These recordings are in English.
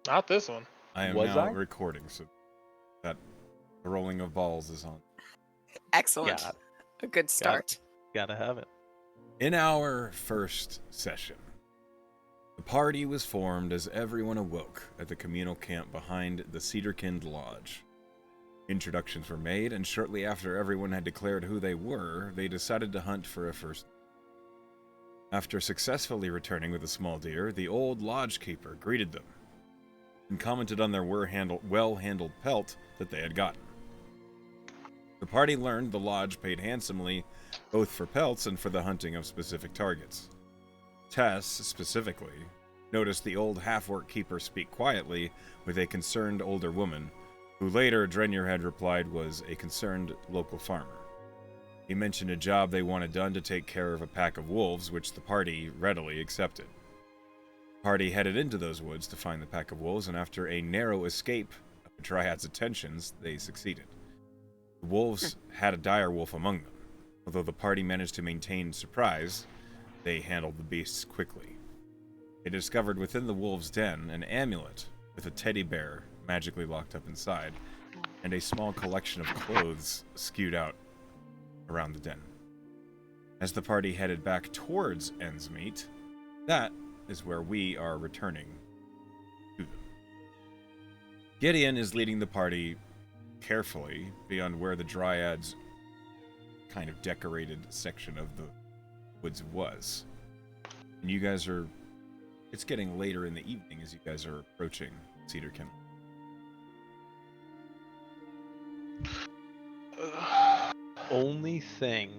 Not this one. I am Was now I? recording, so that the rolling of balls is on. Excellent. Got A good start. Gotta have it. In our first session, the party was formed as everyone awoke at the communal camp behind the Cedarkind Lodge. Introductions were made, and shortly after everyone had declared who they were, they decided to hunt for a first. After successfully returning with a small deer, the old lodge keeper greeted them and commented on their well-handled pelt that they had gotten. The party learned the lodge paid handsomely both for pelts and for the hunting of specific targets. Tess, specifically, noticed the old half-orc keeper speak quietly with a concerned older woman, who later Drenyer had replied was a concerned local farmer. He mentioned a job they wanted done to take care of a pack of wolves, which the party readily accepted. The party headed into those woods to find the pack of wolves, and after a narrow escape of the Dryad's attentions, they succeeded. The wolves had a dire wolf among them. Although the party managed to maintain surprise, they handled the beasts quickly. They discovered within the wolves' den an amulet with a teddy bear magically locked up inside, and a small collection of clothes skewed out around the den. As the party headed back towards Endsmeet, that is where we are returning to them. Gideon is leading the party carefully beyond where the Dryad's kind of decorated section of the woods was. And you guys are... It's getting later in the evening as you guys are approaching Cedarkind. Only thing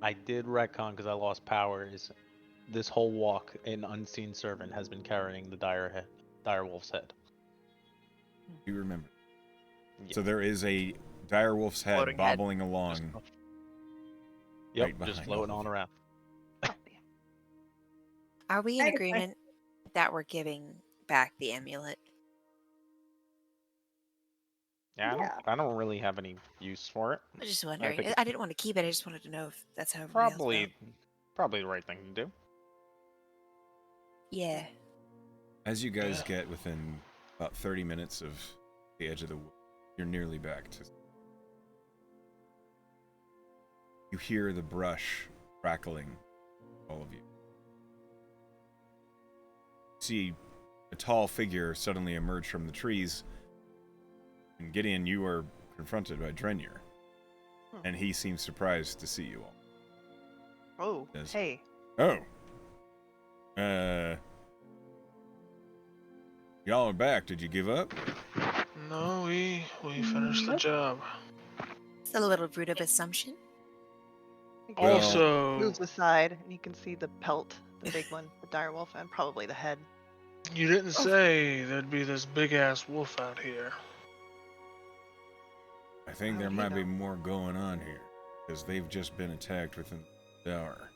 I did retcon because I lost power is this whole walk an unseen servant has been carrying the dire wolf's head. You remember. Yeah. So there is a dire wolf's head Floating head. bobbling along. Yep, right just behind floating all of on you. around. Are we I in had a agreement that we're giving back the amulet? Yeah, Yeah. I don't really have any use for it. I was just wondering. think I didn't want to keep it. I just wanted to know if that's how everybody else felt. Probably the right thing to do. Yeah. As you guys get within about 30 minutes of the edge of the wood, you're nearly back to... You hear the brush crackling, all of you. See a tall figure suddenly emerge from the trees, and Gideon, you are confronted by Drenyer, and he seems surprised to see you all. Oh, Yes. hey. Oh. Y'all are back. Did you give up? No, we finished the Nope. job. It's a little rude of assumption. Well- Also, Moves aside, and you can see the pelt, the big one, the dire wolf, and probably the head. you didn't say there'd be this big ass wolf out here. I think How there do you might be know? more going on here, because they've just been attacked within the hour.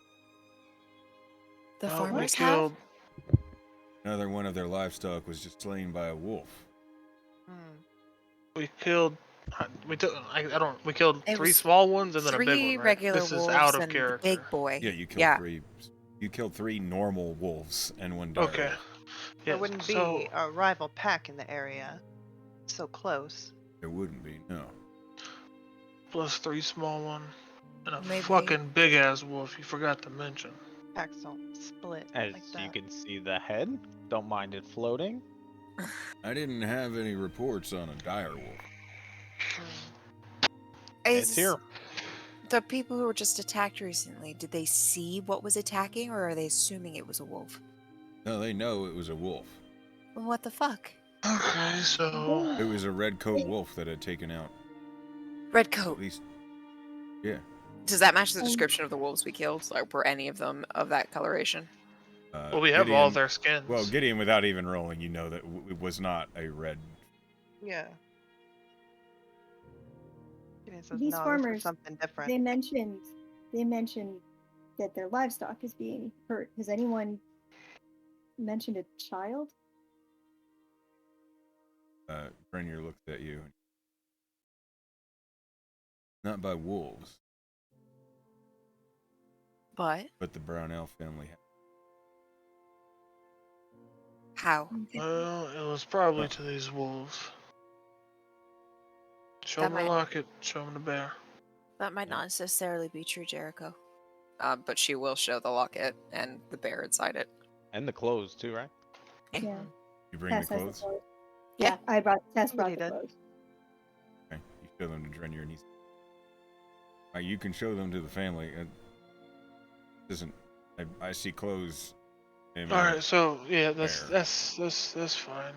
The We farmers have. killed. Another one of their livestock was just slain by a wolf. Hmm. We killed. We took. I don't. We killed It 3 was small ones and then a big Three one. Right? regular This is wolves out of and the character. big boy. Yeah, you killed Yeah. 3. You killed 3 normal wolves and 1 dire Okay. wolf. There Yeah. wouldn't So be a rival pack in the area. So close. There wouldn't be, no. plus 3 small one and a Maybe. fucking big ass wolf. You forgot to mention. Packs don't split As like you that. can see the head, don't mind it floating. I didn't have any reports on a dire wolf. It's here. The people who were just attacked recently, did they see what was attacking, or are they assuming it was a wolf? No, they know it was a wolf. Well, what the fuck? Okay, so It was a red coat wolf that had taken out Red at coat. least... Yeah. Does that match the description of the wolves we killed? Like, were any of them of that coloration? well, we have all Gideon- their skins. Well, Gideon, without even rolling, you know that it was not a red... Yeah. Gideon says, These no, this farmers, is something different. they mentioned that their livestock is being hurt. Has anyone mentioned a child? Brennier looked at you. Not by wolves, But but the Brownell family. How? Well, it was probably Oh. to these wolves. Show That them the might- locket. Show them the bear. That might not necessarily be true, Jericho. But she will show the locket and the bear inside it. And the clothes too, right? Yeah. You bring the Tess has clothes? clothes. Yeah. Yeah, Tess brought Somebody the did. clothes. Okay. You show them to Drenir and he's... you can show them to the family. It isn't... I see clothes. All right, so yeah, that's Bear. that's fine.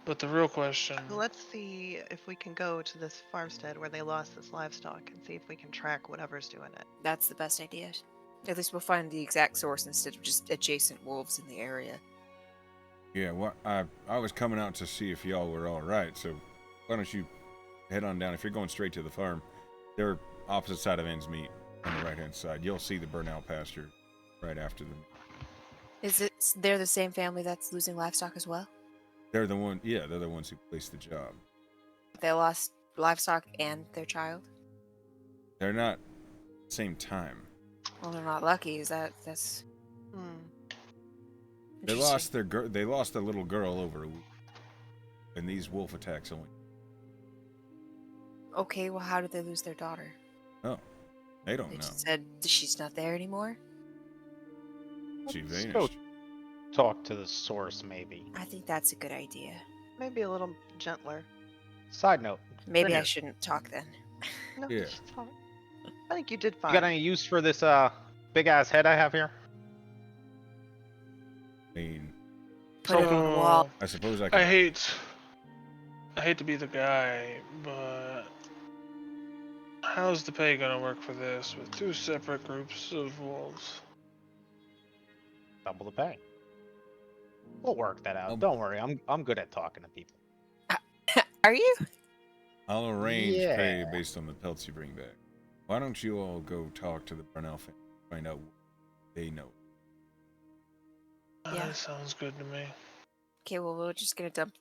But the real question, Let's see if we can go to this farmstead where they lost this livestock and see if we can track whatever's doing it. That's the best idea. At least we'll find the exact source instead of just adjacent wolves in the area. Yeah, well, I was coming out to see if y'all were all right, so why don't you head on down? If you're going straight to the farm, they're opposite side of Endsmeet on the right-hand side. You'll see the burnout pasture right after them. Is it? They're the same family that's losing livestock as well? They're the one. Yeah, they're the ones who placed the job. They lost livestock and their child? They're not same time. Well, they're not lucky. That's Hmm. They interesting. lost their they lost their little girl over a week, and these wolf attacks only. Okay, well, how did they lose their daughter? Oh, they don't They know. just said she's not there anymore? She Let's vanished. go talk to the source, maybe. I think that's a good idea. Maybe a little gentler. Side note, Maybe I Drenir, shouldn't talk then. No, Yeah. it's fine. I think you did fine. you got any use for this big ass head I have here? I mean, Put it on the wall. I suppose I I can. hate to be the guy, but how's the pay gonna work for this with two separate groups of wolves? Double the pay. We'll work that out. Um, Don't worry, I'm good at talking to people. Are you? I'll arrange pay Yeah. based on the pelts you bring back. Why don't you all go talk to the Brunel family, find out what they know? Yeah. That sounds good to me. Okay, well, we're just gonna dump.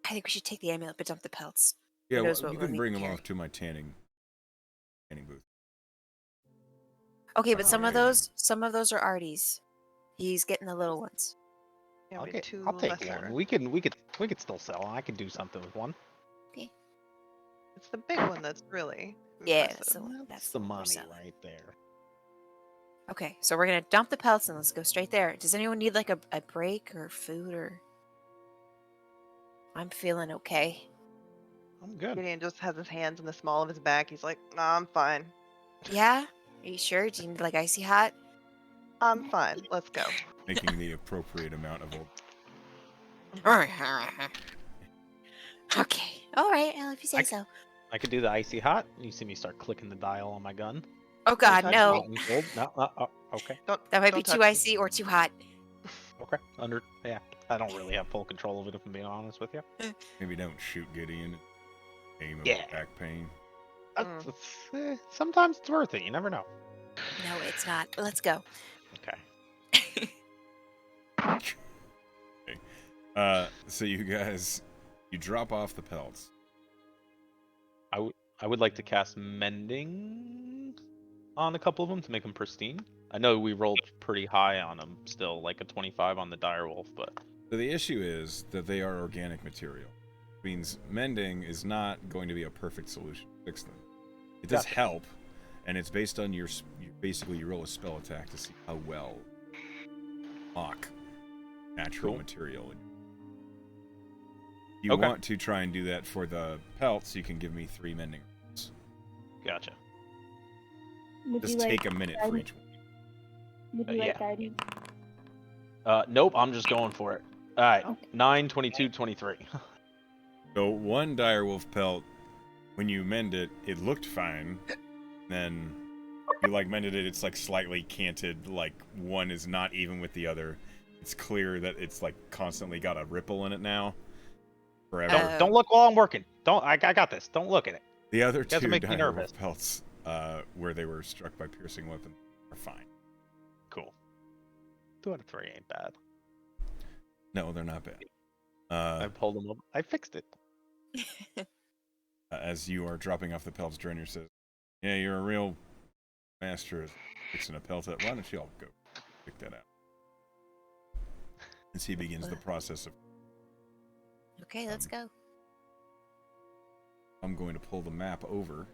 I think we should take the amulet, but dump the pelts. Yeah, Who knows well, what you we'll can need bring to them carry. off to my tanning booth. Okay, but some of Alright. those are Artie's. He's getting the little ones. Yeah, I'll, we have get, two I'll take lesser. one. We could still sell. I could do something with one. It's the big one that's really Yeah, impressive. that's the one. That's the the one we're money selling. right there. Okay, so we're gonna dump the pelts and let's go straight there. Does anyone need like a break or food or? I'm feeling okay. I'm good. Gideon just has his hands in the small of his back. He's like, "Nah, I'm fine. Yeah? Are you sure? Do you need like icy hot? I'm fine. Let's go." Making the appropriate amount of old. Okay. All right. Well, if you say I- so. I could do the icy hot. You see me start clicking the dial on my gun. Oh God, touch no. Hot and cold. No, okay. Don't. That might be don't too touch me. icy or too hot. Okay. Yeah. I don't really have full control of it if I'm being honest with you. Maybe don't shoot Gideon. Aim of Yeah. back pain. Sometimes it's worth it. You never know. No, it's not. Let's go. Okay. So you guys, you drop off the pelts. I would like to cast mending on a couple of them to make them pristine. I know we rolled pretty high on them still, like a 25 on the direwolf, but So the issue is that they are organic material. It means mending is not going to be a perfect solution to fix them. It does Gotcha. help, and it's based on your basically you roll a spell attack to see how well mock natural Cool. material. If you Okay. want to try and do that for the pelts, you can give me 3 mending rolls. gotcha. Would Just you take like a minute for guidance? each one. Would you yeah. like guidance? Nope, I'm just going for it. Alright, Okay. 9, 22, 23. So one direwolf pelt, when you mend it, it looked fine. Then you like mended it, it's like slightly canted, like one is not even with the other. It's clear that it's like constantly got a ripple in it now. Forever. Don't look while I'm working. I got this. Don't look at it. The other Doesn't two make me direwolf nervous. pelts, where they were struck by piercing weapon, are fine. Cool. 2 out of 3 ain't bad. No, they're not bad. I pulled them up. I fixed it. As you are dropping off the pelts, Drenir says, "Yeah, you're a real master at fixing a pelt. Why don't you all go pick that out?" As he begins the process of Okay, let's go. I'm going to pull the map over.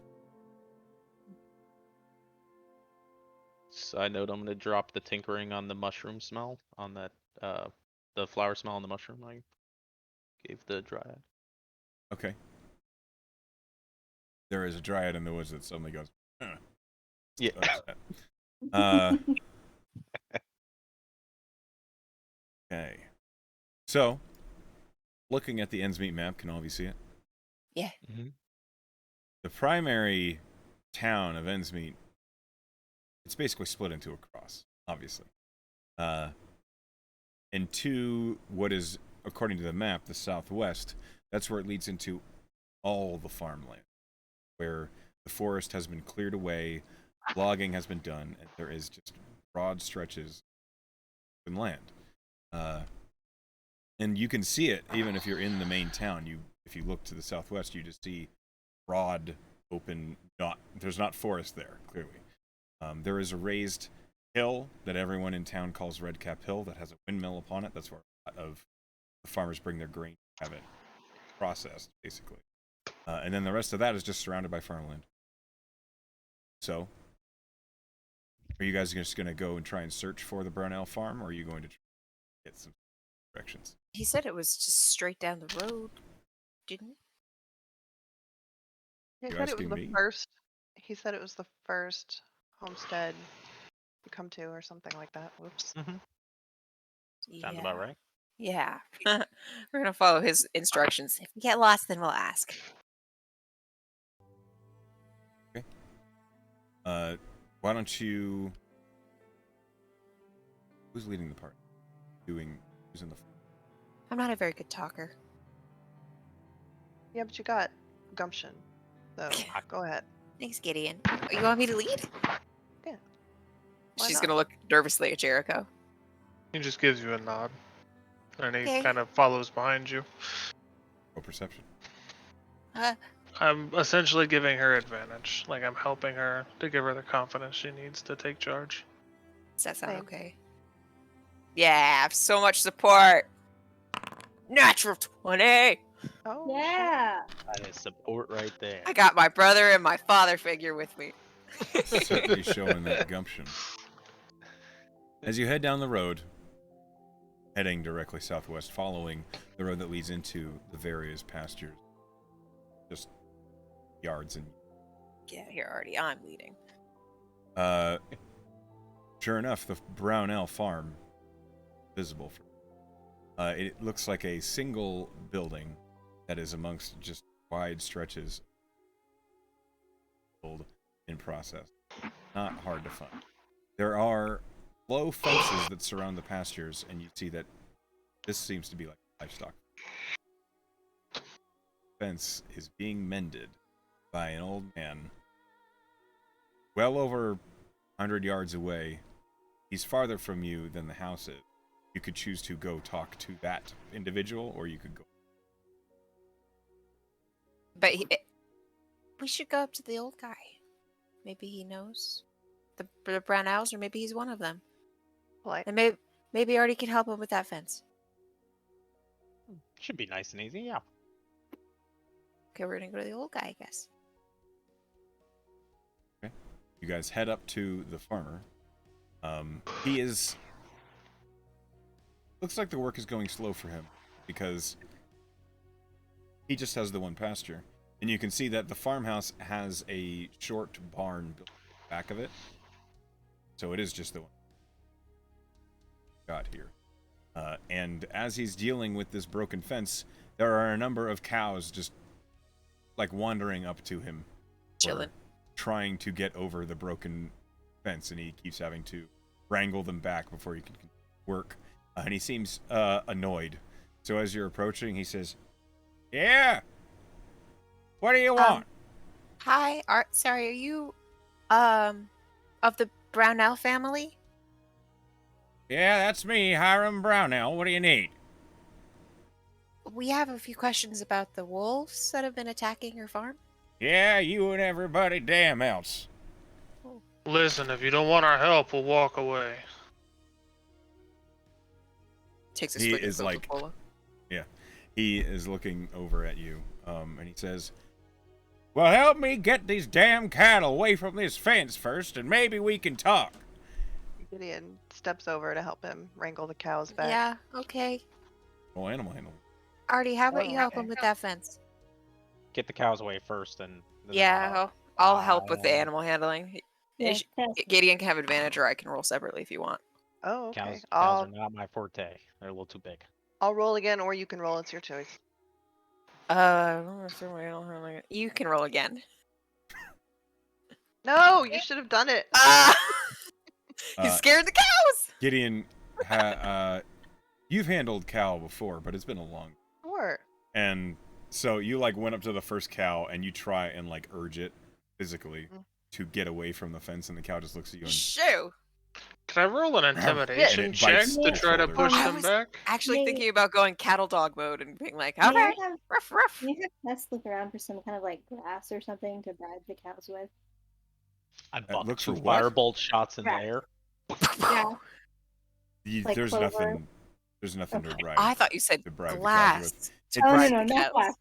Side note, I'm gonna drop the tinkering on the mushroom smell on that the flower smell on the mushroom I gave the dryad. Okay. There is a dryad in the woods that suddenly goes, Yeah. upset. Uh, okay. So, looking at the Endsmeet map, can all of you see it? Yeah. Mm-hmm. The primary town of Endsmeet, it's basically split into a cross, obviously. And to what is, according to the map, the southwest, that's where it leads into all the farmland, where the forest has been cleared away, logging has been done, and there is just broad stretches of land. And you can see it even if you're in the main town. If you look to the southwest, you just see broad, open. There's not forest there, clearly. There is a raised hill that everyone in town calls Redcap Hill that has a windmill upon it. That's where a lot of the farmers bring their grain to have it processed, basically. And then the rest of that is just surrounded by farmland. So, are you guys just going to go and try and search for the Brownell farm, or are you going to get some directions? He said it was just straight down the road, didn't he? He You said it was asking the me? first. He said it was the first homestead you come to, or something like that. Whoops. Sounds about right. Yeah. We're gonna follow his instructions. If we get lost, then we'll ask. Okay. Why don't you? Who's leading the party? Who's in the? I'm not a very good talker. Yeah, but you got gumption, so go ahead. Thanks, Gideon. You want me to lead? Yeah. Why She's not? gonna look nervously at Jericho. He just gives you a nod, and he Okay. kind of follows behind you. Roll perception. I'm essentially giving her advantage. Like, I'm helping her to give her the confidence she needs to take charge. Does that sound Same. okay? Yeah, so much support. Natural 20. Oh, Yeah. That is support right there. I got my brother and my father figure with me. Certainly showing that gumption. As you head down the road, heading directly southwest, following the road that leads into the various pastures, just yards and. Yeah, here already. I'm leading. Sure enough, the Brownell farm visible. It looks like a single building that is amongst just wide stretches in process. Not hard to find. There are low fences that surround the pastures, and you see that this seems to be like livestock. Fence is being mended by an old man well over 100 yards away. He's farther from you than the house is. You could choose to go talk to that individual, or you could go. But we should go up to the old guy. Maybe he knows the brown owls, or maybe he's one of them. polite. And maybe Artie can help him with that fence. Should be nice and easy, yeah. Okay, we're gonna go to the old guy, I guess. Okay. You guys head up to the farmer. He is. Looks like the work is going slow for him because he just has the one pasture. And you can see that the farmhouse has a short barn built in the back of it. So it is just the one got here. And as he's dealing with this broken fence, there are a number of cows just like wandering up to him. Chilling. Trying to get over the broken fence, and he keeps having to wrangle them back before he can work. And he seems annoyed. So as you're approaching, he says, "Yeah, what do you want?" Hi, sorry, are you of the Brownell family? "Yeah, that's me, Hiram Brownell. What do you need?" We have a few questions about the wolves that have been attacking your farm. "Yeah, you and everybody damn else." Listen, if you don't want our help, we'll walk away. Takes a He swig of is like- Coca-Cola. He is looking over at you, and he says, "Well, help me get these damn cattle away from this fence first, and maybe we can talk." Gideon steps over to help him wrangle the cows back. Yeah, okay. Well, animal handling. Artie, how about Oh, you help okay. him with that fence? Get the cows away first, and then Yeah, I'll help with the animal handling. Yeah, Ish- Tess. Gideon can have advantage, or I can roll separately if you want. Oh, okay. cows I'll are not my forte. They're a little too big. roll again, or you can roll. It's your choice. You can roll again. No, you should have done it. Ah! He Uh, scared the cows! Gideon, you've handled cow before, but it's been a long. Sure. And so you like went up to the first cow and you try and like urge it physically to get away from the fence, and the cow just looks at you and Shoo! Can I roll an intimidation And it check bites to the try to shoulder. push I them was back? actually May- thinking about going cattle dog mode and being like, May I okay, have ruff, ruff. Can you have Tess look around for some kind of like grass or something to bribe the cows with? I look bucked for 2 what? firebolt shots in the Right. air. Yeah. Like There's clover? nothing. There's nothing to Okay. bribe. I thought you said to bribe the cows glass. with. To It Oh bribe no, the not cows. glass.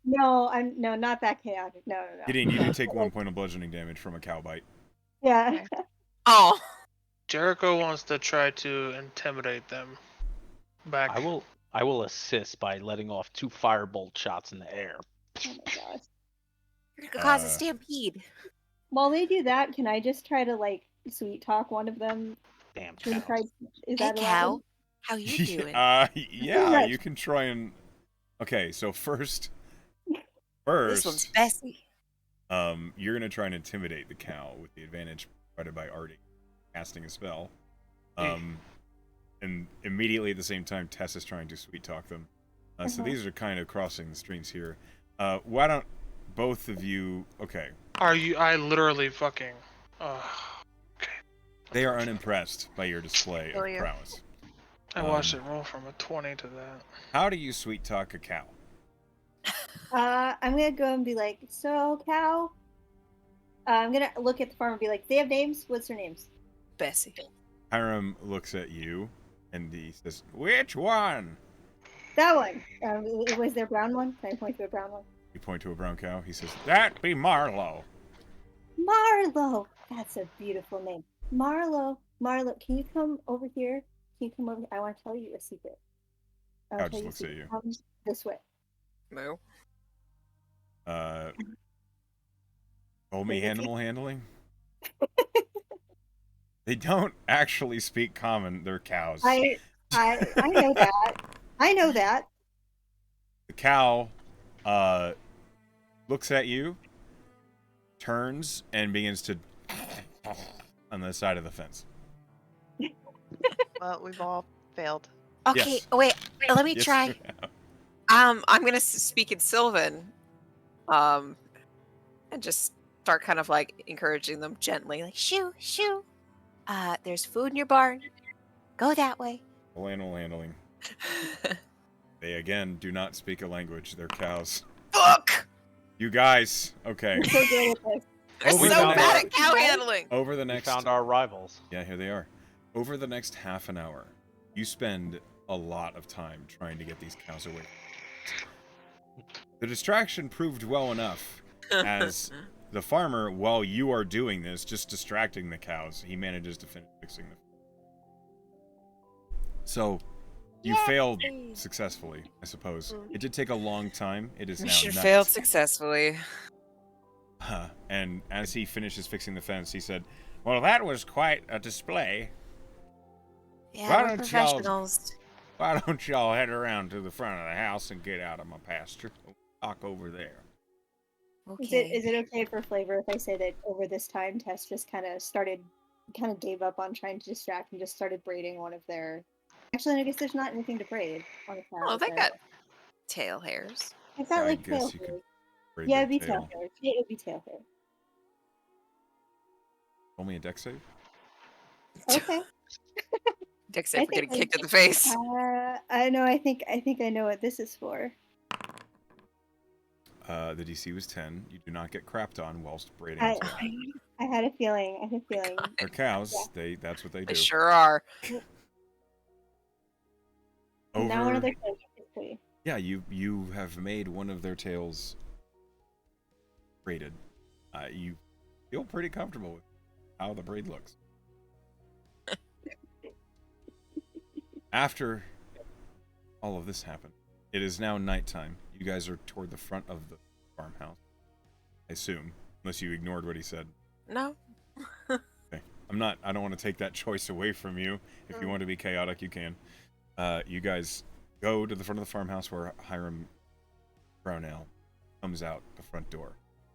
No, not that chaotic. No. Gideon, you No, do take but, 1 like, point of bludgeoning damage from a cow bite. Yeah. Oh, Jericho wants to try to intimidate them back. I will assist by letting off 2 firebolt shots in the air. Oh my gosh. you're gonna cause a Uh, stampede. While they do that, can I just try to like sweet talk one of them? Damn Can we cows. try? Is Hey, that cow, allowed? how you doing? Yeah, Right. you can try and. Okay, so first, This one's Bessie. you're gonna try and intimidate the cow with the advantage provided by Artie casting a spell. And immediately at the same time, Tess is trying to sweet talk them. So these are kind of crossing the streams here. Why don't both of you? Okay, Are you? I literally fucking. Okay. they are unimpressed by your display Oh, of yeah. prowess. I watched it roll from a 20 to that. How do you sweet talk a cow? I'm gonna go and be like, so cow. I'm gonna look at the farm and be like, they have names. What's their names? Bessie. Hiram looks at you and he says, "Which one?" That one. Was there a brown one? Can I point to a brown one? You point to a brown cow. He says, "That be Marlowe." Marlo. That's a beautiful name. Marlo. Can you come over here? Can you come over? I want to tell you a secret. I Cow wanna tell just you a looks at secret. Come this way. Moo. Roll me Is it- animal handling. They don't actually speak common. They're cows. I know that. I know that. The cow looks at you, turns, and begins to on the side of the fence. Well, we've all failed. Okay, Yes. wait. Let me Yes, try. you have. I'm gonna speak in Sylvan, and just start kind of like encouraging them gently, like shoo, shoo. There's food in your barn. Go that way. Roll animal handling. They again do not speak a language. They're cows. Fuck! You guys, okay. I'm so good at this. They're Over so the bad next- at cow handling. Over the We next found our rivals. Yeah, here they are. Over the next half an hour, you spend a lot of time trying to get these cows away. The distraction proved well enough, as the farmer, while you are doing this, just distracting the cows, he manages to finish fixing them. So, you failed successfully, I suppose. It did take a long time. It is now Mission night. failed successfully. And as he finishes fixing the fence, he said, "Well, that was quite a display. Yeah, Why we're don't y'all- professionals. Why don't y'all head around to the front of the house and get out of my pasture? Talk over there." Okay. Is it okay for flavor if I say that over this time Tess just kind of gave up on trying to distract and just started braiding one of their. Actually, I guess there's not anything to braid on the cow. Oh, is they there? got tail hairs. It's not I like guess tail you could hair. braid Yeah, their it'd be tail. tail hair. It would be tail hair. Roll me a dex save. Okay. Dick I said for think getting kicked in the face. I know. I think I know what this is for. The DC was 10. You do not get crapped on whilst braiding I a tail. I had a feeling. I had a feeling. They're cows. That's what they They do. sure are. Now one of Over, their tails is pretty. Yeah, you have made one of their tails braided. You feel pretty comfortable with how the braid looks. After all of this happened, it is now nighttime. You guys are toward the front of the farmhouse, I assume, unless you ignored what he said. No. Okay. I don't want to take that choice away from you. If you want to be chaotic, you can. You guys go to the front of the farmhouse where Hiram Brownell comes out the front door.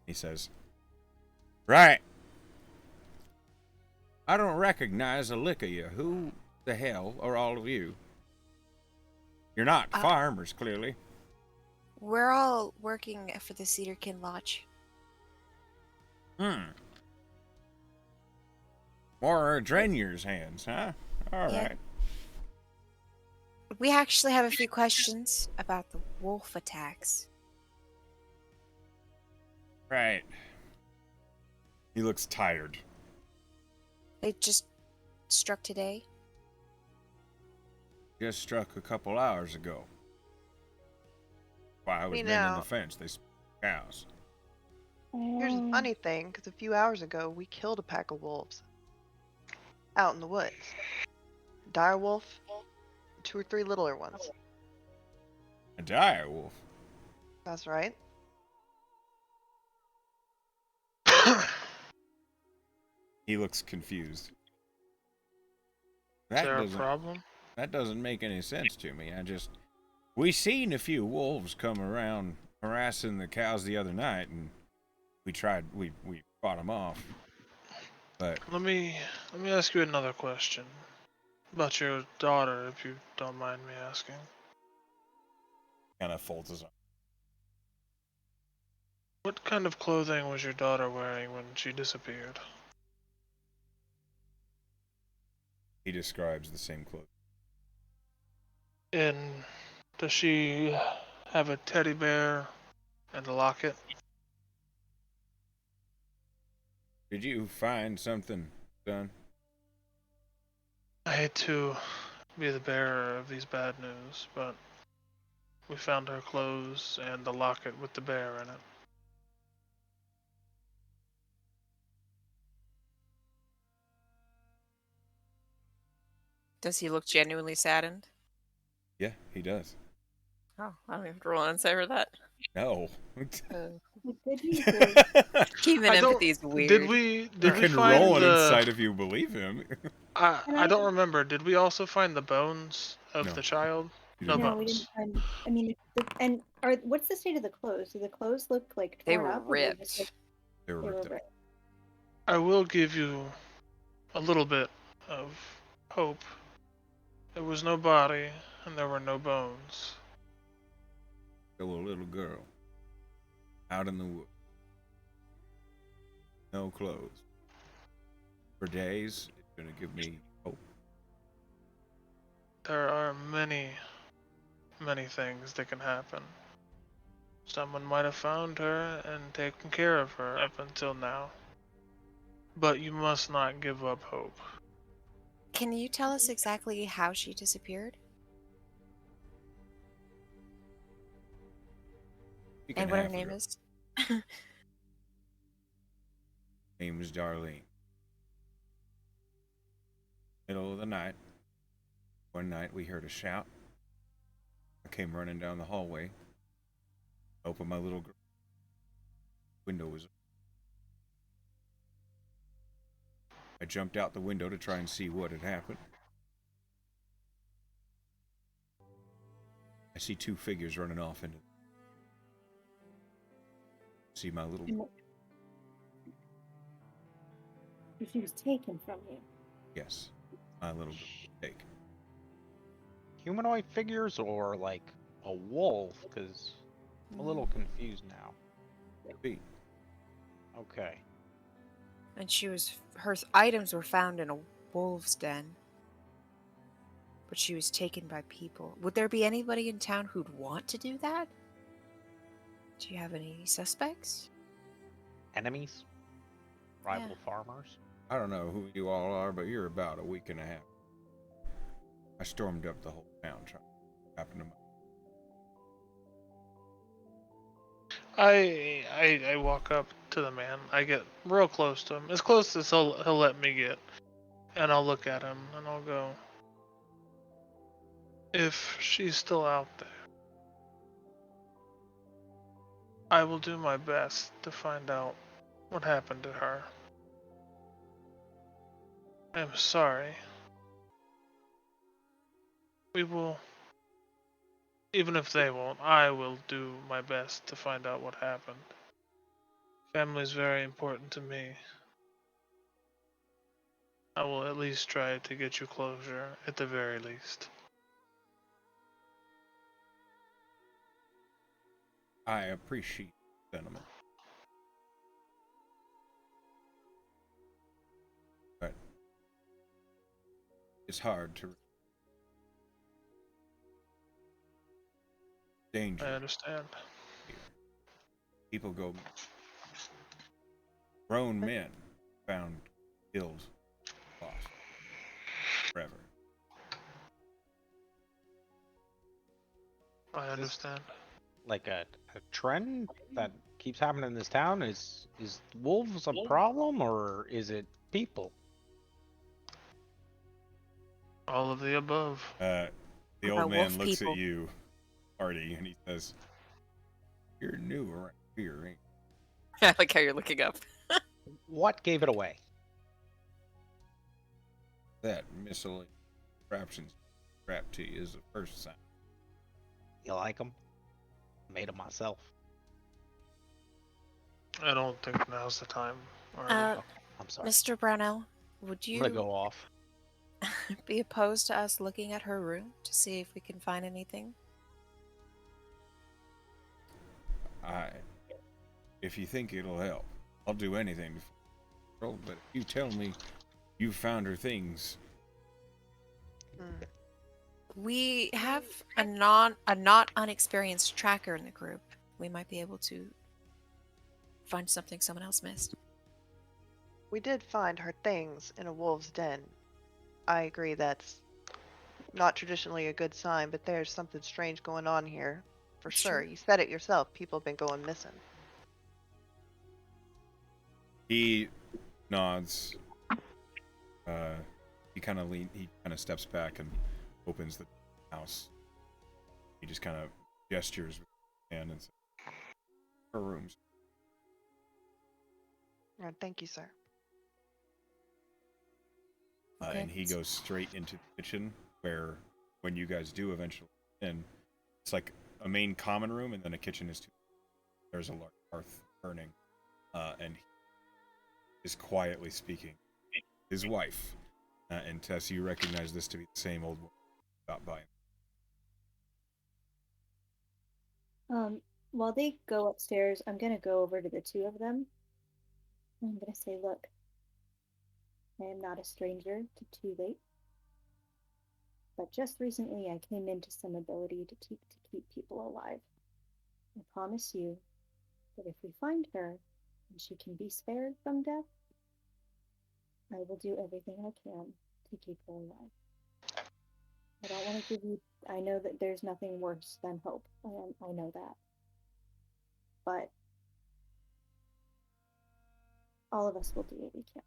He says, "Right. I don't recognize a lick of you. Who the hell are all of you? You're not farmers, clearly." We're all working for the Cedarkin Lodge. More Drenier's hands, huh? All Yeah. right. We actually have a few questions about the wolf attacks. Right. He looks tired. They just struck today. Just struck a couple hours ago. While I was You mending know- the fence, they spoke cows. Here's the funny thing, because a few hours ago we killed a pack of wolves out in the woods. Dire wolf, 2 or 3 littler ones. A dire wolf. That's right. He looks confused. Is there a problem? That doesn't make any sense to me. We seen a few wolves come around harassing the cows the other night, and we fought them off. But Let me ask you another question about your daughter, if you don't mind me asking. kind of folds his arms. What kind of clothing was your daughter wearing when she disappeared? He describes the same clothes. And does she have a teddy bear and a locket? Did you find something, son? I hate to be the bearer of these bad news, but we found her clothes and the locket with the bear in it. Does he look genuinely saddened? Yeah, he does. Oh, I don't even roll an answer for that. No. Did he really? Human I don't- empathy is weird. Did we You can find roll an the? insight if you believe him. I don't remember. Did we also find the bones of No. the child? You No don't No, know. we bones. didn't find. I mean, what's the state of the clothes? Do the clothes look like They torn were up? Or they just, ripped. They were they were ripped up. ripped? I will give you a little bit of hope. There was no body, and there were no bones. There was a little girl out in the woods. No clothes. For days, it's gonna give me hope. There are many, many things that can happen. Someone might have found her and taken care of her up until now. But you must not give up hope. Can you tell us exactly how she disappeared? You can And what her have name girl. is? Name is Darlene. Middle of the night. One night we heard a shout. I came running down the hallway. Opened my little window was. I jumped out the window to try and see what had happened. I see 2 figures running off into. See my little. She was taken from you. Yes, my little take. Humanoid figures or like a wolf? Because I'm a little confused now. Feet. Okay. And her items were found in a wolf's den. But she was taken by people. Would there be anybody in town who'd want to do that? Do you have any suspects? Enemies? Rival farmers? I don't know who you all are, but you're about a week and a half. I stormed up the whole town trying to happen to my. I walk up to the man. I get real close to him, as close as he'll let me get, and I'll look at him and I'll go, if she's still out there, I will do my best to find out what happened to her. I'm sorry. We will, even if they won't, I will do my best to find out what happened. Family is very important to me. I will at least try to get you closure, at the very least. I appreciate the sentiment. But it's hard to I danger. understand. People go grown men found killed, lost, forever. I understand. Like a trend that keeps happening in this town? Is wolves a problem, or is it people? All of the above. The What old about man wolf looks people? at you, Artie, and he says, "You're new around here, ain't you?" I like how you're looking up. What gave it away? That miscellaneous contraptions strapped to you is the first sign. You like them? Made them myself. I don't think now's the time. Uh, Oh, I'm sorry. Mr. Brownell, would I'm gonna you go off. be opposed to us looking at her room to see if we can find anything? If you think it'll help, I'll do anything to control. But if you tell me you found her things, Hmm. We have a not unexperienced tracker in the group. We might be able to find something someone else missed. We did find her things in a wolf's den. I agree that's not traditionally a good sign, but there's something strange going on here. For It's sure. true. You said it yourself. People have been going missing. he nods. He kind of steps back and opens the house. He just kind of gestures with his hand and says, "Her rooms." Thank you, sir. Okay. And he goes straight into the kitchen, where when you guys do eventually in, it's like a main common room, and then a kitchen is two. There's a large hearth burning, and he is quietly speaking. His wife, and Tess, you recognize this to be the same old woman who got by. While they go upstairs, I'm gonna go over to the two of them. I'm gonna say, look, I am not a stranger to too late, but just recently I came into some ability to keep people alive. I promise you that if we find her and she can be spared from death, I will do everything I can to keep her alive. I don't want to give you. I know that there's nothing worse than hope. I know that, but all of us will do what we can.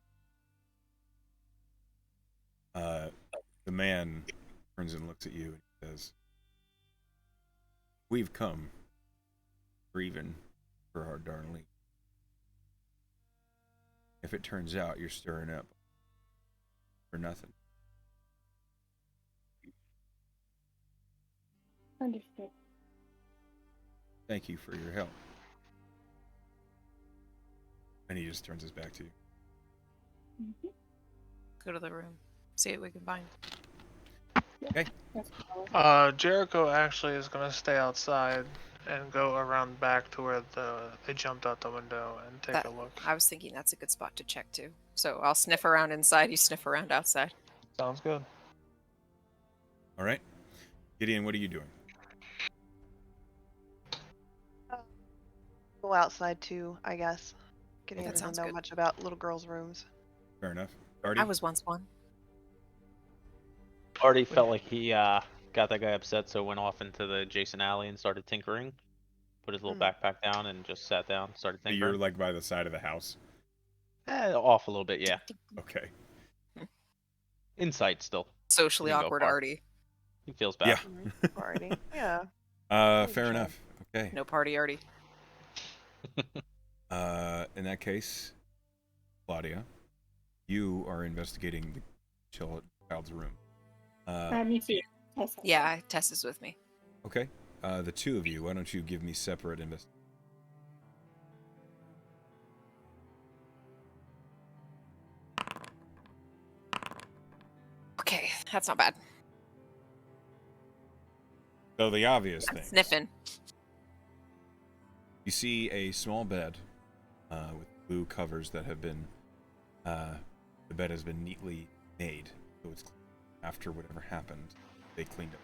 The man turns and looks at you and says, "We've come grieving for our darling. If it turns out you're stirring up for nothing, Understood. thank you for your help." And he just turns his back to you. Mm-hmm. Go to the room. See what we can find. Okay. That's all. Jericho actually is gonna stay outside and go around back to where they jumped out the window and take That, a look. I was thinking that's a good spot to check too. So I'll sniff around inside, you sniff around outside. Sounds good. All right. Gideon, what are you doing? Go outside too, I guess. Gideon Okay. doesn't sounds know good. much about little girls' rooms. Fair enough. Artie? I was once one. Artie felt like he got that guy upset, so went off into the adjacent alley and started tinkering. put his little Hmm. backpack down, and just sat down, started You're tinkering. like by the side of the house. Off a little bit, yeah. Okay. Insight still. Socially Didn't go awkward far. Artie. He feels bad. Yeah. Party. Yeah. Fair Sure. enough. Okay. No party Artie. In that case, Claudia, you are investigating the child's room. Me too. Yeah, Tess is with me. Okay. The two of you, why don't you give me separate investigations? Okay, that's not bad. So the obvious I'm thing. sniffing. You see a small bed with blue covers that have been. The bed has been neatly made, so it's after whatever happened, they cleaned it.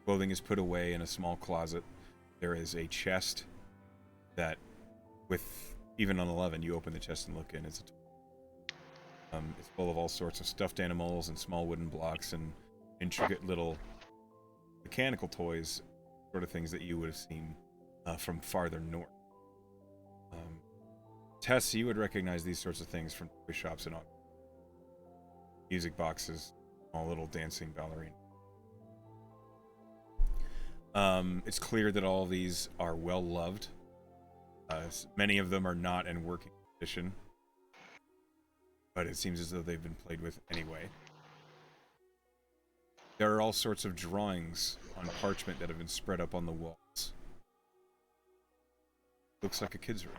Clothing is put away in a small closet. There is a chest that, with even on 11, you open the chest and look in. It's full of all sorts of stuffed animals and small wooden blocks and intricate little mechanical toys, sort of things that you would have seen from farther north. Tess, you would recognize these sorts of things from toy shops and all. Music boxes, all little dancing ballerina. It's clear that all of these are well loved. Many of them are not in working condition, but it seems as though they've been played with anyway. There are all sorts of drawings on parchment that have been spread up on the walls. Looks like a kid's room.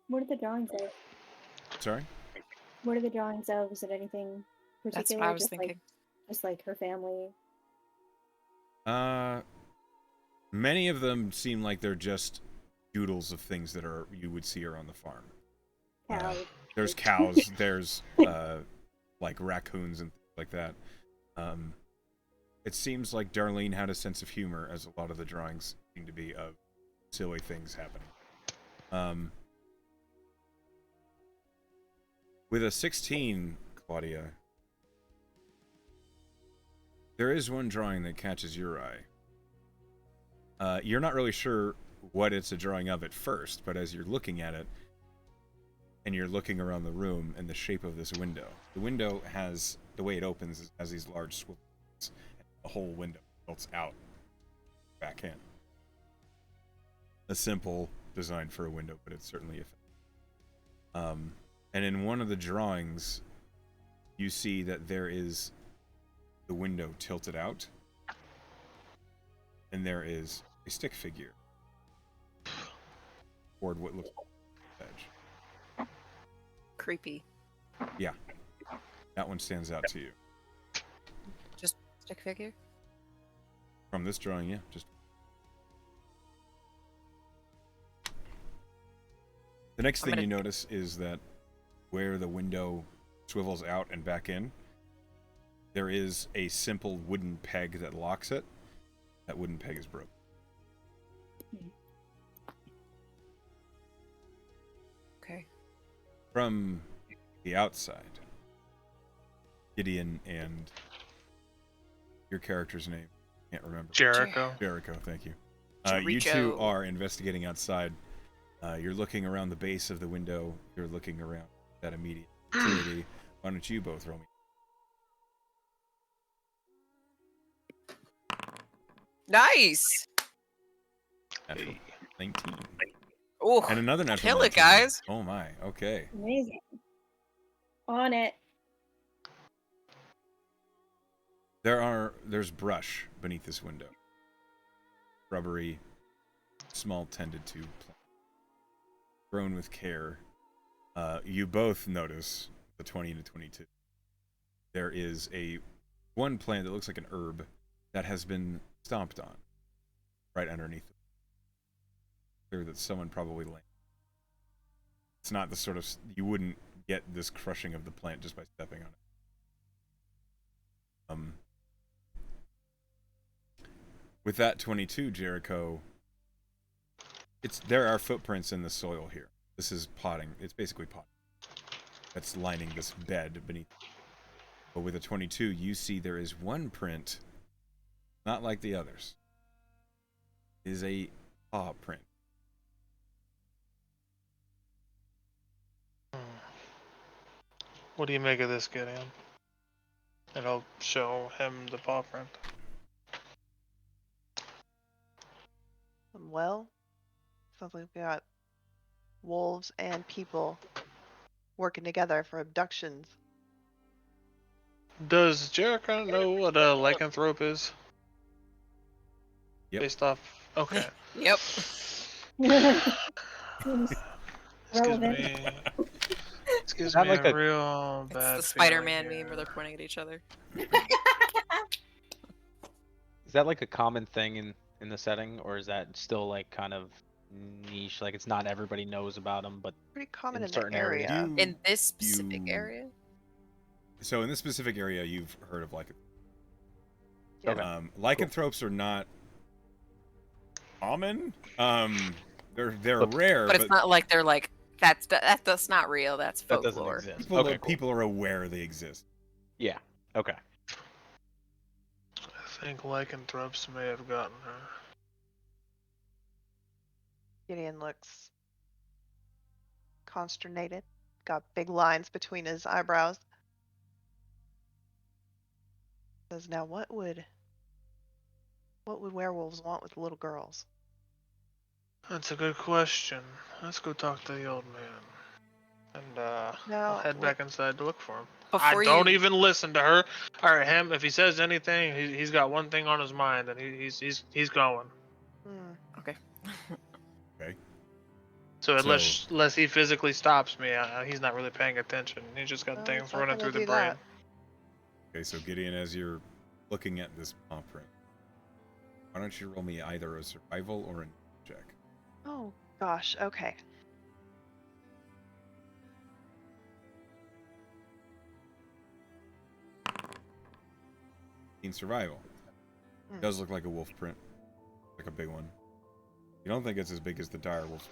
What are the drawings of? Sorry? What are the drawings of? Is it anything particular? That's what I was just thinking. Just like her family. Many of them seem like they're just doodles of things that you would see around the farm. Cows. There's cows, there's like raccoons and things like that. It seems like Darlene had a sense of humor, as a lot of the drawings seem to be of silly things happening. With a 16, Claudia, there is one drawing that catches your eye. You're not really sure what it's a drawing of at first, but as you're looking at it, and you're looking around the room and the shape of this window, the window has, the way it opens, has these large swivels, and the whole window tilts out, back in. A simple design for a window, but it's certainly effective. And in one of the drawings, you see that there is the window tilted out, and there is a stick figure toward what looks like the edge. Creepy. Yeah, that one stands out to you. Just stick figure? From this drawing, yeah, just. The next thing you notice is that where the window swivels out and back in, there is a simple wooden peg that locks it. That wooden peg is broken. Okay. From the outside, Gideon and your character's name, can't remember. Jericho. Jericho, thank you. You two are investigating outside. You're looking around the base of the window. You're looking around that immediate vicinity. Why don't you both roll me? Nice. Natural 19. Ooh. And another natural Kill it, 19. guys. Oh my, okay. Amazing. On it. There's brush beneath this window. Rubbery, small tended to plant. Grown with care. You both notice the 20 and the 22. There is one plant that looks like an herb that has been stomped on right underneath it. Clear that someone probably landed. It's not the sort of, you wouldn't get this crushing of the plant just by stepping on it. With that 22, Jericho, there are footprints in the soil here. This is potting. It's basically potting that's lining this bed beneath. But with a 22, you see there is one print, not like the others. is a paw print. What do you make of this, Gideon? And I'll show him the paw print. Well, sounds like we got wolves and people working together for abductions. Does Jericho know what a lycanthrope is? Yep. Based off. Okay. Yep. Seems This gives relevant. me. This gives that me like a a- real It's bad the feeling Spider-Man meme here. where they're pointing at each other. Is that like a common thing in the setting, or is that still like kind of niche? Like it's not everybody knows about them, but Pretty common in in the certain areas. area. In this specific you- area? So in this specific area, you've heard of lycanthropes. Yeah. Okay. Lycanthropes are not common. They're But- rare, But it's not like they're like that's not real. That's That doesn't folklore. exist. people, Okay, cool. people are aware they exist. Yeah. Okay. I think lycanthropes may have gotten her. Gideon looks consternated. Got big lines between his eyebrows. Says, now what would werewolves want with little girls? That's a good question. Let's go talk to the old man. And I'll Now, head back inside to look for him. Before Don't you- even listen to her or him. If he says anything, he's got one thing on his mind, and he's going. hmm, Okay. Okay. So unless he physically stops me, he's not really paying attention. He's just got No, things he's not running gonna through the do brain. that. Okay, so Gideon, as you're looking at this paw print, why don't you roll me either a survival or a check? oh gosh, okay. In survival, Hmm. it does look like a wolf print, like a big one. You don't think it's as big as the dire wolf.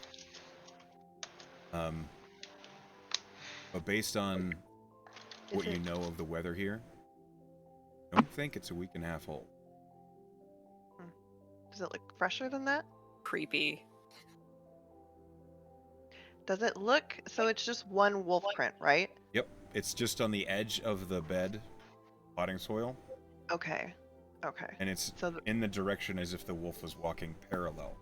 But based on Is what you it- know of the weather here, I don't think it's a week and a half old. Does it look fresher than that? Creepy. Does it look, so it's just one wolf print, right? Yep, it's just on the edge of the bed, potting soil, Okay. Okay. and it's So in the direction as if the wolf was walking parallel.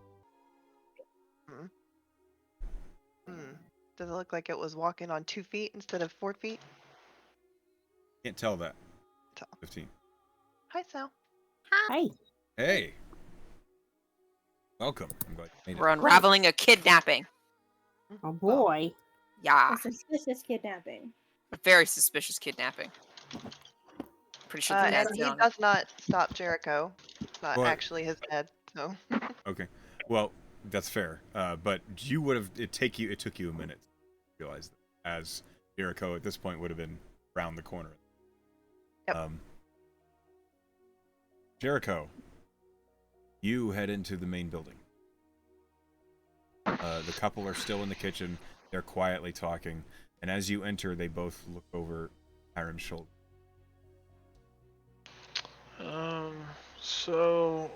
does it look like it was walking on 2 feet instead of 4 feet? Can't tell that. Tell. 15. Hi, Sal. Hi. Hey! Welcome. I'm glad you made We're it. unraveling a kidnapping. Oh boy. Yeah. A suspicious kidnapping. A very suspicious kidnapping. Pretty sure the And dad's he in on it. does not stop Jericho. It's not But- actually his dad, so. Okay. Well, that's fair. But you would have it took you a minute to realize that, as Jericho at this point would have been around the corner. Yep. Jericho, you head into the main building. The couple are still in the kitchen. They're quietly talking, and as you enter, they both look over Hiram's shoulder. So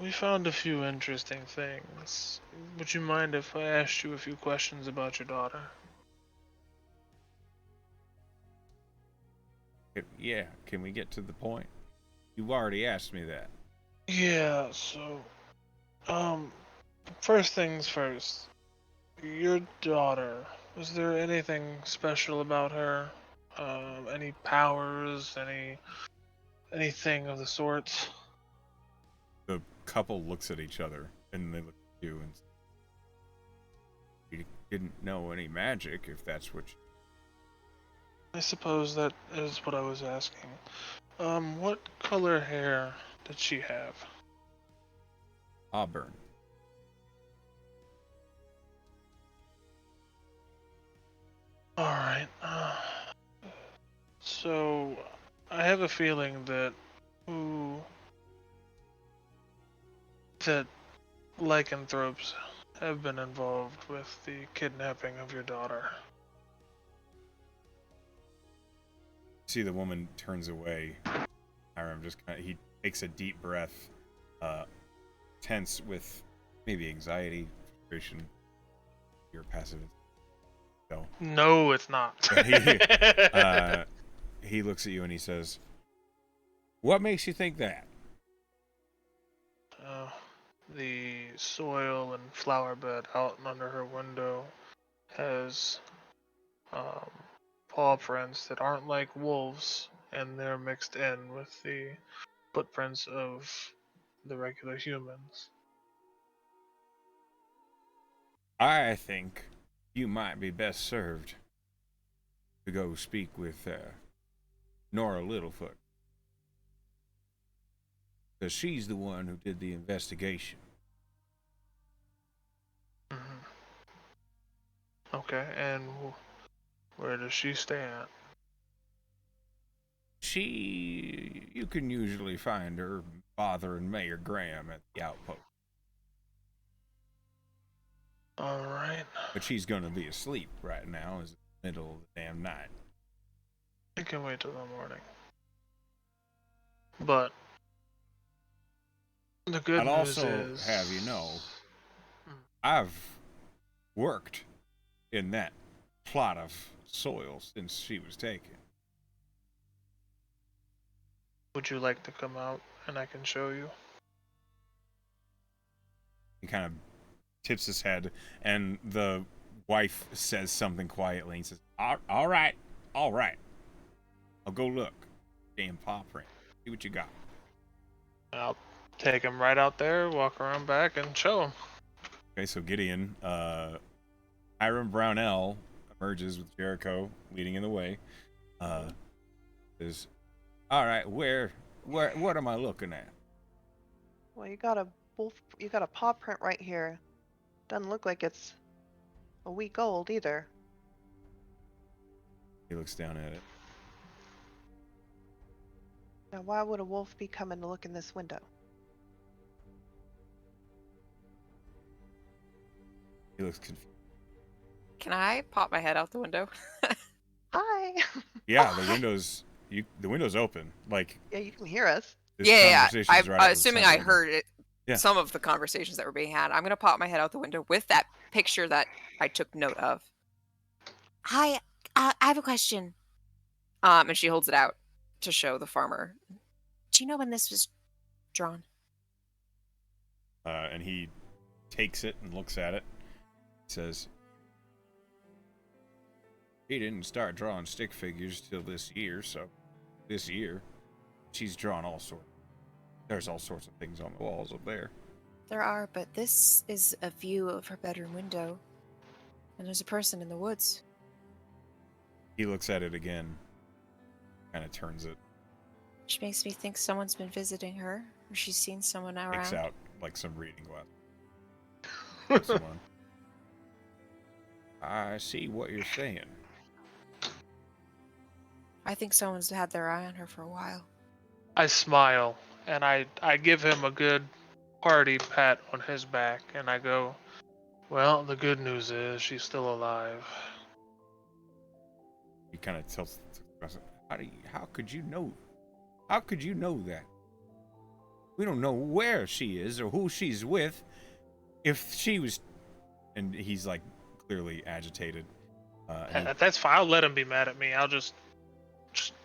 we found a few interesting things. Would you mind if I asked you a few questions about your daughter? Yeah, can we get to the point? You've already asked me that. Yeah, so first things first. Your daughter, was there anything special about her? Any powers, anything of the sorts? The couple looks at each other, and they look at you and say, you didn't know any magic, if that's what you... I suppose that is what I was asking. What color hair did she have? Auburn. Alright, so I have a feeling that that lycanthropes have been involved with the kidnapping of your daughter. See, the woman turns away. Hiram just he takes a deep breath, tense with maybe anxiety, frustration, your passive. So No, it's not. he looks at you and he says, "What makes you think that?" The soil and flower bed out under her window has paw prints that aren't like wolves, and they're mixed in with the footprints of the regular humans. I think you might be best served to go speak with Nora Littlefoot, because she's the one who did the investigation. Mm-hmm. Okay, and where does she stay at? You can usually find her bothering Mayor Graham at the outpost. All right. But she's gonna be asleep right now. It's the middle of the damn night. I can wait till the morning. But the good I'd news also is, have you know, I've worked in that plot of soil since she was taken. would you like to come out and I can show you? He kind of tips his head, and the wife says something quietly. He says, all right. I'll go look. Damn paw print. See what you got." I'll take him right out there, walk around back, and show him. Okay, so Gideon, Hiram Brownell emerges with Jericho leading in the way. Says, "All right, what am I looking at?" Well, you got a wolf. You got a paw print right here. Doesn't look like it's a week old either. He looks down at it. Now, why would a wolf be coming to look in this window? He looks confused. Can I pop my head out the window? Hi. Yeah, the window's open. Like, Yeah, you can hear us. this Yeah. conversation is right out of the Assuming side I of the window. heard it, Yeah. some of the conversations that were being had. I'm gonna pop my head out the window with that picture that I took note of. Hi, I have a question. And she holds it out to show the farmer. Do you know when this was drawn? And he takes it and looks at it. Says, "He didn't start drawing stick figures till this year, so this year she's drawn all sorts. There's all sorts of things on the walls up there." There are, but this is a view of her bedroom window. And there's a person in the woods. He looks at it again, kind of turns it, Which makes me think someone's been visiting her, or she's seen someone takes around. out like some reading glasses. Someone. "I see what you're saying." I think someone's had their eye on her for a while. I smile, and I give him a good hearty pat on his back, and I go, "Well, the good news is she's still alive." He kind of tilts the question, how could you know? How could you know that? We don't know where she is or who she's with. If she was..." And he's like clearly agitated. And he, That's fine. I'll let him be mad at me. I'll just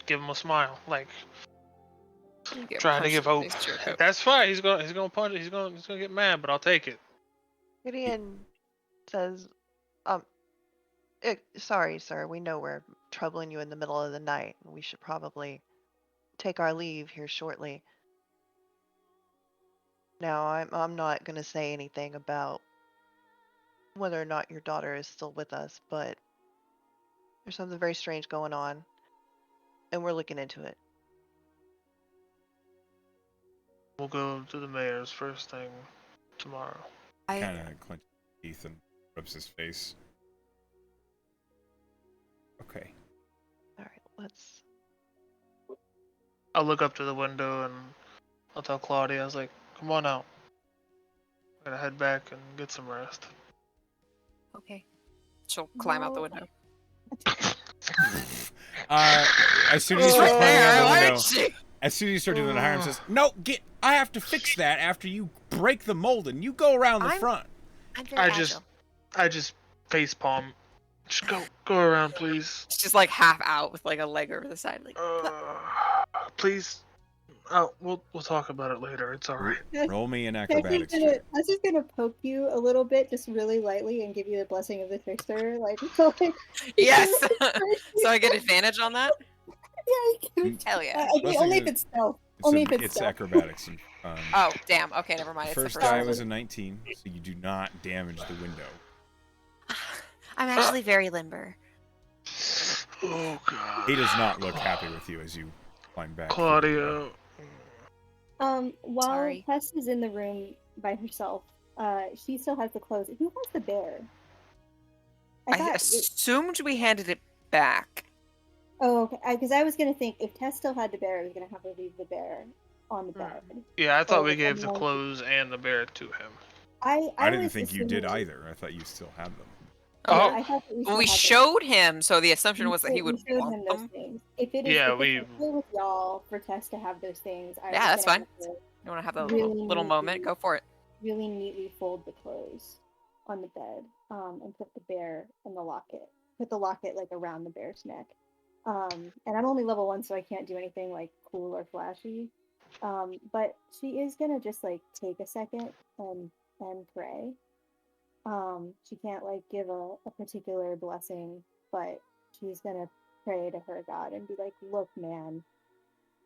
give him a smile, like You get trying to punched give in the hope. face, Jericho. That's fine. He's gonna punch it. He's gonna get mad, but I'll take it. Gideon says, sorry, sir. We know we're troubling you in the middle of the night. We should probably take our leave here shortly. Now, I'm not going to say anything about whether or not your daughter is still with us, but there's something very strange going on, and we're looking into it. We'll go to the mayor's first thing tomorrow. kind of clenches his teeth and rubs his face. Okay. All right, let's. I'll look up to the window and I'll tell Claudia, I was like, "Come on out. We're gonna head back and get some rest." Okay. She'll climb out the No. window. As soon as you start Right climbing there, out the why window, is she? as soon as you start doing that, Hiram says, "No, I have to fix that after you break the mold and you go around the front. I'm very agile. I just face palm. Just go around, please. It's just like half out with like a leg over the side. Like, Please. Oh, we'll talk about it later. It's all right. Roll me an Tess acrobatics check. is gonna poke you a little bit, just really lightly, and give you the blessing of the trickster. Like, yes. So I get advantage on that. Yeah, Hell yeah. only if it's stealth. Only if it's stealth. acrobatics. Oh damn. Okay, never mind. It's First the die first was one. a 19, so you do not damage the window. I'm actually very limber. Oh god. He does not look happy with you as you climb back. Claudio. While Sorry. Tess is in the room by herself, she still has the clothes. Who has the bear? I assumed we handed it back. Oh, okay. Because I was gonna think if Tess still had the bear, I was gonna have her leave the bear on the bed. Yeah, I thought we Or- gave the clothes and the bear to him. I didn't was think you did assuming- either. I thought you still had them. Oh. I thought that we, still We had them. showed him, so the assumption was that he would We showed want him those them. things. If it is, Yeah, if we- it's okay with y'all for Tess to have those things, I Yeah, was that's gonna fine. have to You want to have a Really little moment? neatly- Go for it. really neatly fold the clothes on the bed, and put the bear in the locket. Put the locket like around the bear's neck. And I'm only level 1, so I can't do anything like cool or flashy. But she is gonna just like take a second and pray. She can't like give a particular blessing, but she's gonna pray to her God and be like, look, man,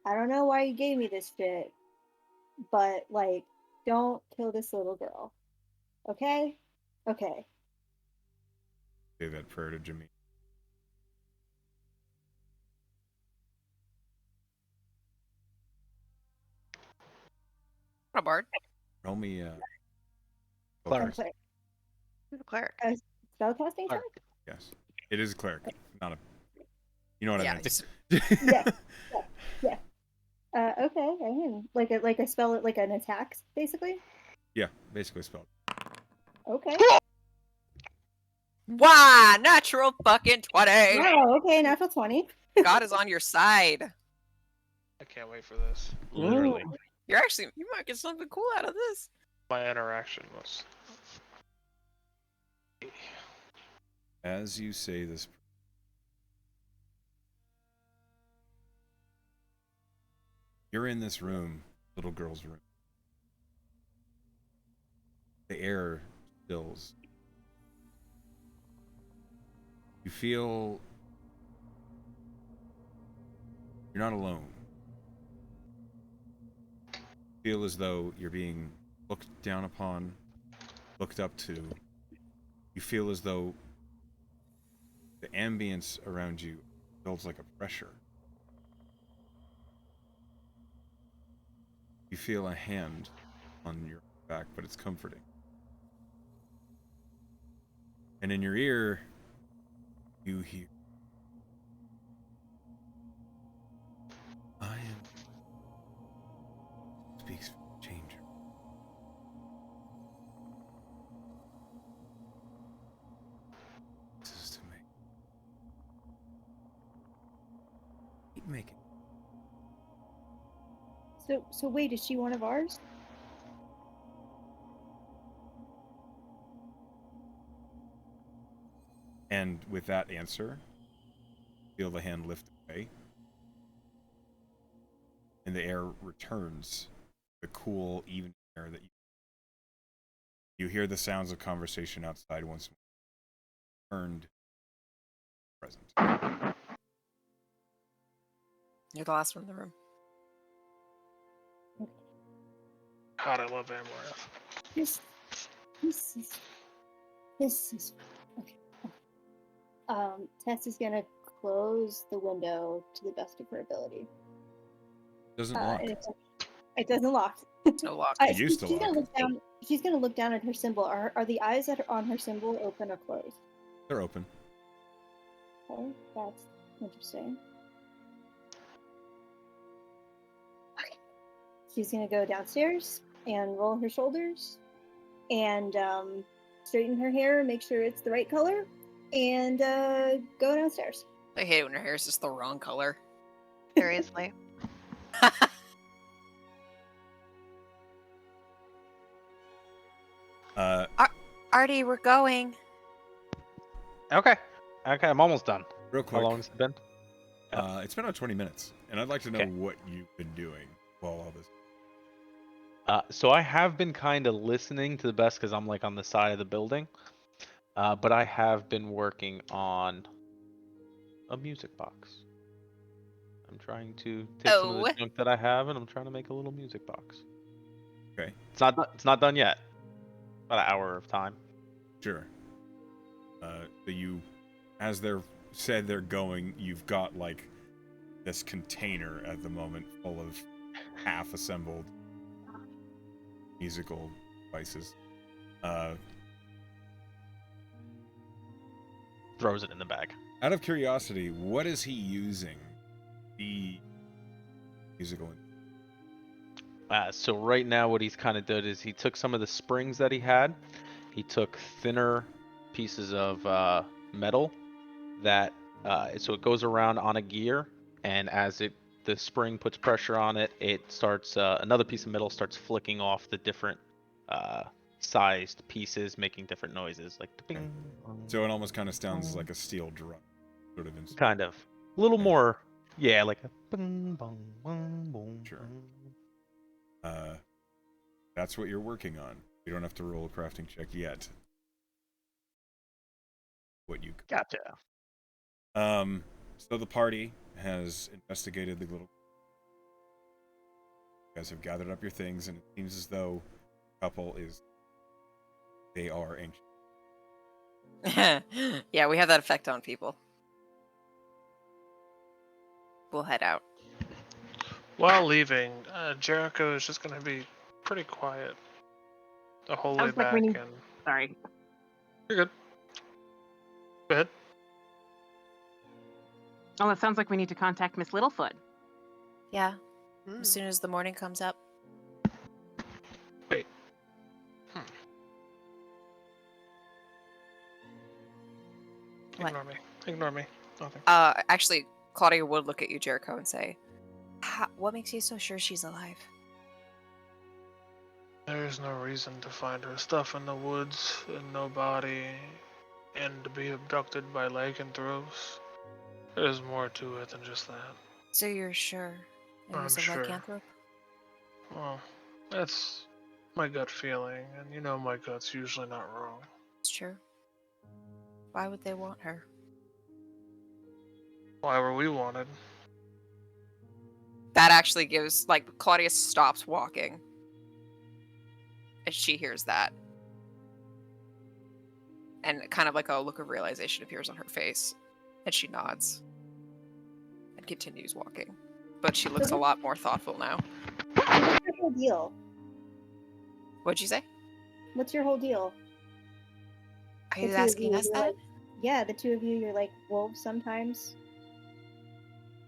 I don't know why you gave me this shit, but like, don't kill this little girl. Okay? Okay. Say that prayer to Jimmy. What a bard. Roll me Cleric. focus. Who's a cleric? Spellcasting check? Cleric. Yes. It is a cleric, not a... You know what Yeah, I meant. just- Yeah. Okay. I mean, like a spell, like an attack, basically. Yeah, basically spelled. Okay. Wow, natural fucking 20. Wow. Okay. Natural 20. God is on your side. I can't wait for this. Literally. You might get something cool out of this. My interaction was. As you say this, you're in this room, little girl's room. The air stills. You feel you're not alone. You feel as though you're being looked down upon, looked up to. You feel as though the ambience around you builds like a pressure. You feel a hand on your back, but it's comforting. And in your ear, you hear, I am speaks for the changer. This is to make. Keep making. So wait, is she one of ours? And with that answer, feel the hand lift away. And the air returns, the cool, even air that you hear the sounds of conversation outside once more. Turned present. You're the last one in the room. God, I love Amaranth. This is okay. Tess is gonna close the window to the best of her ability. Doesn't lock. And it doesn't lock. No lock. It used to she's gonna lock. look down. She's gonna look down at her symbol. Are the eyes that are on her symbol open or closed? They're open. Okay, that's interesting. Okay. She's gonna go downstairs and roll her shoulders, and straighten her hair, make sure it's the right color, and go downstairs. I hate it when her hair is just the wrong color. Seriously. Uh, Artie, we're going. Okay. Okay, I'm almost done. real How quick. long has it been? It's been about 20 minutes, and I'd like to know Okay. what you've been doing while all this. So I have been kind of listening to the best because I'm like on the side of the building. But I have been working on a music box. I'm trying to take some of the Oh. junk that I have, and I'm trying to make a little music box. Okay, It's not done yet. About an hour of time. sure. So you, as they're going, you've got like this container at the moment full of half-assembled musical devices. Throws it in the bag. Out of curiosity, what is he using? The musical. So right now, what he's kind of did is he took some of the springs that he had. He took thinner pieces of metal that so it goes around on a gear, and as the spring puts pressure on it, it starts another piece of metal starts flicking off the different sized pieces, making different noises like ding. So it almost kind of sounds like a steel drum, sort of instrument. Kind of a little Okay. more, yeah, like a bing, bong, bong, bong, Sure. bong. That's what you're working on. You don't have to roll a crafting check yet. What you Gotcha. So the party has investigated the little. You guys have gathered up your things, and it seems as though the couple they are anxious. Yeah, we have that effect on people. We'll head out. While leaving, Jericho is just going to be pretty quiet the whole way Sounds like back. we need. And Sorry. you're good. Go ahead. Oh, it sounds like we need to contact Miss Littlefoot. Yeah, Hmm. as soon as the morning comes up. Wait. What? Ignore me. Ignore me. Nothing. Actually, Claudia would look at you, Jericho, and say, "What makes you so sure she's alive?" There is no reason to find her stuff in the woods and no body, and to be abducted by lycanthropes. There's more to it than just that. So you're sure it was I'm a sure. lycanthrope? Well, that's my gut feeling, and you know my gut's usually not wrong. It's true. Why would they want her? Why were we wanted? That actually gives, like, Claudia stops walking. And she hears that. And kind of like a look of realization appears on her face. And she nods. And continues walking. But she looks a lot more thoughtful now. What's your whole deal? What'd you say? What's your whole deal? Are The you two of asking you, us you're that? like- yeah, the two of you, you're like wolves sometimes.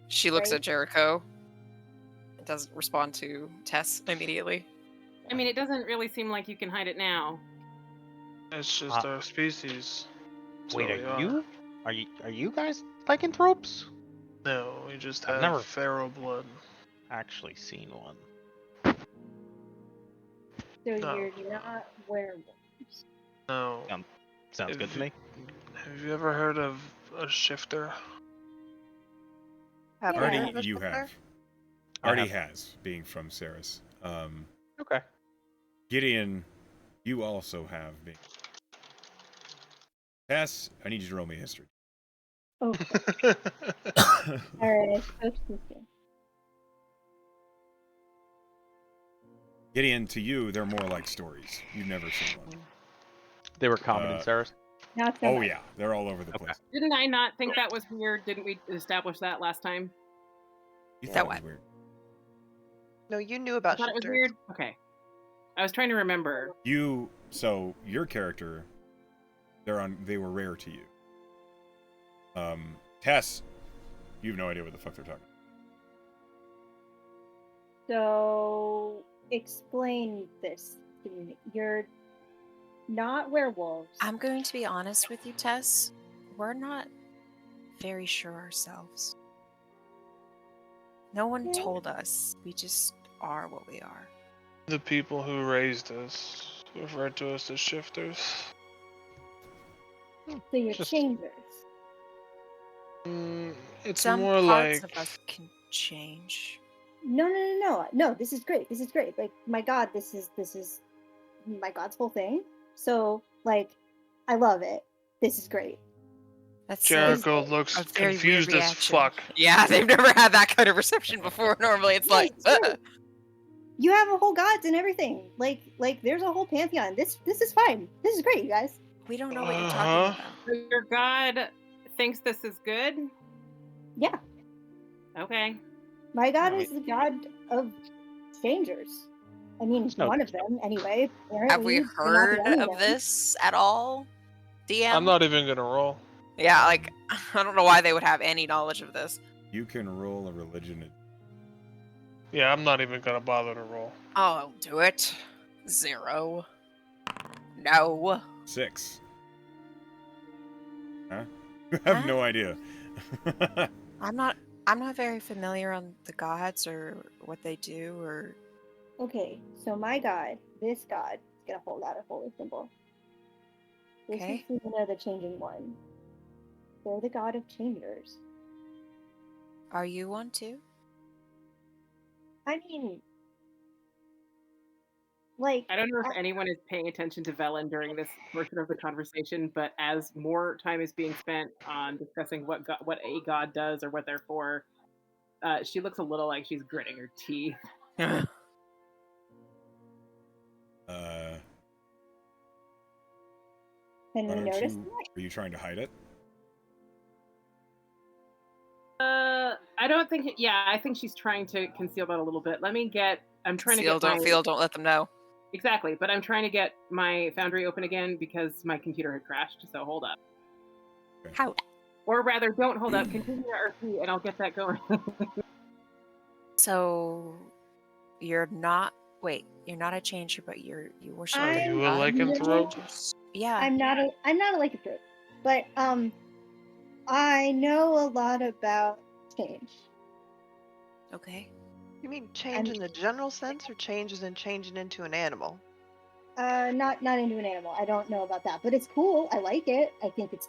She looks right? at Jericho. And doesn't respond to Tess immediately. I mean, it doesn't really seem like you can hide it now. It's just our species. That's Wait, what we are you guys lycanthropes? No, we just I've have never- feral blood. Actually seen one. So No. you're not werewolves. No. Sounds good to me. Have you ever heard of a shifter? Have Yeah. I Artie, heard of a you shifter? have. I Artie have. has, being from Ceres. Okay. Gideon, you also have been. Tess, I need you to roll me a history. Oh, alright. Gideon, to you, they're more like stories. You've never seen one. They were common in Ceres. Not so Oh much. yeah, they're all over the Okay. place. Didn't I not think that was weird? Didn't we establish that last time? You That thought it was what? weird. No, you knew I about thought it was shifters. weird. Okay. I was trying to remember. So your character, they were rare to you. Tess, you have no idea what the fuck they're talking about. So explain this to me. You're not werewolves. I'm going to be honest with you, Tess. We're not very sure ourselves. No one Okay. told us. We just are what we are. The people who raised us referred to as the shifters. So you're Just- changers. It's Some more parts like of us can change. No. This is great. This is great. Like, my God, this is my God's whole thing. So, like, I love it. This is great. That's Jericho a looks very weird confused as reaction. fuck. Yeah, they've never had that kind of reception before. Normally, it's Yeah, like, it's true. You have a whole gods and everything. Like there's a whole pantheon. This is fine. This is great, you guys. we don't know what you're Uh-huh. talking about. So your god thinks this is good? Yeah, Okay. my God I is the God of changers. I mean, No. one of them anyway. Have we Apparently, they're not the heard only of one. this at all, DM? I'm not even gonna roll. Yeah, like, I don't know why they would have any knowledge of this. You can roll a religion. Yeah, I'm not even gonna bother to roll. I'll do it. 0. No. 6. Huh? You have Huh? no idea. I'm not very familiar on the gods or what they do or Okay, so my God, this God, is gonna hold out a holy symbol. This Okay. is the changing one. They're the God of changers. are you one too? I mean, like, I don't know if anyone is paying attention to Velen during this portion of the conversation, but as more time is being spent on discussing what a god does or what they're for, she looks a little like she's gritting her teeth. can Why we don't notice you? that? Are you trying to hide it? I don't think. Yeah, I think she's trying to conceal that a little bit. I'm trying to Conceal, get my don't feel, don't let them know. exactly, but I'm trying to get my Foundry open again because my computer had crashed. So hold up, How? or rather, don't hold up. Continue to RP, and I'll get that going. So you're not a changer, but you worship Are the you a god of lycanthrope? changers? Yeah. I'm not a lycanthrope, but I know a lot about change. Okay. You mean change in the general sense, or changes in changing into an animal? Not into an animal. I don't know about that, but it's cool. I like it. I think it's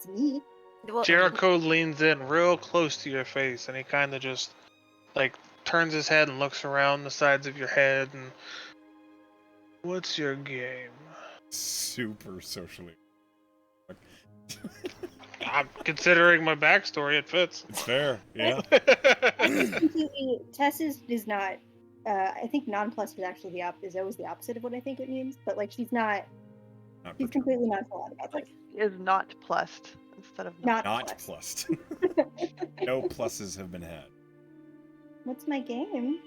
neat. Well, Jericho leans in real close to your face, and he kind of just like turns his head and looks around the sides of your head. And what's your game? Super socially. I'm considering my backstory. It fits. It's fair. Yeah. Tess is not. I think nonplussed is actually is always the opposite of what I think it means. But like, she's not. Not She's perturbed. completely nonchalant about this. Is not plussed instead of not. Not Not plus. plussed. No pluses have been had. What's my game?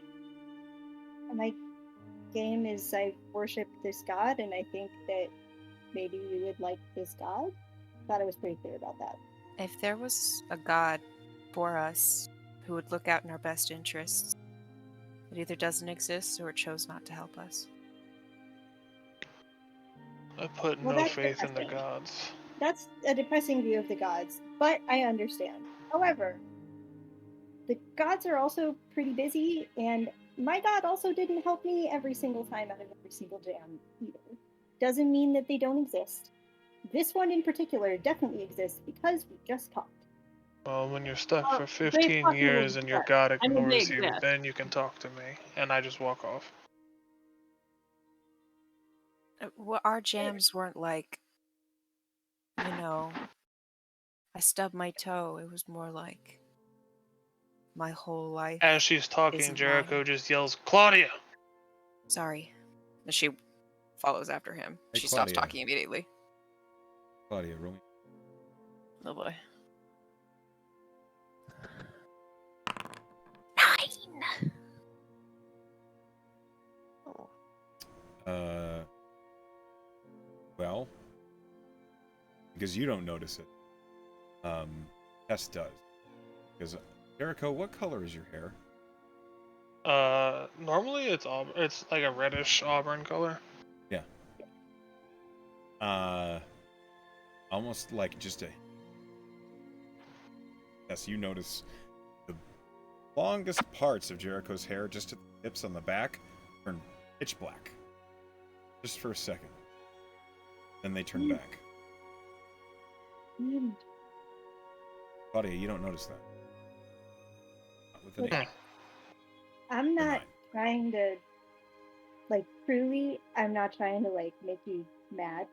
My game is I worship this god, and I think that maybe you would like this god. Thought I was pretty clear about that. if there was a god for us who would look out in our best interests, it either doesn't exist or it chose not to help us. I put Well, no that's faith in the depressing. gods. That's a depressing view of the gods, but I understand. However, the gods are also pretty busy, and my god also didn't help me every single time out of every single jam either. Doesn't mean that they don't exist. This one in particular definitely exists because we just talked. Well, when you're stuck Well, for they 15 fucking years and your exist. god I mean, they ignores you, exist. then you can talk to me. And I just walk off. Well, our jams weren't like, I stubbed my toe. It was more like my whole life. As she's talking, Isn't Jericho mine. just yells, Claudia! Sorry. And she follows after him. Hey, She stops Claudia. talking immediately. Claudia, roll me. Oh boy. 9! Oh, Well, because you don't notice it. Tess does. Because Jericho, what color is your hair? Normally it's auburn. It's like a reddish auburn color. Almost like just a. Yes, you notice the longest parts of Jericho's hair, just at the tips on the back, turn pitch black. Just for a second. Then they turn back. Claudia, you don't notice that. Not with an Look, 8. I'm Or not 9. trying to, like, truly, I'm not trying to, like, make you mad.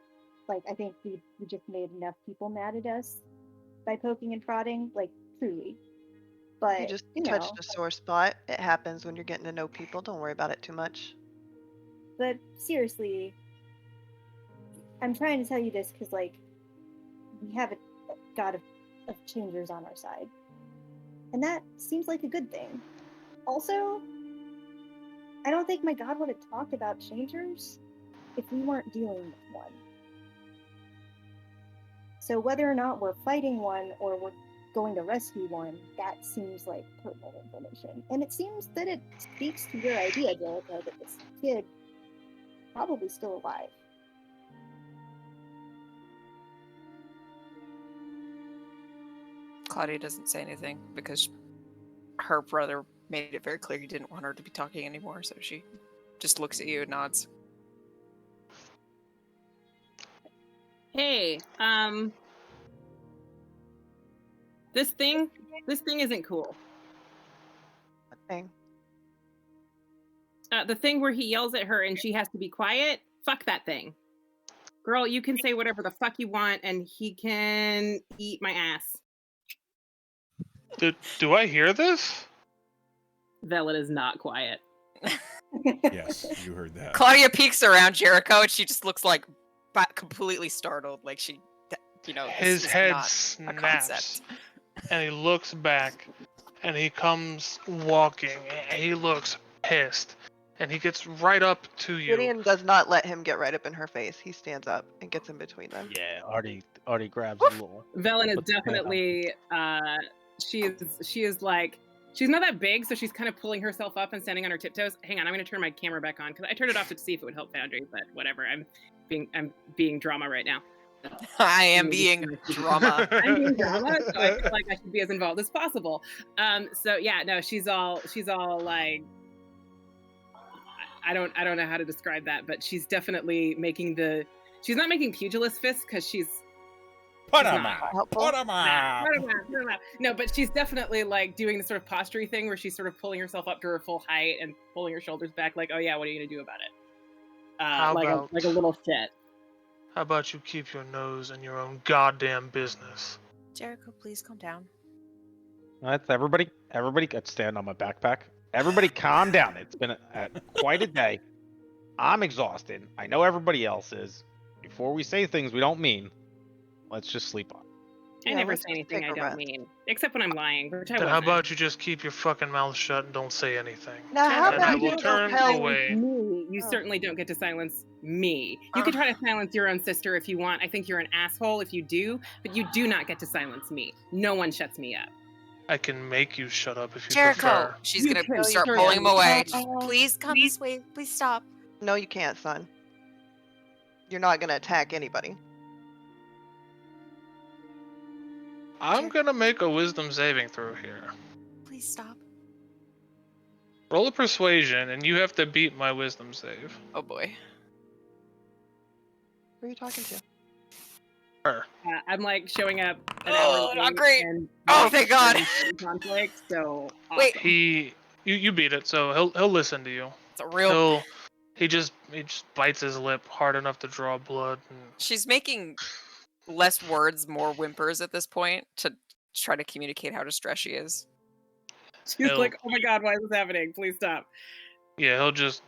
Like, I think we just made enough people mad at us by poking and prodding, like, truly. But, You just you touched know, a sore spot. It happens when you're getting to know people. Don't worry about it too much. but seriously, I'm trying to tell you this because, like, we have a god of changers on our side. And that seems like a good thing. Also, I don't think my god would have talked about changers if we weren't dealing with one. So whether or not we're fighting one or we're going to rescue one, that seems like pertinent information. And it seems that it speaks to your idea, Jericho, that this kid probably still alive. Claudia doesn't say anything because her brother made it very clear he didn't want her to be talking anymore, so she just looks at you and nods. Hey, this thing isn't cool. What thing? The thing where he yells at her and she has to be quiet. Fuck that thing. Girl, you can say whatever the fuck you want and he can eat my ass. Do I hear this? Velvet is not quiet. Yes, you heard that. Claudia peeks around Jericho and she just looks like completely startled, like she, this His is head not a snaps, concept. and he looks back, and he comes walking, and he looks pissed, and he gets right up to you. Gideon does not let him get right up in her face. He stands up and gets in between them. Yeah, Artie grabs a little. Velen is Puts his hand up. definitely she is like, she's not that big, so she's kind of pulling herself up and standing on her tiptoes. Hang on, I'm gonna turn my camera back on because I turned it off to see if it would help Foundry, but whatever. I'm being drama right now. I am being drama. I'm being drama, so I feel like I should be as involved as possible. So yeah, no, she's all like, I don't know how to describe that, but she's definitely making she's not making pugilist fists because she's Put She's him not out! helpful. Put him out! No, but she's definitely like doing the sort of posturing thing where she's sort of pulling herself up to her full height and pulling her shoulders back, like, oh yeah, what are you gonna do about it? How about- like a little shit. How about you keep your nose in your own goddamn business? Jericho, please calm down. That's everybody could stand on my backpack. Everybody calm down. It's been quite a day. I'm exhausted. I know everybody else is. Before we say things we don't mean, let's just sleep on. I Yeah, never let's say just anything take I a don't rest. mean, except when I'm lying, which I Then wasn't. how about you just keep your fucking mouth shut and don't say anything? Now, how And I about will you turn go help away. Me, you Oh. certainly don't get to silence me. You can try to silence your own sister if you want. I think you're an asshole if you do, but you do not get to silence me. No one shuts me up. I can make you shut up if you Jericho, prefer. she's You gonna can start turn pulling him it away. down. Please come this way. Please stop. No, you can't, son. You're not gonna attack anybody. I'm gonna make a wisdom saving throw here. Please stop. Roll a persuasion, and you have to beat my wisdom save. Oh boy. Who are you talking to? Her. I'm like showing up an Oh, hour not late great. and Oh, thank God. conflict. So Wait. awesome. You beat it, so he'll listen to you. It's a real. He just bites his lip hard enough to draw blood. And She's making less words, more whimpers at this point to try to communicate how distressed she is. She's like, oh my God, why is this happening? Please stop. Yeah, he'll just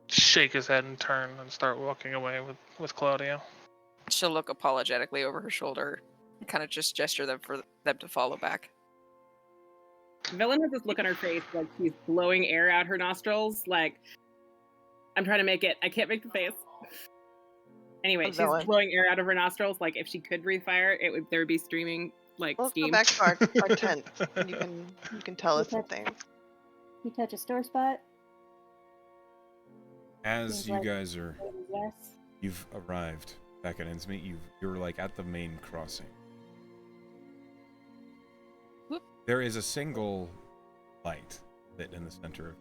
shake his head and turn and start walking away with Claudia. She'll look apologetically over her shoulder and kind of just gesture them for them to follow back. Villain has this look on her face like she's blowing air out her nostrils. Like, I'm trying to make it. I can't make the face. Anyway, she's Villain. blowing air out of her nostrils. Like, if she could breathe fire, there would be streaming like Let's steam. go back to our tent, and you can tell us some things. You touch a store spot? As Seems you like- guys are, Yes. you've arrived back at Endsmeet. You're like at the main crossing. Whoop. There is a single light lit in the center.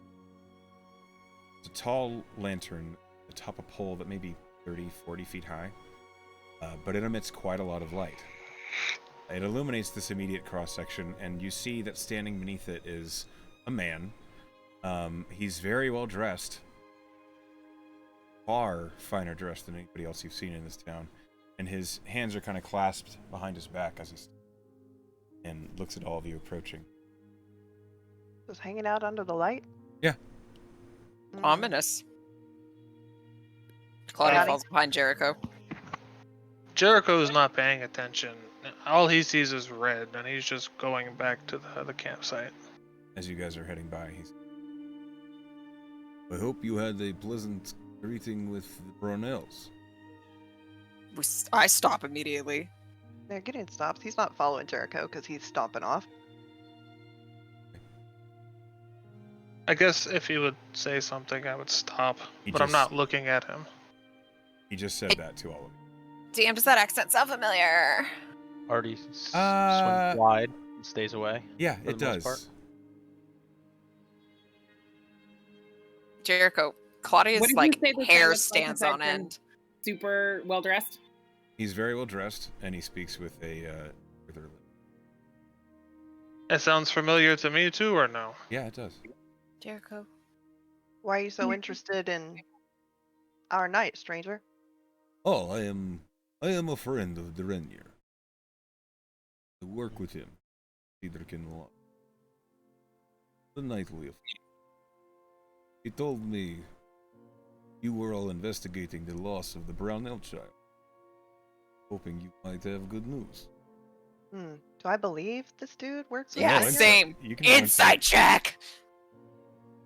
It's a tall lantern atop a pole that may be 30, 40 feet high, but it emits quite a lot of light. It illuminates this immediate cross-section, and you see that standing beneath it is a man. He's very well dressed, far finer dressed than anybody else you've seen in this town, and his hands are kind of clasped behind his back as he and looks at all of you approaching. Just hanging out under the light? Yeah. Ominous. Claudia Howdy. falls behind Jericho. Jericho is not paying attention. All he sees is red, and he's just going back to the campsite. As you guys are heading by, he's... I hope you had a pleasant greeting with the Brownells. I stop immediately. Yeah, Gideon stops. He's not following Jericho because he's stomping off. I guess if he would say something, I would stop. But I'm just- not looking at him. He just said that to all of you. Damn, does that accent sound familiar? Artie swings wide and stays away. Yeah, For it the most part. does. Jericho, What Claudia's did you like say this guy hair looks like stands aside on from end. Super well dressed. He's very well dressed, and he speaks with a... It sounds familiar to me too, or no? Yeah, it does. Jericho. Why are you so interested in our knight, stranger? Oh, I am a friend of Derenier. I work with him. Cedric-in Law. The nightly affair. He told me you were all investigating the loss of the Brownell child. Hoping you might have good news. Do I believe this dude works with Yeah, Derenier? same. You can go Inside check.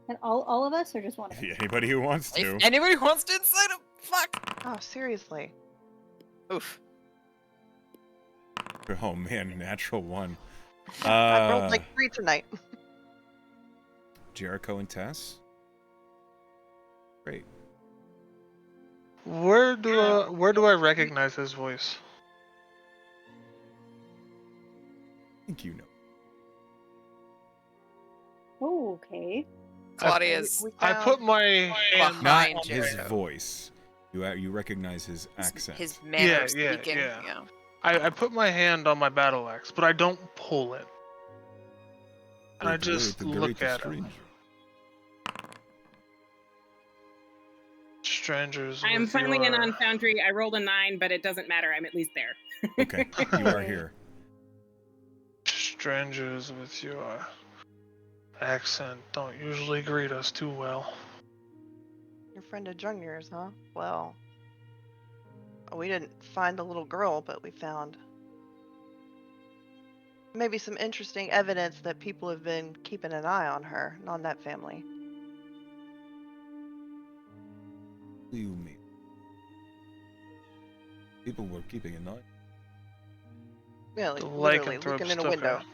And all of us, or just one of us? Anybody who wants to. If anybody wants to inside him, fuck. Oh, seriously. Oof. Oh man, natural one. I rolled like 3 tonight. Jericho and Tess. Great. Where do I recognize his voice? I think you know. Oh, okay. Claudia's We I found- put my hand. Behind Not his Jericho. voice. You recognize his accent. His manner of Yeah, speaking. yeah. Yeah. I put my hand on my battle axe, but I don't pull it. And I just look at him. Strangers. I am with finally in your- on Foundry. I rolled a 9, but it doesn't matter. I'm at least there. Okay, you are here. Strangers with your accent don't usually greet us too well. Your friend of Junior's, huh? Well, we didn't find the little girl, but we found maybe some interesting evidence that people have been keeping an eye on her and on that family. What do you mean? People were keeping an eye. Yeah, like The literally lycanthropes looking in a took window. her.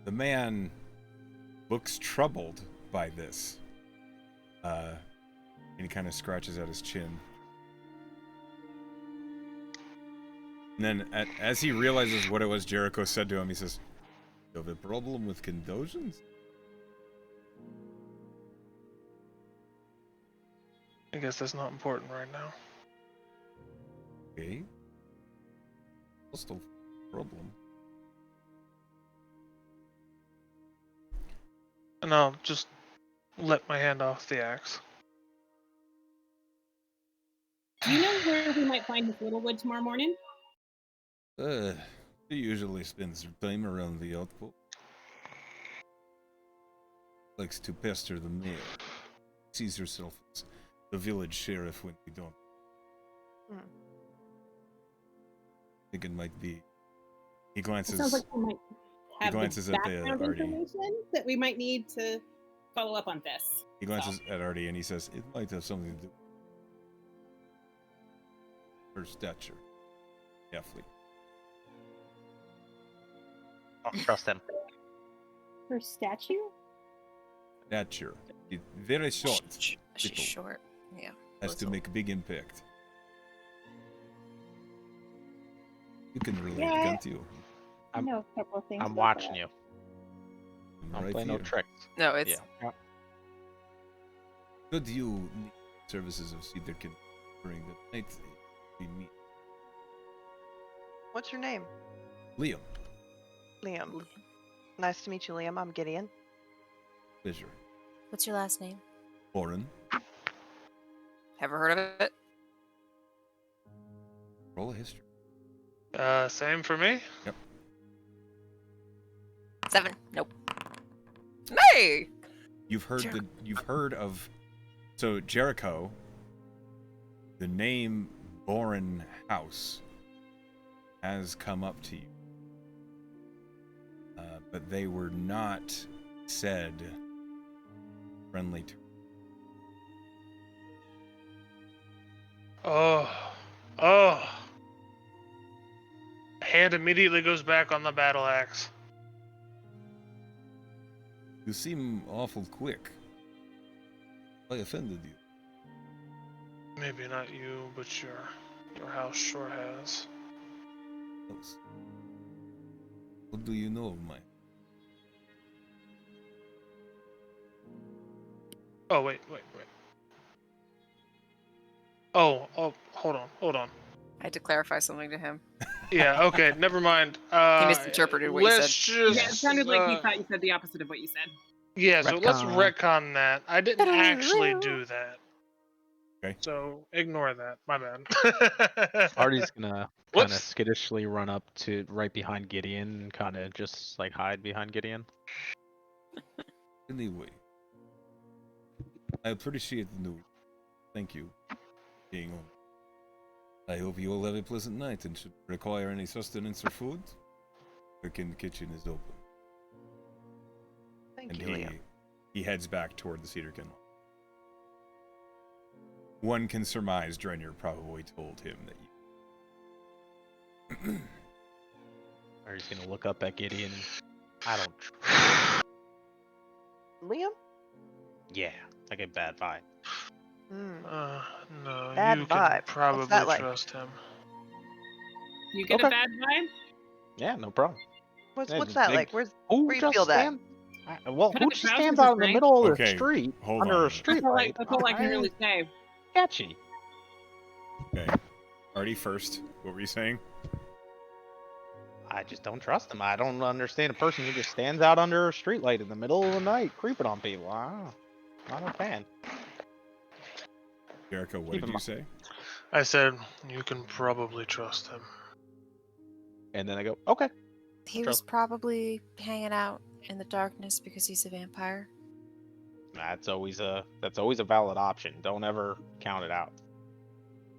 The man looks troubled by this. And he kind of scratches at his chin. And then, as he realizes what it was Jericho said to him, he says, "You have a problem with condotions?" I guess that's not important right now. Okay. What's the problem? And I'll just let my hand off the axe. Do you know where we might find Miss Littlewood tomorrow morning? She usually spends her time around the outpost. Likes to pester the mayor. Sees herself as the village sheriff when we don't. Hmm. I think it might be. He It glances. sounds like we might have glances the at the background Artie. information that we might need to follow up on this. He glances at Artie and he says, "It might have something to do with her stature." Definitely. Don't trust him. Her statue? Stature. Very short. She's Little. short. Yeah. Has to little. make a big impact. You can relate, Yeah. can't you? I know a couple of things. I'm about watching that. you. I'm Don't right play no here. tricks. No, it's Yeah. Should you need services of Cedarkin during the night, we meet. What's your name? Liam, Liam. Nice to meet you, Liam. I'm Gideon. pleasure. What's your last name? Oren, Ever heard of it? roll a history. Same for me. 7. Nope. Hey! You've heard of so Jericho, the name Boren House has come up to you. But they were not said friendly to. Oh. Hand immediately goes back on the battle axe. You seem awful quick. I offended you. Maybe not you, but your house sure has. Else. What do you know of mine? Oh, wait. Oh, hold on. I had to clarify something to him. Yeah, okay, never mind. He misinterpreted what you let's said. just, Yeah, it sounded like he thought you said the opposite of what you said. Yeah, so let's Retcon. retcon that. I didn't actually do that. Okay. So ignore that. My bad. Artie's gonna kind of Whoops. skittishly run up to right behind Gideon and kind of just like hide behind Gideon. Anyway, I appreciate the news. Thank you for being on. I hope you all have a pleasant night, and should require any sustenance or food, the kitchen is open. Thank And you, Liam. he heads back toward the Cedarkin. One can surmise Drenyer probably told him that you. Artie's gonna look up at Gideon. I don't. Liam? Yeah, I get bad vibe. Hmm. No, Bad you vibe. can What's probably that like? trust him. You get Okay. a bad vibe? Yeah, no problem. What's Yeah, what's just that big- like? Where Who you just feel that? stand? Well, Put who on the just trousers stands and out in the strength. middle of the Okay, street hold under on. a street light? That's all I can really say. Sketchy. Okay. Artie first. What were you saying? I just don't trust him. I don't understand a person who just stands out under a streetlight in the middle of the night creeping on people. I'm not a fan. Jericho, what Keep did in you mind- say? I said you can probably trust him. And then I go, okay. He was probably hanging out in the darkness because he's a vampire. That's always a valid option. Don't ever count it out.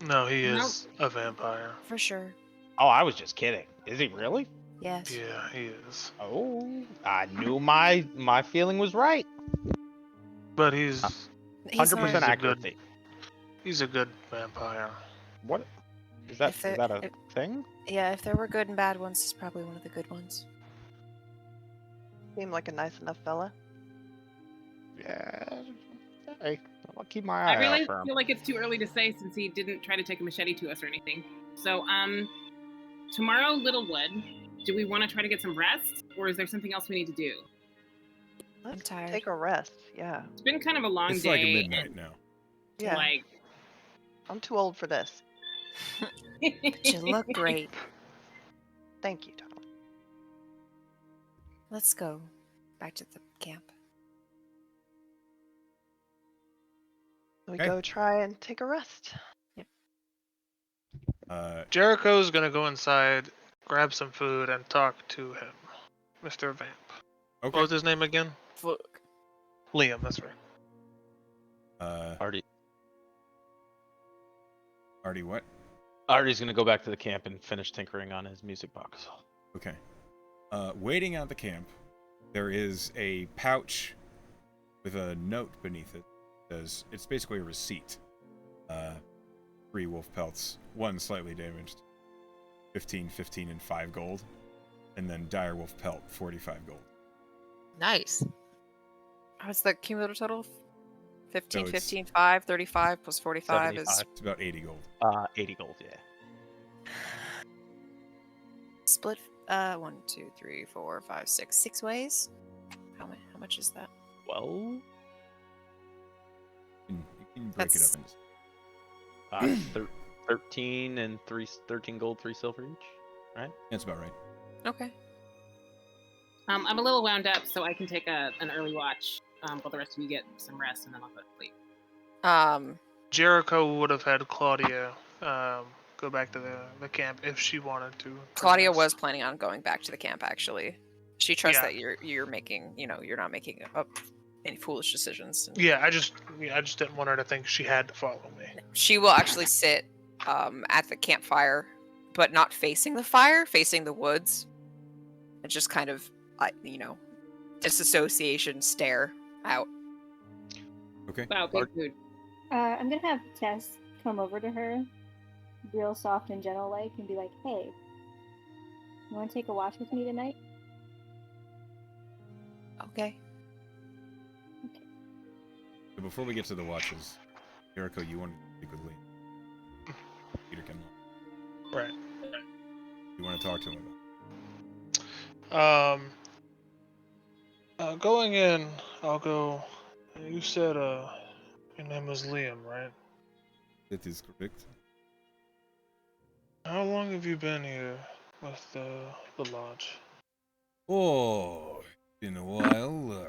No, he is a vampire. For sure. Oh, I was just kidding. Is he really? Yes. Yeah, he is. Oh, I knew my feeling was right. But he's 100% He's a good- accuracy. he's a good vampire. What is that? If Is it- that a if- thing? Yeah, if there were good and bad ones, he's probably one of the good ones. Seemed like a nice enough fella. Yeah. Hey, I'll keep my eye I really out for him. feel like it's too early to say since he didn't try to take a machete to us or anything. So, tomorrow, Littlewood, do we want to try to get some rest, or is there something else we need to do? Let's tired. take a rest. Yeah. It's been kind of a long It's day. like midnight now. Yeah. Like, I'm too old for this. But you look great. Thank you, darling. Let's go back to the camp. We Okay. go try and take a rest. Jericho's gonna go inside, grab some food, and talk to him. Mr. Vamp. Okay. What was his name again? Fuck. Liam, that's right. Artie. Artie, what? Artie's gonna go back to the camp and finish tinkering on his music box. Okay. Waiting at the camp, there is a pouch with a note beneath it. It's basically a receipt. 3 wolf pelts, 1 slightly damaged, 15, and 5 gold, and then dire wolf pelt, 45 gold. Nice. What's the cumulative total? 15, So it's- 15, 5, 35 plus 45 is 75. It's about 80 gold. 80 gold, yeah. Split 1, 2, 3, 4, 5, 6. 6 ways? How much is that? Well, You can break it That's- up into. 13 and 13 gold, 3 silver each, right? That's about right. Okay. I'm a little wound up, so I can take an early watch while the rest of you get some rest, and then I'll go to sleep. Jericho would have had Claudia go back to the camp if she wanted to. Claudia perhaps. was planning on going back to the camp. Actually, she trusts Yeah. that you're making. You're not making any foolish decisions. Yeah, I just didn't want her to think she had to follow me. She will actually sit at the campfire, but not facing the fire, facing the woods, and just kind of, disassociation stare out. Okay. Wow, big food. I'm gonna have Tess come over to her, real soft and gentle like, and be like, "Hey, you want to take a watch with me tonight?" Okay. So before we get to the watches, Jericho, you want to speak with Lee. Peter can. Right. You want to talk to him about? Going in, I'll go. You said your name was Liam, right? That is correct. How long have you been here with the lodge? Oh, been a while.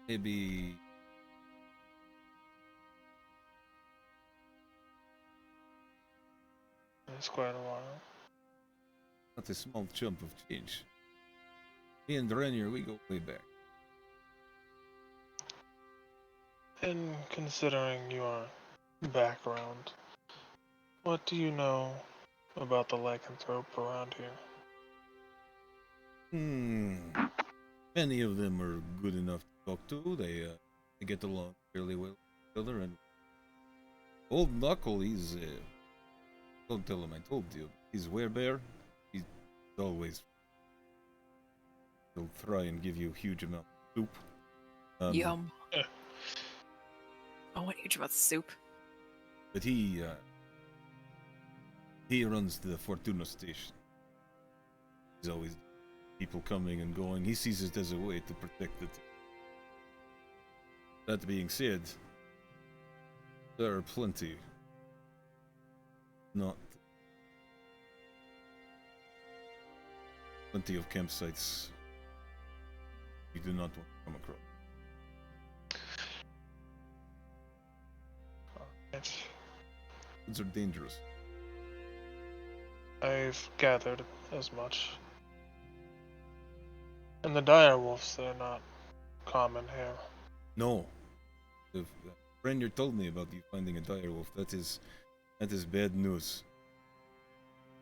Maybe. It's quite a while. Not a small chunk of change. Me and Renier, we go way back. And considering your background, what do you know about the lycanthrope around here? Many of them are good enough to talk to. They get along fairly well with each other. And Old Knuckle, he's don't tell him I told you. He's werebear. He's always he'll try and give you a huge amount of soup. Yum. Yeah. I want huge amounts of soup. But he runs the Fortuna station. He's always people coming and going. He sees it as a way to protect it. That being said, there are plenty. Plenty of campsites you do not want to come across. Right. Those are dangerous. I've gathered as much. And the dire wolves, they're not common here. No. If Brenner told me about you finding a direwolf, that is bad news.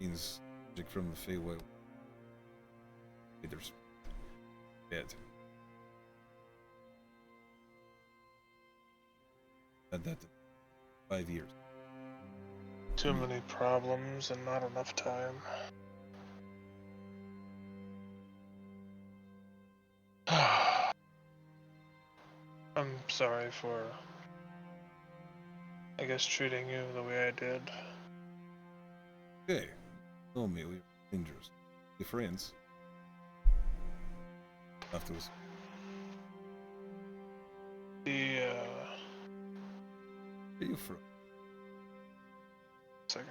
Means magic from the Feywild. There's bad. Had that 5 years. Too many problems and not enough time. I'm sorry for, I guess, treating you the way I did. Okay. Tell me, we're dangerous. We're friends. Afterwards. The, Where are you from? second.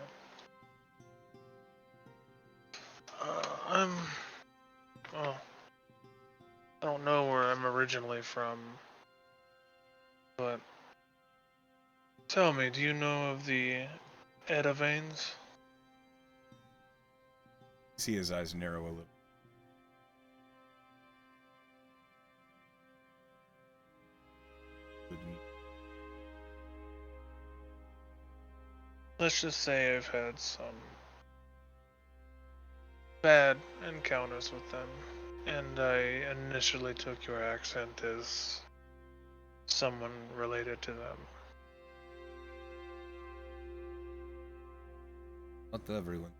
Well, I don't know where I'm originally from, but tell me, do you know of the Edavanes? See his eyes narrow a little. Let's just say I've had some bad encounters with them, and I initially took your accent as someone related to them. Not everyone.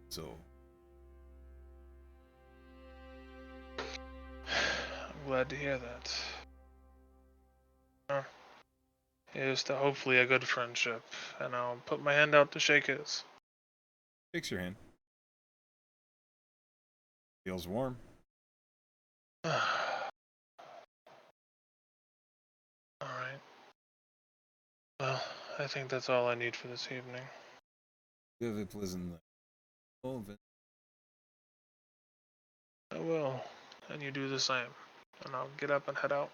So, I'm glad to hear that. Here's to hopefully a good friendship, and I'll put my hand out to shake his. shakes your hand. Feels warm. Alright. Well, I think that's all I need for this evening. You have a pleasant night. Oh, I will, and you do the same. And I'll get up and head out.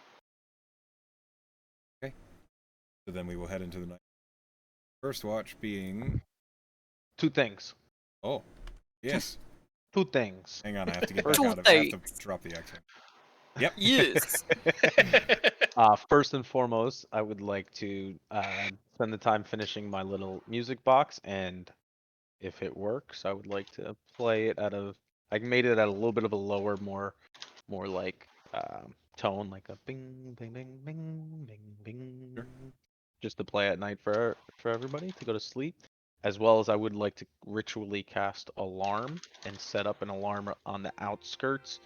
okay. So then we will head into the night. First watch being. Two things. Oh, yes. Two things. Hang on, I have to get back Two out of. I have things. to drop the accent. Yep. Yes. First and foremost, I would like to spend the time finishing my little music box, and if it works, I would like to play it at a. I made it at a little bit of a lower, more like tone, like a bing, bing, bing, bing, bing, bing, Sure. just to play at night for everybody to go to sleep. As well as I would like to ritually cast alarm and set up an alarm on the outskirts,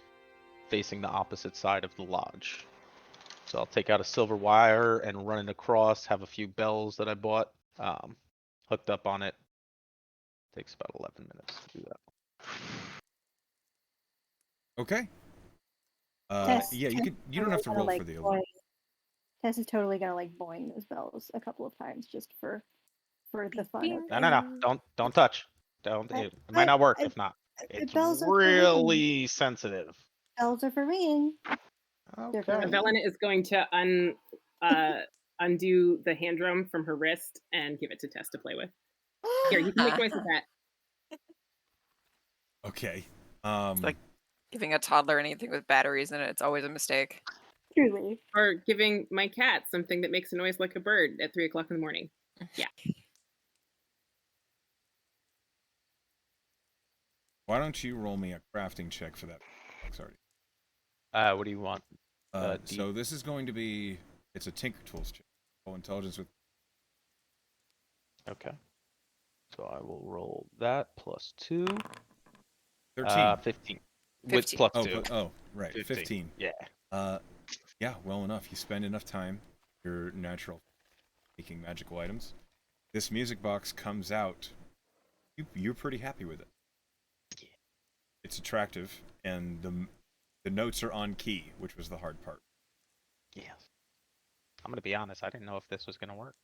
facing the opposite side of the lodge. So I'll take out a silver wire and run it across, have a few bells that I bought hooked up on it. Takes about 11 minutes to do that. Okay. Tess, Yeah, you Tess can. You is don't have to gonna, roll for the alarm. Tess is totally gonna boing those bells a couple of times just for the fun of it. No. Don't touch. Don't. It might I- not work I- if not. The It's bells are for ringing. really sensitive. Bells are for ringing. They're for Okay. ringing. Velena is going to undo the hand drum from her wrist and give it to Tess to play with. Here, you can make noise with that. Okay. Like giving a toddler anything with batteries in it, it's always a mistake. Truly. Or giving my cat something that makes a noise like a bird at 3 o'clock in the morning. Yeah. Why don't you roll me a crafting check for that? Sorry. What do you want? So this is going to be. It's a Tinker Tools check. Roll intelligence with. Okay. So I will roll that plus 2. 13. 15. 15. With plus Oh, 2. right. 15. Yeah. Yeah, well enough. You spend enough time, your natural, making magical items. This music box comes out. You're pretty happy with it. Yeah. It's attractive, and the notes are on key, which was the hard part. Yes. I'm gonna be honest. I didn't know if this was gonna work.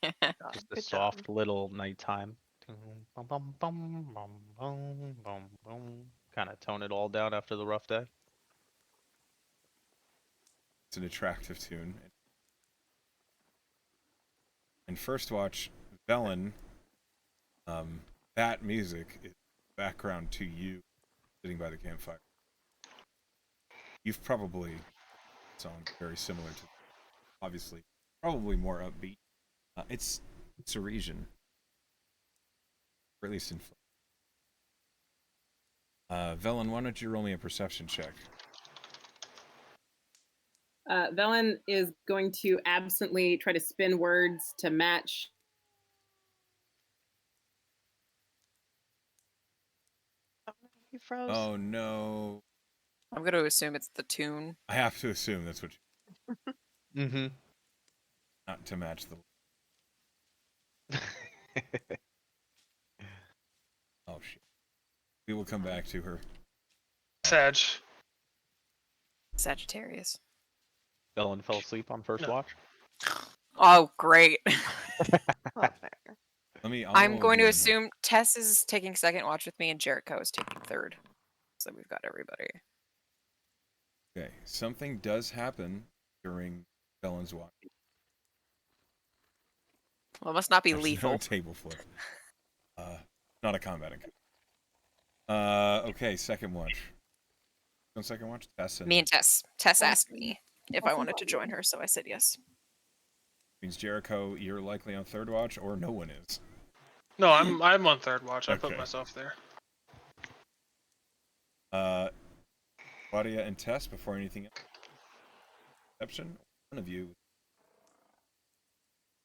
Just a Good soft job. little nighttime. Kind of tone it all down after the rough day. It's an attractive tune. And first watch, Velen, that music is background to you sitting by the campfire. You've probably song very similar to, obviously, probably more upbeat. It's Parisian, or at least in. Velen, why don't you roll me a perception check? Velen is going to absently try to spin words to match. You froze. Oh no! I'm going to assume it's the tune. I have to assume that's what. Mm-hmm. Not to match the. Oh shit! We will come back to her. Sag. Sagittarius. Ellen fell asleep on first No. watch. Oh, great. Oh, there. I'm roll going to again. assume Tess is taking second watch with me and Jericho is taking third. So we've got everybody. Okay, something does happen during Velen's watch. Well, it must not be There's lethal. no table flip. Not a combat encounter. Okay, second watch. On second watch, Tess and Me and Tess. Tess Tess asked and- me if Tess I and wanted to Bobby. join her, so I said yes. means Jericho. You're likely on third watch, or no one is. No, I'm on third watch. I put Okay. myself there. Claudia and Tess, before anything else. Perception. One of you.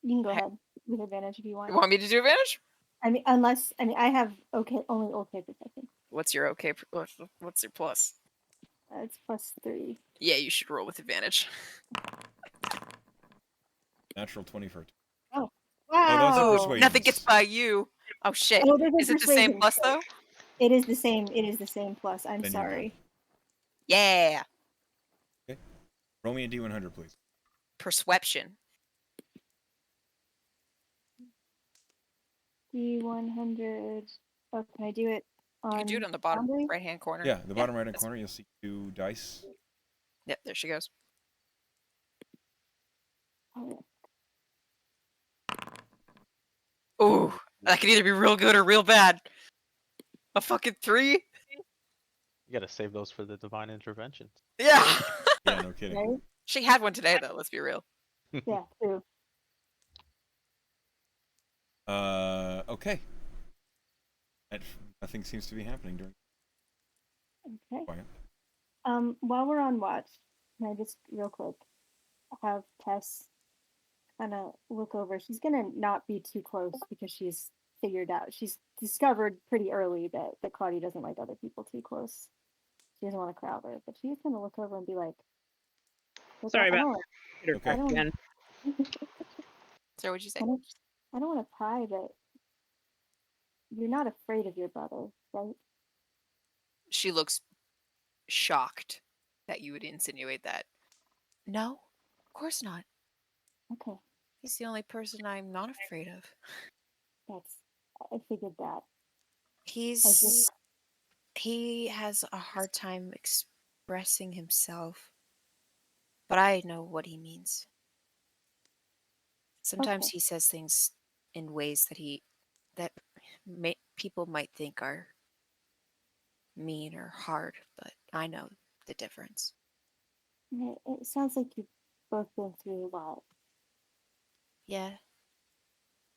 You can go Hey. ahead with advantage if you want. You want me to do advantage? I have only okay perception. What's your okay? What's your plus? It's +3. Yeah, you should roll with advantage. Natural 20 for. Wow. those are Oh, persuasions. nothing gets by you. Oh shit! Oh, those are Is it the same persuasions. plus though? It is the same. It is the same plus. I'm Then you're sorry. Yeah. Roll me a D100, please. Perception. D100. Oh, can I do it You on can do it on the bottom boundary? right-hand corner. Yeah, the bottom right hand that's- corner, you'll see 2 dice. Yep, there she goes. Oh, Ooh, that could either be real good or real bad. A fucking 3? You gotta save those for the divine interventions. Yeah. Yeah, no kidding. right? She had one today, though. Let's be real. Yeah, true. Okay. Nothing seems to be happening during Okay. quiet. While we're on watch, can I just real quick have Tess kind of look over? She's gonna not be too close because she's figured out. She's discovered pretty early that Claudia doesn't like other people too close. She doesn't want to crowd her, but she's gonna look over and be like, look, Sorry I about don't, Peter Okay. I don't, again. So what'd you say? I don't want to pry, but you're not afraid of your brother, right? She looks shocked that you would insinuate that. No, of course not. Okay, He's the only person I'm not afraid of. that's I figured that. He's he has a hard time expressing himself, but I know what he means. Sometimes Okay. he says things in ways that people might think are mean or hard, but I know the difference. It sounds like you've both been through a lot. Yeah,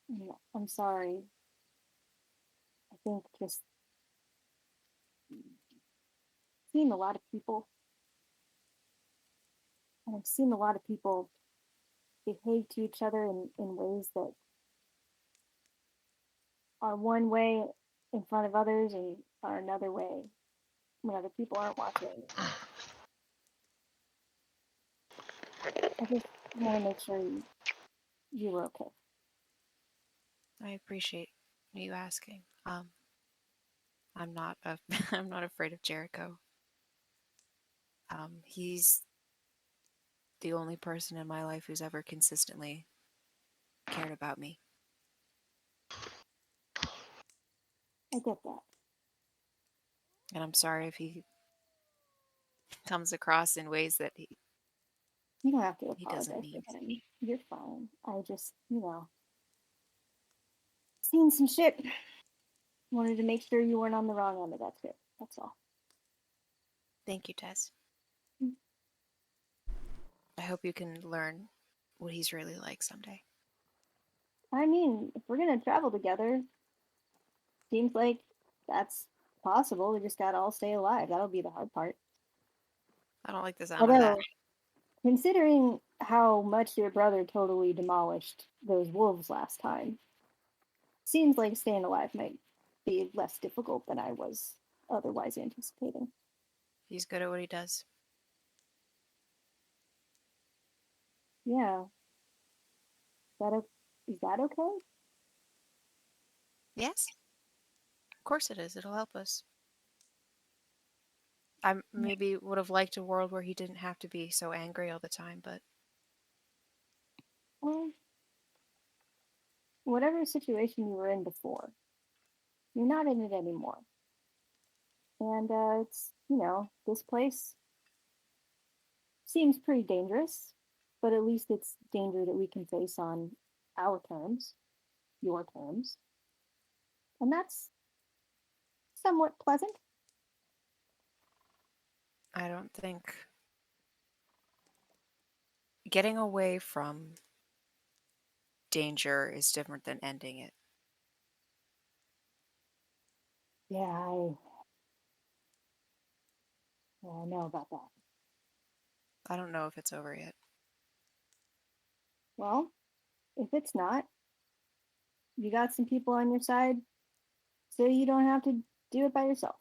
And I'm sorry. I think just seeing a lot of people, and I've seen a lot of people behave to each other in ways that are one way in front of others and are another way when other people aren't watching. I just want to make sure you were okay. I appreciate you asking. I'm not I'm not afraid of Jericho. He's the only person in my life who's ever consistently cared about me. I get that. And I'm sorry if he comes across in ways that You don't have to he doesn't apologize mean. for him. You're fine. I just, seen some shit. Wanted to make sure you weren't on the wrong end of that shit. That's all. Thank you, Tess. Mm. I hope you can learn what he's really like someday. I mean, if we're gonna travel together, seems like that's possible. We just gotta all stay alive. That'll be the hard part. I don't like the sound of Although, that. considering how much your brother totally demolished those wolves last time, seems like staying alive might be less difficult than I was otherwise anticipating. He's good at what he does. Yeah. Is that okay? Yes, of course it is. It'll help us. I maybe would have liked a world where he didn't have to be so angry all the time, but Well, whatever situation you were in before, you're not in it anymore. And it's, this place seems pretty dangerous, but at least it's danger that we can face on our terms, your terms. And that's somewhat pleasant. I don't think getting away from danger is different than ending it. Yeah, I know about that. I don't know if it's over yet. Well, if it's not, you got some people on your side, so you don't have to do it by yourself.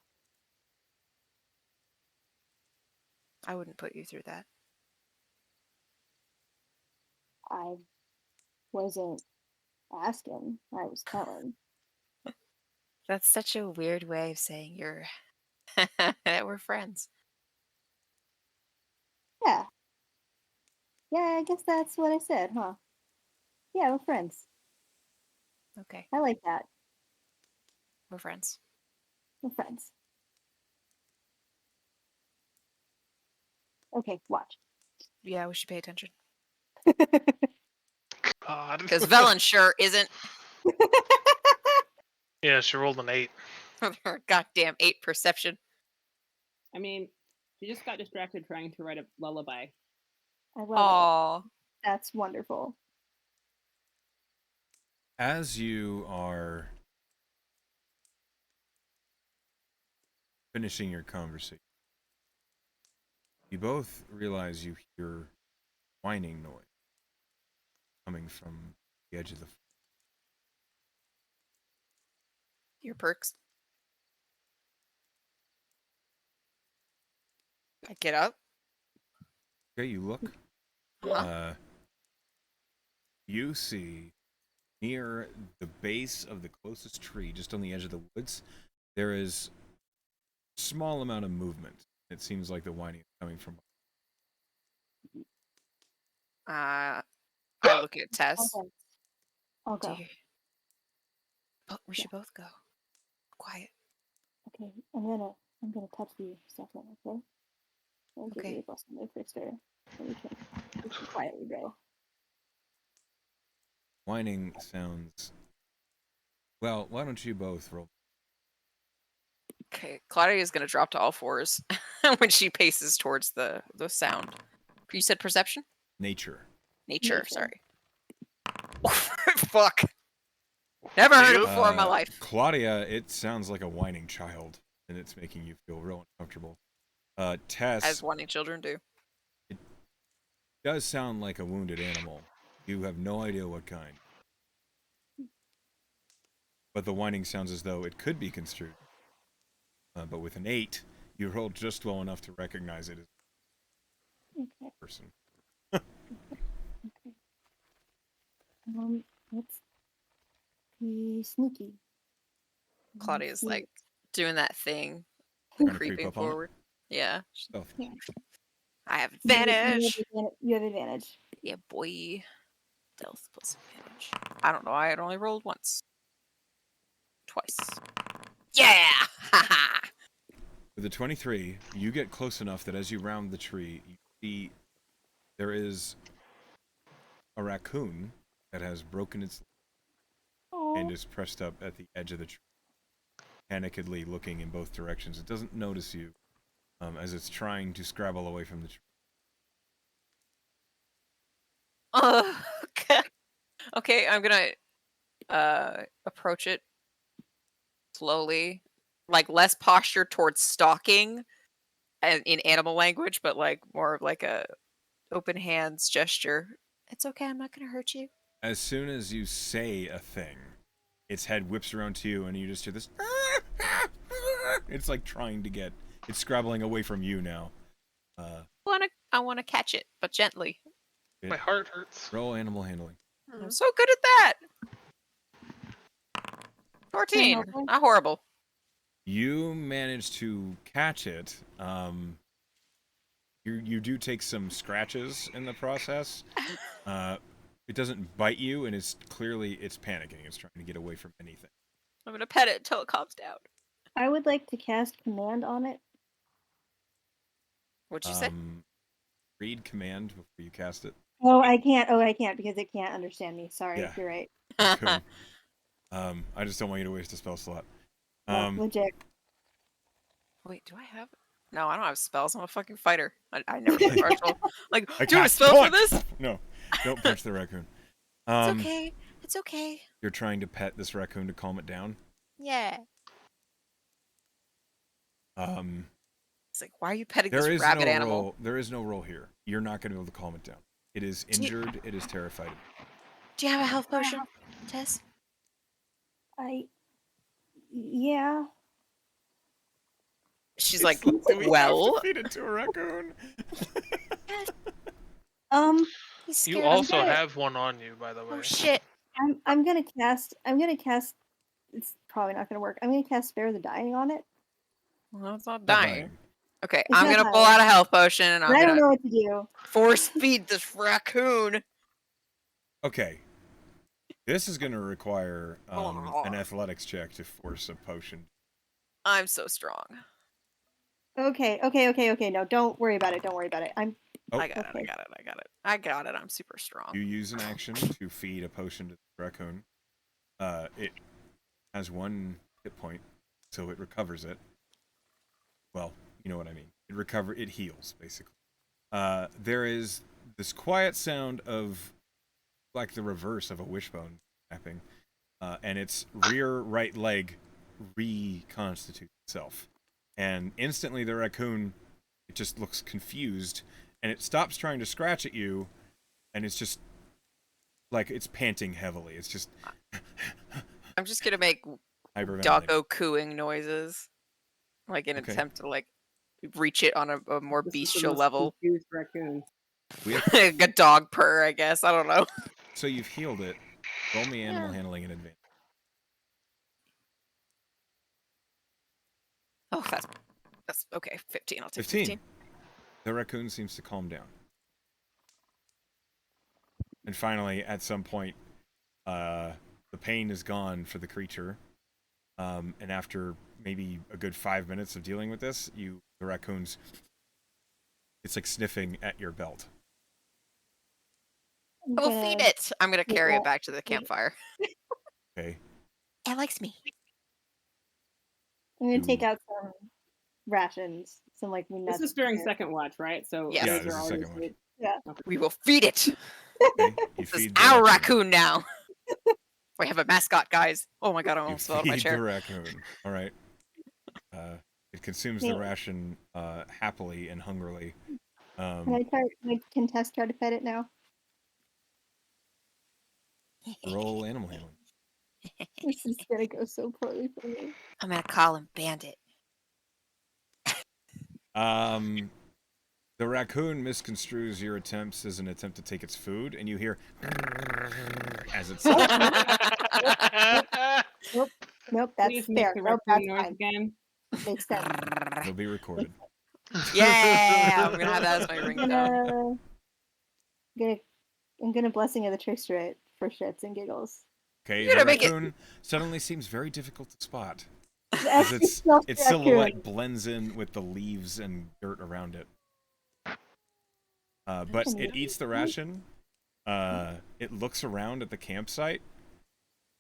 I wouldn't put you through that. I wasn't asking, I was telling. That's such a weird way of saying you're that we're friends. Yeah. Yeah, I guess that's what I said, huh? Yeah, we're friends. Okay. I like that. We're friends. We're friends. Okay, watch. Yeah, we should pay attention. God. Because Velen sure isn't. Yeah, she rolled an 8. Her goddamn 8 perception. I mean, she just got distracted trying to write a lullaby. I love Aw. it. That's wonderful. As you are finishing your conversation, you both realize you hear whining noise coming from the edge of the. Your perks. I get up. Okay, you look. Uh-huh. You see near the base of the closest tree, just on the edge of the woods, there is a small amount of movement. It seems like the whining is coming from. I look at Tess. Okay. I'll Do go. you... Oh, we should both go. Quiet. Okay, I'm gonna touch you, Stefan, okay? I'll give you a blessing there first, sir. Then we can quietly go. Whining sounds. Well, why don't you both roll? Okay, Claudia's gonna drop to all fours when she paces towards the sound. You said perception? Nature. Nature. Nature. Sorry. Fuck. Never heard it before in my life. Claudia, it sounds like a whining child, and it's making you feel real uncomfortable. Tess, As whining children do. it does sound like a wounded animal. You have no idea what kind. But the whining sounds as though it could be construed. But with an 8, you rolled just well enough to recognize it as Okay. a person. Okay. Let's be sneaky. Claudia's See- like doing that thing, Trying to creep creeping up on it? forward. Yeah. Stealth. Yeah. I have You have advantage. You have advantage. Yeah, boy. Stealth plus advantage. I don't know. I had only rolled once. Twice. Yeah! Haha! With the 23, you get close enough that as you round the tree, you see there is a raccoon that has broken its and Oh, is pressed up at the edge of the tree, panikedly looking in both directions. It doesn't notice you as it's trying to scrabble away from the tree. Okay. Okay, I'm gonna approach it slowly, like less posture towards stalking, and in animal language, but like more of like a open hands gesture. It's okay. I'm not gonna hurt you. As soon as you say a thing, its head whips around to you, and you just hear this. It's like trying to get. It's scrabbling away from you now. I wanna catch it, but gently. My heart hurts. Roll animal handling. I'm so good at that. 14. helpful. Not horrible. You manage to catch it. You do take some scratches in the process. It doesn't bite you, and it's panicking. It's trying to get away from anything. I'm gonna pet it until it calms down. I would like to cast command on it. What'd you say? Read command before you cast it. Oh, I can't. Oh, I can't because it can't understand me. Sorry, Yeah. you're right. Cool. I just don't want you to waste a spell slot. Legit. Wait, do I have? No, I don't have spells. I'm a fucking fighter. I never get partial. Like, I do you have a cast spell for punch! this? No, don't punch the raccoon. It's okay. It's okay. You're trying to pet this raccoon to calm it down. Yeah. It's like, why are you petting There this is rabid no animal? roll. There is no roll here. You're not going to be able to calm it down. It is injured. It is terrified. Do you have a health potion, Tess? Yeah. She's like, well, Feed it to a raccoon. he's You scared. also have one on you, by the way. Oh shit! I'm gonna cast. It's probably not gonna work. I'm gonna cast Spare the Dying on it. Well, it's not Not dying. Okay, It's I'm not gonna pull dying. out a health potion and But I'm I don't gonna know what to do. force feed this raccoon. Okay. This is going to require an athletics check to force a potion. I'm so strong. Okay. No, don't worry about it. Don't worry about it. I'm. Oh. I got Okay. it. I'm super strong. You use an action to feed a potion to the raccoon. It has 1 hit point, so it recovers it. Well, you know what I mean. It heals, basically. There is this quiet sound of, like the reverse of a wishbone snapping, and its rear right leg reconstitutes itself. And instantly the raccoon, it just looks confused, and it stops trying to scratch at you, and it's just, like, it's panting heavily. It's just... I'm just gonna make hyperventilating. doggo cooing noises, like in an Okay. attempt to like reach it on a more This is the bestial most level. confused raccoon. Like a dog purr, I guess. I don't know. So you've healed it. Roll me animal handling in advance. Oh, that's okay. 15. I'll take 15. The raccoon seems to calm down. And finally, at some point, the pain is gone for the creature. And after maybe a good 5 minutes of dealing with this, the raccoon's, it's like sniffing at your belt. We'll feed it. I'm gonna carry it back to the campfire. Okay. It likes me. I'm gonna take out some rations. Some like This is during second watch, right? So Yes. Yeah, others this are is already second watch. asleep. Yeah. Okay. We will feed it. Okay. You This is feed the our raccoon now. We have a mascot, guys. Oh my god, I You almost fell out of my feed the chair. raccoon. All right. It consumes the ration happily and hungrily. Can Tess try to pet it now? Roll animal handling. This is gonna go so poorly for me. I'm gonna call him Bandit. The raccoon misconstrues your attempts as an attempt to take its food, and you hear as it's Nope, that's Please make fair. the Nope, raccoon that's noise fine. again. Makes sense. it'll be recorded. Yeah, I'm gonna have that as my ringtone. I'm gonna blessing of the trickster it for shits and giggles. Okay, You're the gonna make it- raccoon suddenly seems very difficult to spot. That's As its silhouette blends in with the leaves and dirt around it. But it eats the ration. It looks around at the campsite,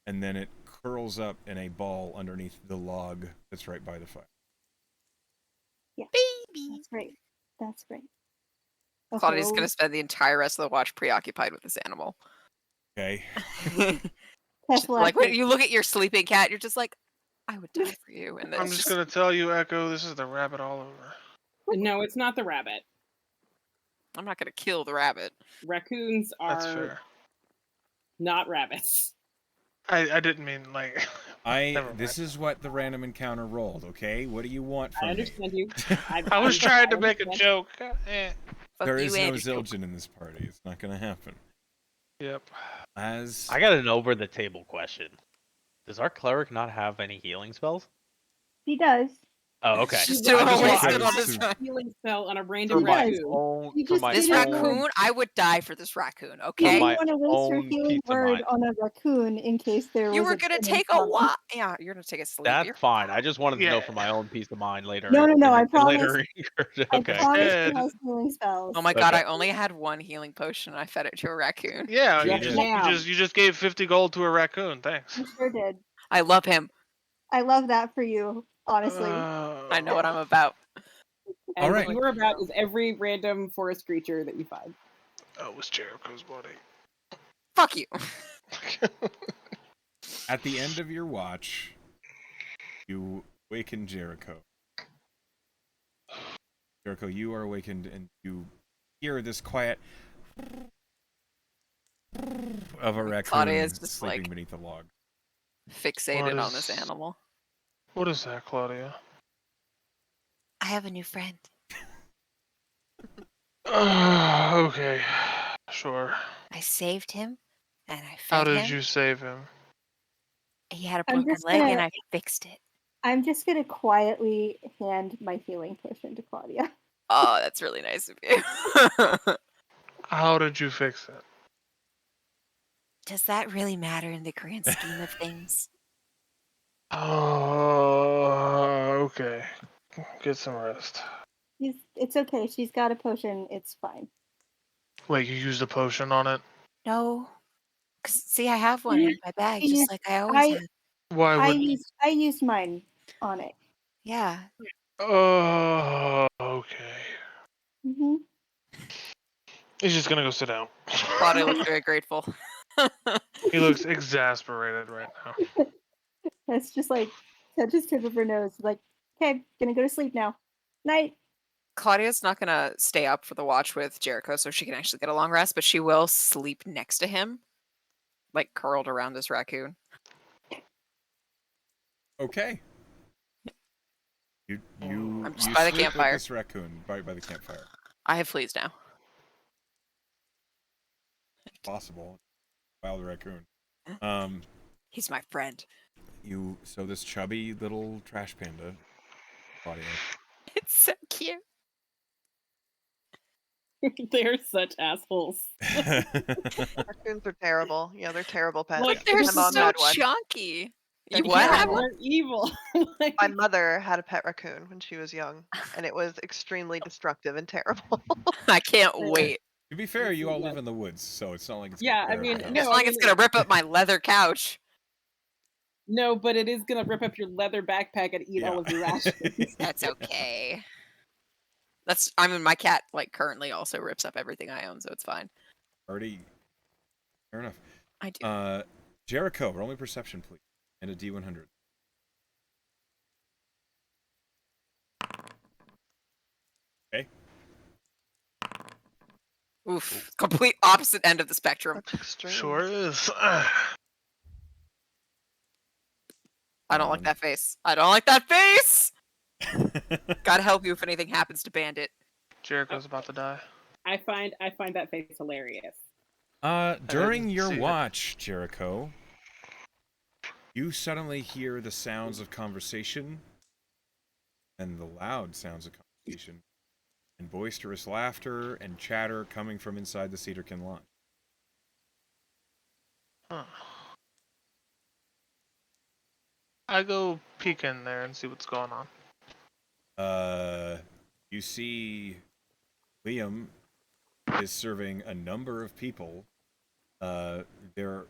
and then it curls up in a ball underneath the log that's right by the fire. Yeah, Baby. that's great. That's great. Okay, Claudia's gonna spend the entire rest of the watch preoccupied with this animal. Okay. Tess will Like when actually- you look at your sleeping cat, you're just like, I would die for you. And then I'm it's just gonna tell you, Echo, this is the rabbit all over. No, it's not the rabbit. I'm not gonna kill the rabbit. Raccoons That's are fair. not rabbits. I didn't mean like. Never This mind. is what the random encounter rolled, okay? What do you want from I me? understand you. I was trying to make a joke. Eh. Fuck There you is no and your joke. Zildjian in this party. It's not gonna happen. Yep. As I got an over the table question. Does our cleric not have any healing spells? He does. Oh, okay. Just You do roll a just a wasted wanted on to- this raccoon. healing spell on a For random my does. raccoon. own, You for just my did This it. own, raccoon, I would die for this raccoon, You okay? didn't my want to waste your own healing peace of word mind. on a raccoon in case there You was were a gonna pin take a problem. walk. Yeah, you're gonna take a sleep. that's You're fine. I just wanted to know Yeah. for my own peace of mind later. No, I Later, I okay. promise Ed. he has healing spells. Oh my god, Okay. I only had one healing potion and I fed it to a raccoon. Yeah, You you did. just you just gave 50 gold to a raccoon. Thanks. You sure did. I love him. I love that for you, honestly. I know what I'm about. And All right. what you are about is every random forest creature that you find. Oh, it was Jericho's body. Fuck you. at the end of your watch, you awaken Jericho. Jericho, you are awakened and you hear this quiet of a raccoon Claudia's just sleeping like- beneath a log. Fixated What on this is- animal. What is that, Claudia? I have a new friend. Okay, sure. I saved him and I fed How did him. you save him? He had a I'm broken just leg and gonna- I fixed it. I'm just gonna quietly hand my healing potion to Claudia. Oh, that's really nice of you. How did you fix it? Does that really matter in the grand scheme of things? Oh, okay. Get some rest. It's okay. She's got a potion. It's fine. Wait, you used a potion on it? No. 'Cause see, I have one in my bag, I just used, like I always I have. Why I would? used mine on it. Yeah. Oh, okay. Hmm. He's just gonna go sit down. Claudia looks very grateful. He looks exasperated right now. That's just like touches tip of her nose. Like, okay, gonna go to sleep now. Night. Claudia's not gonna stay up for the watch with Jericho so she can actually get a long rest, but she will sleep next to him, like curled around this raccoon. Okay. You I'm just you by the sleep with campfire. this raccoon by the campfire. I have fleas now. Possible. Wild raccoon. He's my friend. So this chubby little trash panda, Claudia. It's so cute. They're such assholes. Raccoons are terrible. Yeah, they're terrible pets. Like, They're My mom so had one. chunky. You They're what have terrible. one? They're evil. Like, My mother had a pet raccoon when she was young, and it was extremely destructive and terrible. I can't wait. To be fair, you all live in the woods, so it's not like it's Yeah, gonna I mean, tear It's up not the no, house. like it's gonna rip up my leather couch. no, but it is gonna rip up your leather backpack and eat all Yeah. of your rations. That's okay. I mean, my cat like currently also rips up everything I own, so it's fine. Already. Fair enough. I do. Jericho, roll me perception, please, and a D100. Okay. Oof. Complete opposite end of the spectrum. That's extreme. Sure is. I don't like that face. I don't like that face! Gotta help you if anything happens to Bandit. Jericho's about to die. I find that face hilarious. During didn't your see it. watch, Jericho, you suddenly hear the sounds of conversation and the loud sounds of conversation and boisterous laughter and chatter coming from inside the Cedarkin Lodge. Huh. I go peek in there and see what's going on. You see Liam is serving a number of people. They're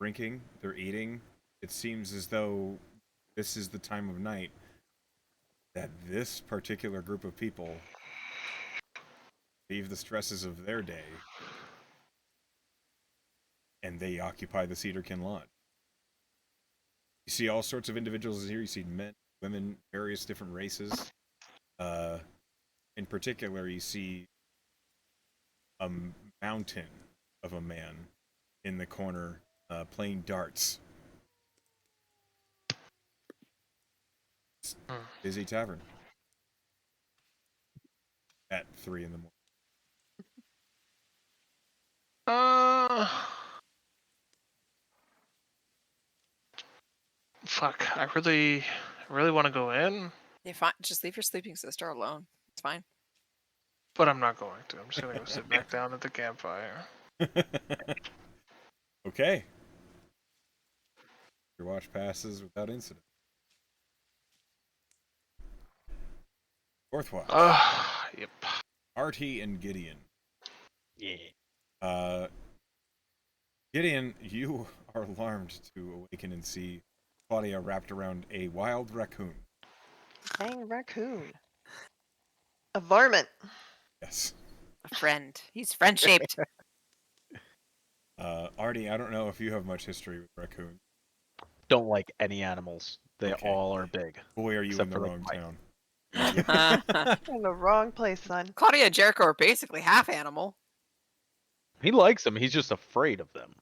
drinking, they're eating. It seems as though this is the time of night that this particular group of people leave the stresses of their day and they occupy the Cedarkin Lodge. You see all sorts of individuals here. You see men, women, various different races. In particular, you see a mountain of a man in the corner playing darts. It's a busy tavern at 3 in the morning. Fuck. I really want to go in, You're fine. Just leave your sleeping sister alone. It's fine. but I'm not going to. I'm just gonna go sit back down at the campfire. Okay. Your watch passes without incident. Fourth watch. Yep. Artie and Gideon. Yeah. Gideon, you are alarmed to awaken and see Claudia wrapped around a wild raccoon. Dang raccoon. A varmint. Yes. A friend. He's friend shaped. Artie, I don't know if you have much history with raccoons. Don't like any animals. They Okay. all are big. Boy, are you Except in the for, like, wrong Mike. town. In the wrong place, son. Claudia and Jericho are basically half animal. He likes them. He's just afraid of them.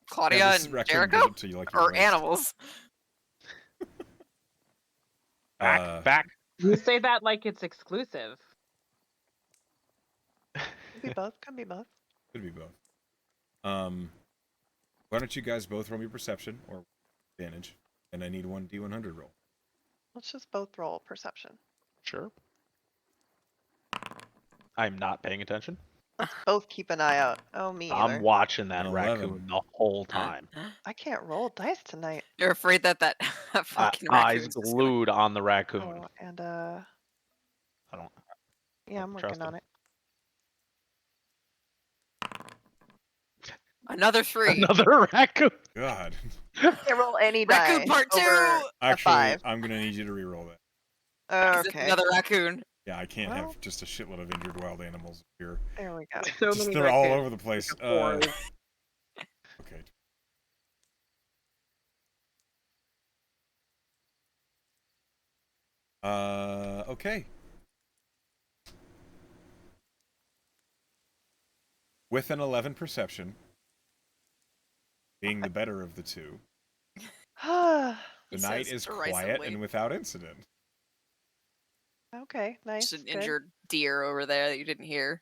Claudia Yeah, this and raccoon Jericho does it to you like you're are roast. animals. Back. You say that like it's exclusive. Could be both. Could be both. Could be both. Why don't you guys both roll me perception or advantage, and I need one D100 roll. Let's just both roll perception. Sure. I'm not paying attention. Let's both keep an eye out. Oh, me I'm either. watching that 11. raccoon the whole time. I can't roll dice tonight. You're afraid that fucking Eyes raccoon's just gonna... glued on the raccoon. Oh, and I don't yeah, I'm trust working on him. it. Another 3. Another raccoon. God. Can't roll any Raccoon die part 2! over a Actually, 5. I'm gonna need you to re-roll that. 'Cause it's Okay, another raccoon. Yeah, I can't Well- have just a shitload of injured wild animals here. there we go. So Just, many they're all raccoons. over the place. Like a 4. Okay. Okay. With an 11 perception, being the better of the two, the He night says is quiet derisively. and without incident. Okay, nice. Just an Good. injured deer over there that you didn't hear.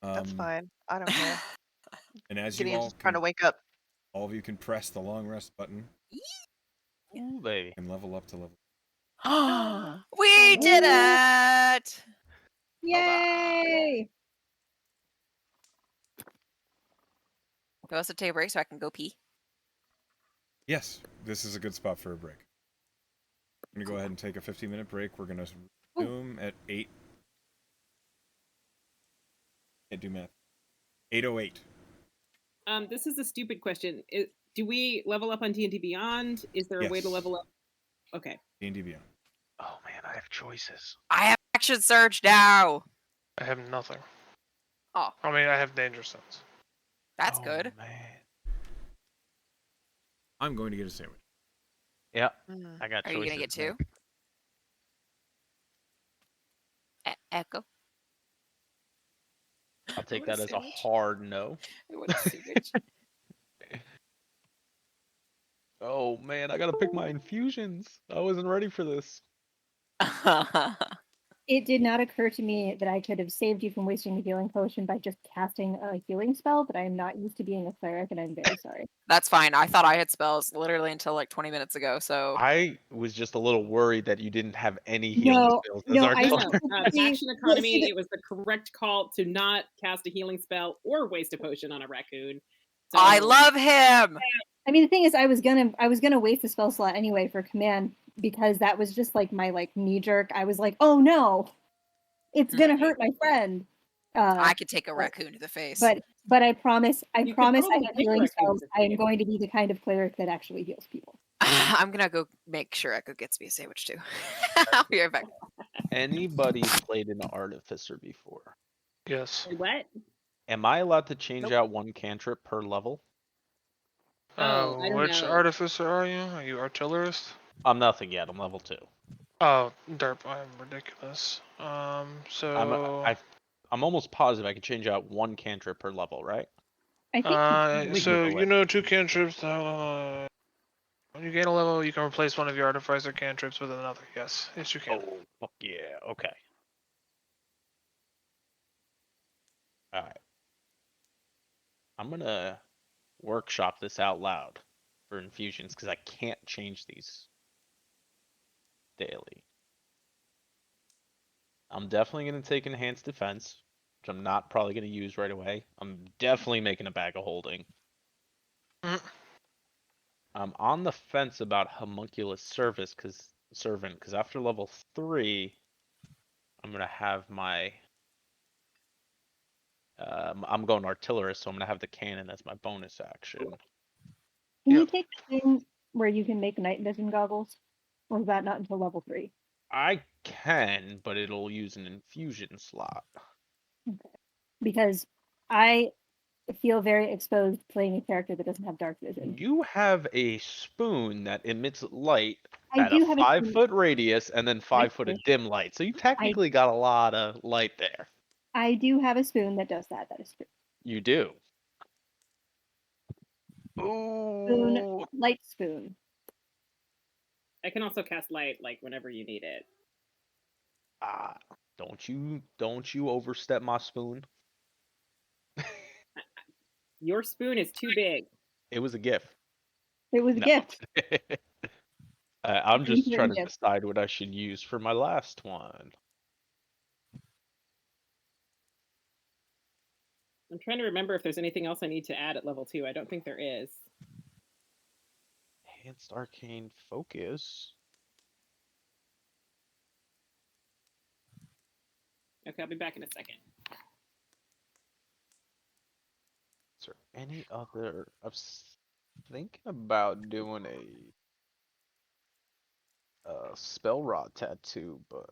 That's fine. I don't care. And as you Gideon's all just trying to can, wake up. all of you can press the long rest button Ooh, baby. and level up to level. We did it! Yay! Do us a take a break so I can go pee? Yes, this is a good spot for a break. I'm gonna go ahead and take a 15-minute break. We're gonna resume at 8. Can't do math. 8:08. This is a stupid question. Do we level up on D&D Beyond? Is there a way to Yes. level up? Okay. D&D Beyond. Oh man, I have choices. I have action surge now! I have nothing. Oh, I mean, I have danger sense. that's Oh, good. Man. I'm going to get a sandwich. Yeah, Mm. I got Are choices. you gonna get 2? Echo? I'll take want a that as a sandwich. hard no. I want a sandwich. Oh man, I gotta pick my infusions. I wasn't ready for this. It did not occur to me that I could have saved you from wasting a healing potion by just casting a healing spell, but I am not used to being a cleric, and I'm very sorry. That's fine. I thought I had spells literally until like 20 minutes ago, so... I was just a little worried that you didn't have any healing No, skills as no, our I No, cleric. no. See, Action well, economy. see, It was the correct call to not cast a healing spell or waste a potion on a raccoon. So, I love him! I mean, the thing is, I was gonna waste the spell slot anyway for command because that was just like my knee jerk. I was like, oh no, it's gonna hurt my friend. I could take a raccoon to the face. But I promise, I You could promise, I probably have take a healing raccoon spells. to I am face. going to be the kind of cleric that actually heals people. I'm gonna go make sure Echo gets me a sandwich too. I'll be right back. Anybody played an artificer before? Yes. Wait, what? Am I allowed to change Nope. out one cantrip per level? Oh, I don't Which know. artificer are you? Are you artillerist? I'm nothing yet. I'm level 2. Oh, derp, I'm ridiculous. I'm So... I'm almost positive I can change out one cantrip per level, right? I think Let me so Google you it. know 2 cantrips. When you gain a level, you can replace one of your artificer cantrips with another. Yes, yes, you can. Oh, fuck yeah. Okay. All right. I'm gonna workshop this out loud for infusions because I can't change these daily. I'm definitely gonna take enhanced defense, which I'm not probably gonna use right away. I'm definitely making a bag of holding. Mhm. I'm on the fence about homunculus servant because after level 3, I'm gonna have my I'm going artillerist, so I'm gonna have the cannon as my bonus action. Can Yeah. you take the thing where you can make night vision goggles, or is that not until level 3? I can, but it'll use an infusion slot. Because I feel very exposed playing a character that doesn't have dark vision. You have a spoon that emits light I at a do have a 5-foot radius and then 5 foot of dim light, so you technically got a lot of light there. I do have a spoon that does that. That is true. You do. Spoon, Ooh. light spoon. I can also cast light like whenever you need it. Ah, don't you overstep my spoon. Your spoon is too big. It was a gift. It was a No. gift. I'm just Thank you, trying to gift. decide what I should use for my last one. I'm trying to remember if there's anything else I need to add at level 2. I don't think there is. Enhanced arcane focus. Okay, I'll be back in a second. Is there any other? I was thinking about doing a spell rod tattoo, but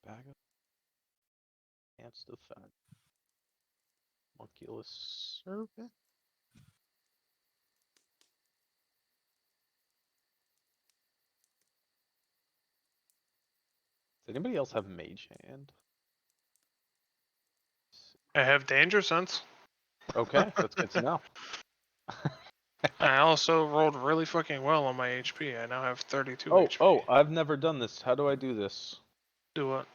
bag of enhanced effect. Homunculus serpent. Does anybody else have mage hand? I have danger sense. Okay, that's good to know. I also rolled really fucking well on my HP. I now have 32 Oh, HP. I've never done this. How do I do this? Do what?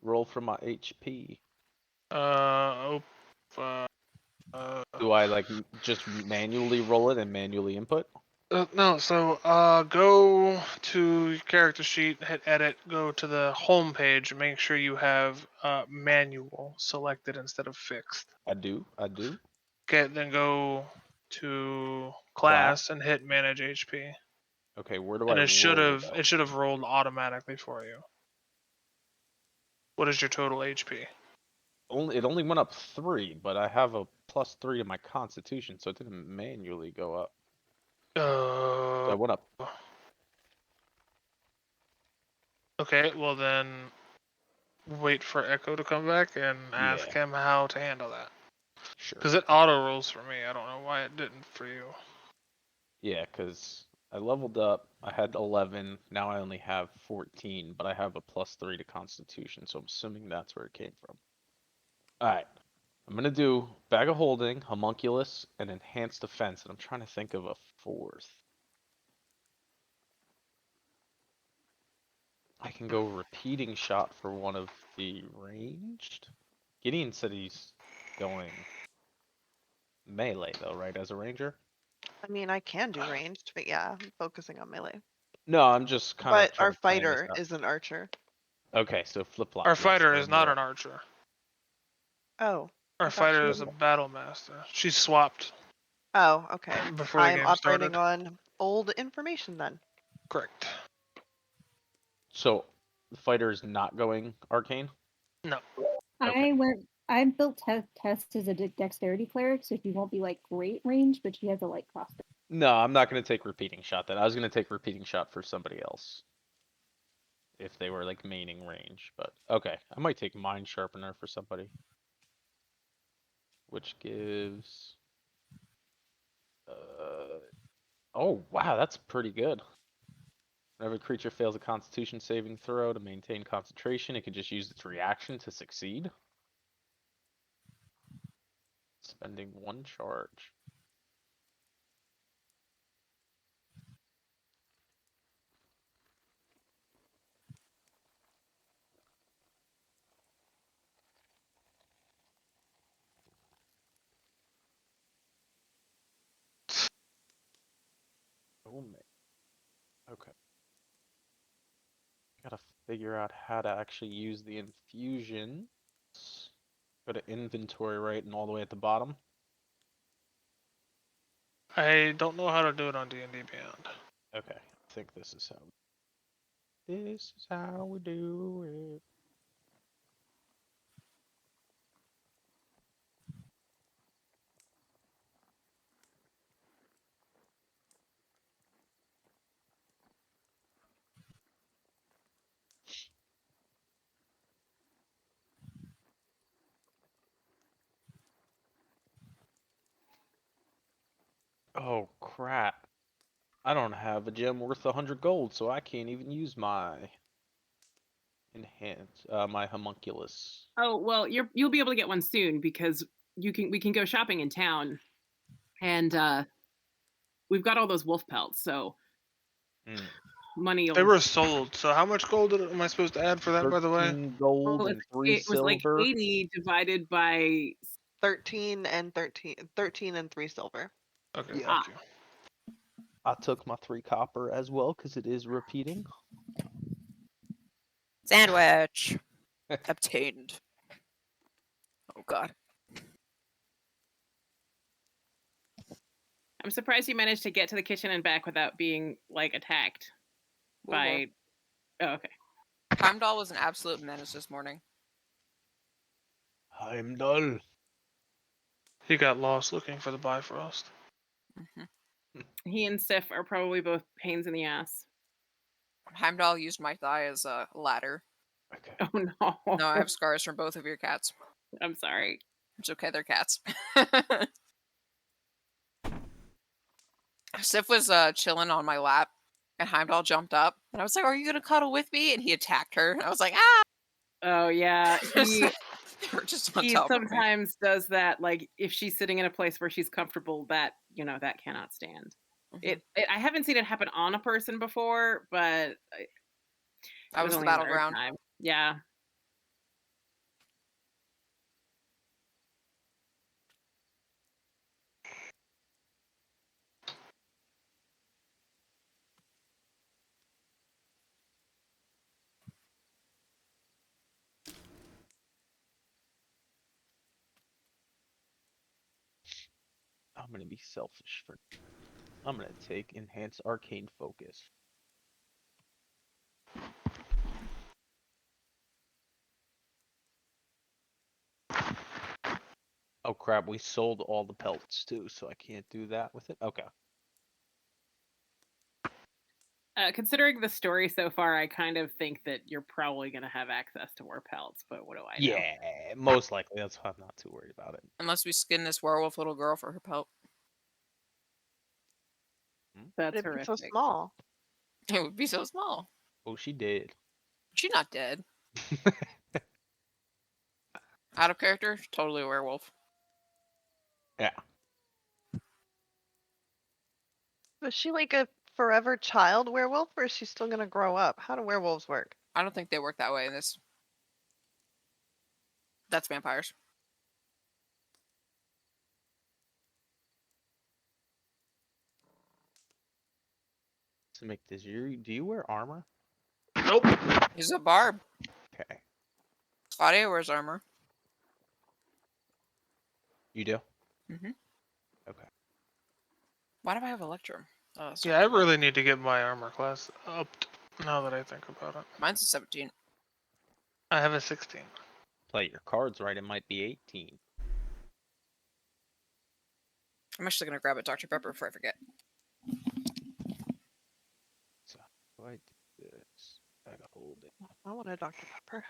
Roll for my HP. Oh, uh, Do I like just manually roll it and manually input? no, so go to your character sheet, hit edit, go to the home page, make sure you have manual selected instead of fixed. I do. Okay, then go to Class. class and hit manage HP. Okay, where do I And it should roll have though? it should have rolled automatically for you. What is your total HP? It only went up 3, but I have a +3 to my constitution, so it didn't manually go up. So I went up. Okay, well then wait for Echo to come back and ask Yeah, him how to handle that. sure. Because it auto rolls for me. I don't know why it didn't for you. Yeah, because I leveled up. I had 11. Now I only have 14, but I have a +3 to constitution, so I'm assuming that's where it came from. Alright. I'm gonna do bag of holding, homunculus, and enhanced defense, and I'm trying to think of a fourth. I can go repeating shot for one of the ranged. Gideon said he's going melee though, right, as a ranger? I mean, I can do ranged, but yeah, I'm focusing on melee. No, I'm just kind of But our trying to plan this fighter out. is an archer. Okay, so flip flop. Our Yes, fighter I is knew not that. an archer. Oh, Our I thought she fighter was. is a battle master. She swapped Oh, okay. before the I'm game operating started. on old information then. Correct. So the fighter is not going arcane? No. Okay. I built Test as a dexterity cleric, so she won't be like great range, but she has a light crossbow. No, I'm not going to take repeating shot then. I was going to take repeating shot for somebody else. If they were like maining range, but okay. I might take mind sharpener for somebody. Which gives oh wow, that's pretty good. Whenever a creature fails a constitution saving throw to maintain concentration, it can just use its reaction to succeed. Spending 1 charge. Oh man. Okay. Gotta figure out how to actually use the infusion. Go to inventory right and all the way at the bottom. I don't know how to do it on D&D Beyond. Okay, I think this is how. This is how we do it. Oh crap! I don't have a gem worth 100 gold, so I can't even use my my homunculus. Oh well, you'll be able to get one soon because we can go shopping in town, and we've got all those wolf pelts, so Mm. money They will. were sold. So how much gold am I supposed to add for that, by the way? 13 gold Well, and 3 it was like silver. 80 divided by 13 and 13, 13 and 3 silver. Okay, Yeah. thank you. I took my 3 copper as well because it is repeating. Sandwich obtained. Oh god. I'm surprised you managed to get to the kitchen and back without being like attacked by. Oh, okay. Heimdall was an absolute menace this morning. I'm dull. He got lost looking for the Bifrost. He and Sif are probably both pains in the ass. Heimdall used my thigh as a ladder. Okay. Oh no. No, I have scars from both of your cats. I'm sorry. It's okay, they're cats. Sif was chilling on my lap, and Heimdall jumped up, and I was like, "Are you gonna cuddle with me?" And he attacked her. And I was like, "Ah!" Oh yeah. They were just on He top of me. sometimes does that. Like if she's sitting in a place where she's comfortable, that that cannot stand. Mhm. I haven't seen it happen on a person before, but That was the only a matter of battleground. time. Yeah. I'm gonna be selfish for. I'm gonna take enhance arcane focus. Oh crap! We sold all the pelts too, so I can't do that with it. Okay. Considering the story so far, I kind of think that you're probably going to have access to more pelts, but what do I know? Yeah, most likely. That's why I'm not too worried about it. Unless we skin this werewolf little girl for her pelt. That's It'd be so horrific. small. It would be so small. Oh, she did. She's not dead. Out of character, totally a werewolf. Yeah. Was she like a forever child werewolf, or is she still gonna grow up? How do werewolves work? I don't think they work that way in this. That's vampires. To make this, do you wear armor? Nope. He's a barb. Okay. Claudia wears armor. You do? Mm-hmm. Okay. Why do I have Electrum? Oh, that's Yeah, I not good. really need to get my armor class upped now that I think about it. Mine's a 17. I have a 16. Play your cards right. It might be 18. I'm actually gonna grab a Dr. Pepper before I forget. So, do I do this? I gotta hold it. I want a Dr. Pepper.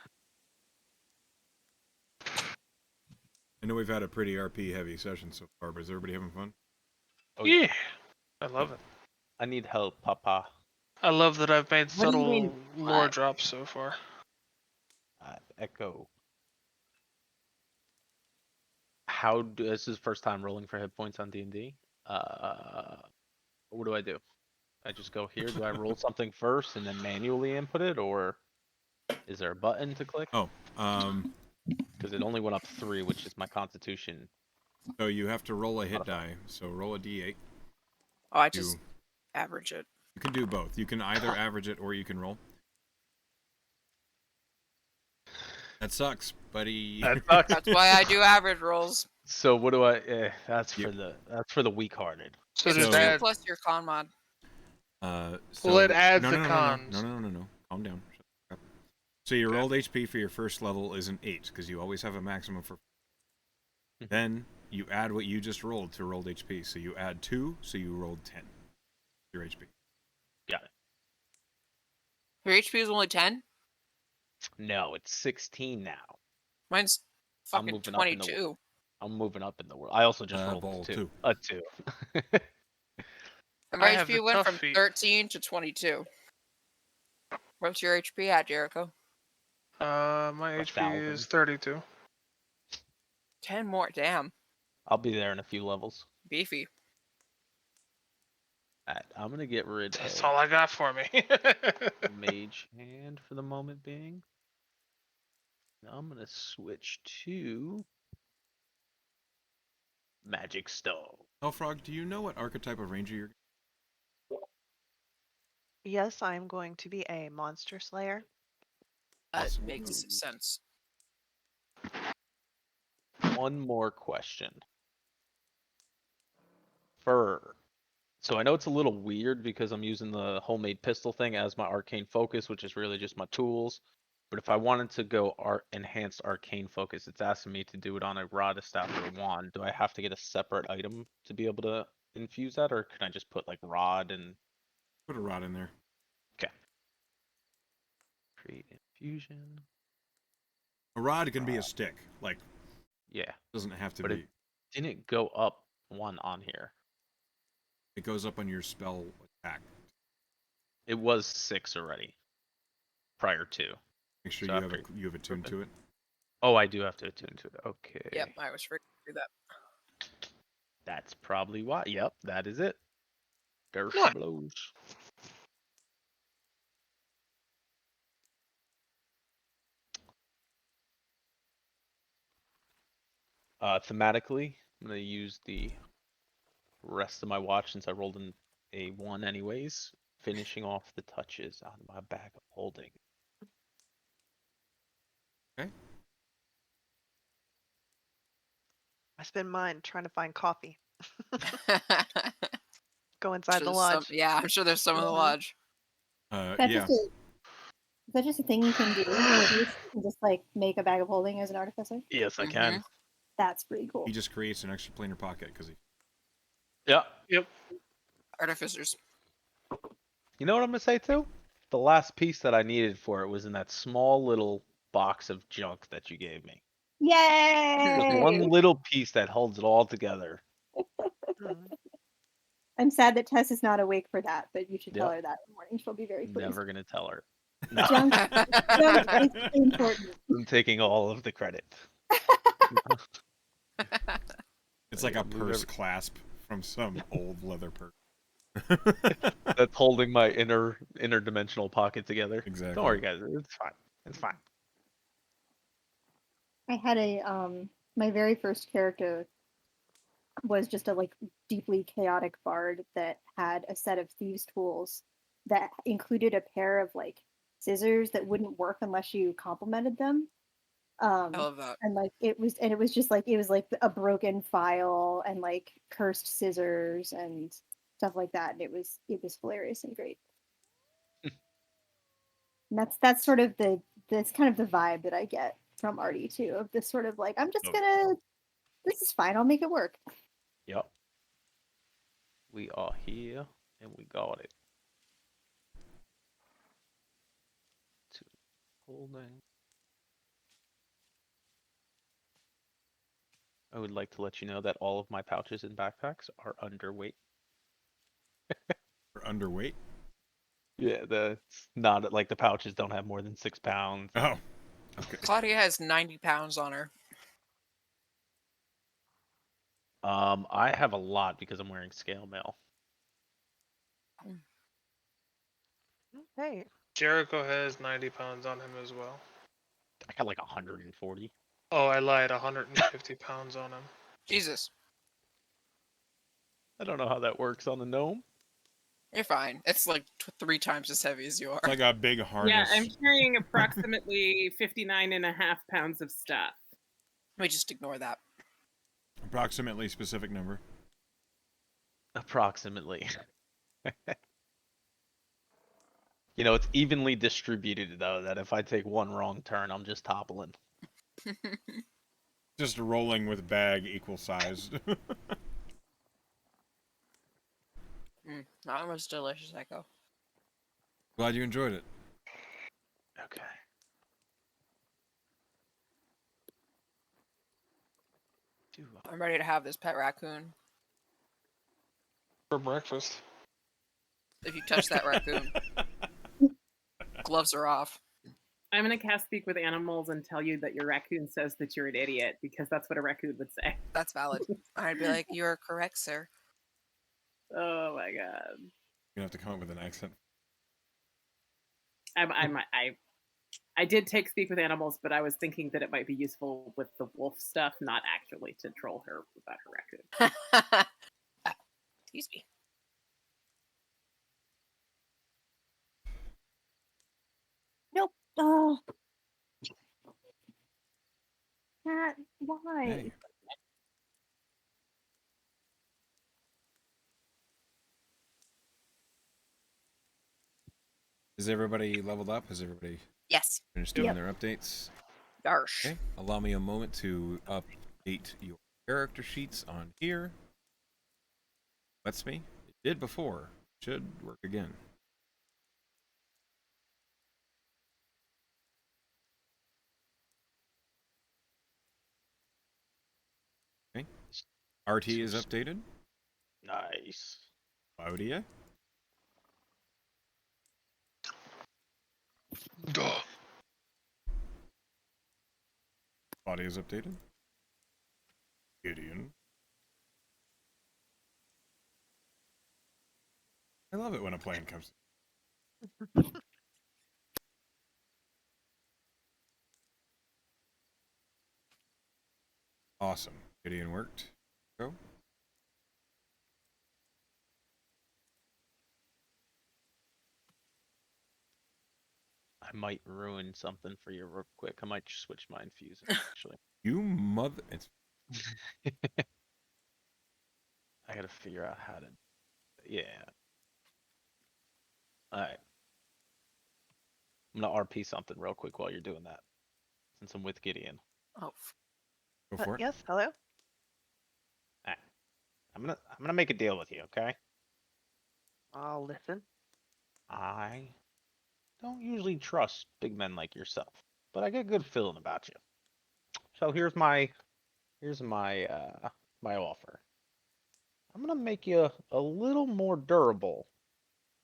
I know we've had a pretty RP heavy session so far, but is everybody having fun? Oh, Yeah. I love it. I need help, Papa. I love that I've made What do you mean, subtle lore what? drops so far. Echo. How do this is first time rolling for hit points on D&D? What do I do? I just go here. Do I roll something first and then manually input it, or is there a button to click? Oh, Because it only went up 3, which is my Constitution. so you have to roll a hit die. So roll a d8. Oh, I You, just average it. you can do both. You can either average it or you can roll. That sucks, buddy. That sucks. That's why I do average rolls. So what do I? That's Yeah. for the weak-hearted. So It's does So- 2 that plus your con mod. So, it adds no, the no, no, cons. No. Calm down. Shut up. So your rolled HP for your first level is an 8, because you always have a maximum for. Then you add what you just rolled to rolled HP. So you add 2, so you rolled 10. Your HP. Got it. Your HP is only 10? No, it's 16 now. Mine's I'm fucking moving up in the 22. I'm moving up in the world. I also just rolled Ball 2. two. A 2. My I have the HP went tough from feat. 13 to 22. What's your HP at, Jericho? My HP 1,000. is 32. 10 more. Damn. I'll be there in a few levels. Beefy. Alright, I'm gonna get rid That's of all I got for me. Mage Hand for the moment being. Now I'm gonna switch to Magic Stone. Hellfrog, do you know what archetype of ranger you're? Yes, I am going to be a monster slayer. That Awesome. makes sense. One more question. So I know it's a little weird because I'm using the homemade pistol thing as my arcane focus, which is really just my tools. But if I wanted to go enhanced arcane focus, it's asking me to do it on a rod, a staff, or a wand. Do I have to get a separate item to be able to infuse that, or can I just put like rod and Put a rod in there. create infusion? A rod can be a stick. Like, Yeah, doesn't have to but be. it didn't go up one on here. It goes up on your spell attack. It was 6 already prior to. Make sure So you have after you have attuned to it. Oh, I do have to attune to it. Okay. Yep, I was freaking through that. That's probably why. Yep, that is it. There she Nice. blows. Thematically, I'm gonna use the rest of my watch since I rolled in a 1 anyways, finishing off the touches on my bag of holding. I spend mine trying to find coffee. I'm Go inside sure the there's some, lodge. yeah, I'm sure there's some in the Mhm. lodge. That's Yeah. is that just a thing you can do? You can just like make a bag of holding as an artificer. Yes, I Mhm. can. That's pretty cool. He just creates an extra planar pocket because he. Yeah. Yep. Artificers. You know what I'm gonna say too? The last piece that I needed for it was in that small little box of junk that you gave me. Just Yay! one little piece that holds it all together. Mhm. I'm sad that Tess is not awake for that, but you should tell Yep. her that in the morning. She'll be very pleased. Never gonna tell her. No, Junk, junk is important. I'm taking all of the credit. It's like a Leave purse clasp from some old leather purse. That's holding my interdimensional pocket together. Exactly. Don't worry, guys. It's fine. It's fine. I had my very first character was just a like deeply chaotic bard that had a set of thieves' tools that included a pair of like scissors that wouldn't work unless you complimented them. I love that. And like it was just like it was like a broken file and like cursed scissors and stuff like that. And it was hilarious and great. And that's sort of that's kind of the vibe that I get from Artie too, of this sort of like I'm just Okay. gonna this is fine, I'll make it work. Yep. We are here and we got it. Two holding. I would like to let you know that all of my pouches and backpacks are underweight. Or underweight. Yeah, it's not like the pouches don't have more than 6 pounds. Oh. Okay. Claudia has 90 pounds on her. I have a lot because I'm wearing scale mail. Hey, Jericho has 90 pounds on him as well. I got like 140. Oh, I lied. 150 pounds on him. Jesus. I don't know how that works on the gnome. You're fine. It's like 3 times as heavy as you are. It's like a big Yeah, harness. I'm carrying approximately 59.5 pounds of stuff. We just ignore that. Approximately specific number. Approximately. You know, it's evenly distributed though, that if I take one wrong turn, I'm just toppling. Just rolling with bag equal size. That was delicious, Echo. Glad you enjoyed it. Okay. I'm ready to have this pet raccoon. For breakfast. if you touch that raccoon. Gloves are off. I'm gonna cast Speak with Animals and tell you that your raccoon says that you're an idiot because that's what a raccoon would say. That's valid. I'd be like, "You're correct, sir." Oh my god. You have to come up with an accent. I did take Speak with Animals, but I was thinking that it might be useful with the wolf stuff, not actually to troll her about her raccoon. Excuse me. Nope. Oh. Cat, why? Hey. Is everybody leveled up? Has everybody Yes. finished doing their updates? Darsh. Okay, allow me a moment to update your character sheets on here. Lets me. It did before. Should work again. Okay. RT is updated. Nice. Claudia. Claudia is updated. Gideon. I love it when a plan comes. Awesome. Gideon worked. Go. I might ruin something for you real quick. I might switch my infuser, actually. You mother. It's I gotta figure out how to. Yeah. Alright. I'm gonna RP something real quick while you're doing that. Since I'm with Gideon. Oh, go for it. Yes, hello? Alright. I'm gonna make a deal with you, okay? I'll listen. I don't usually trust big men like yourself, but I get a good feeling about you. So here's my offer. I'm gonna make you a little more durable.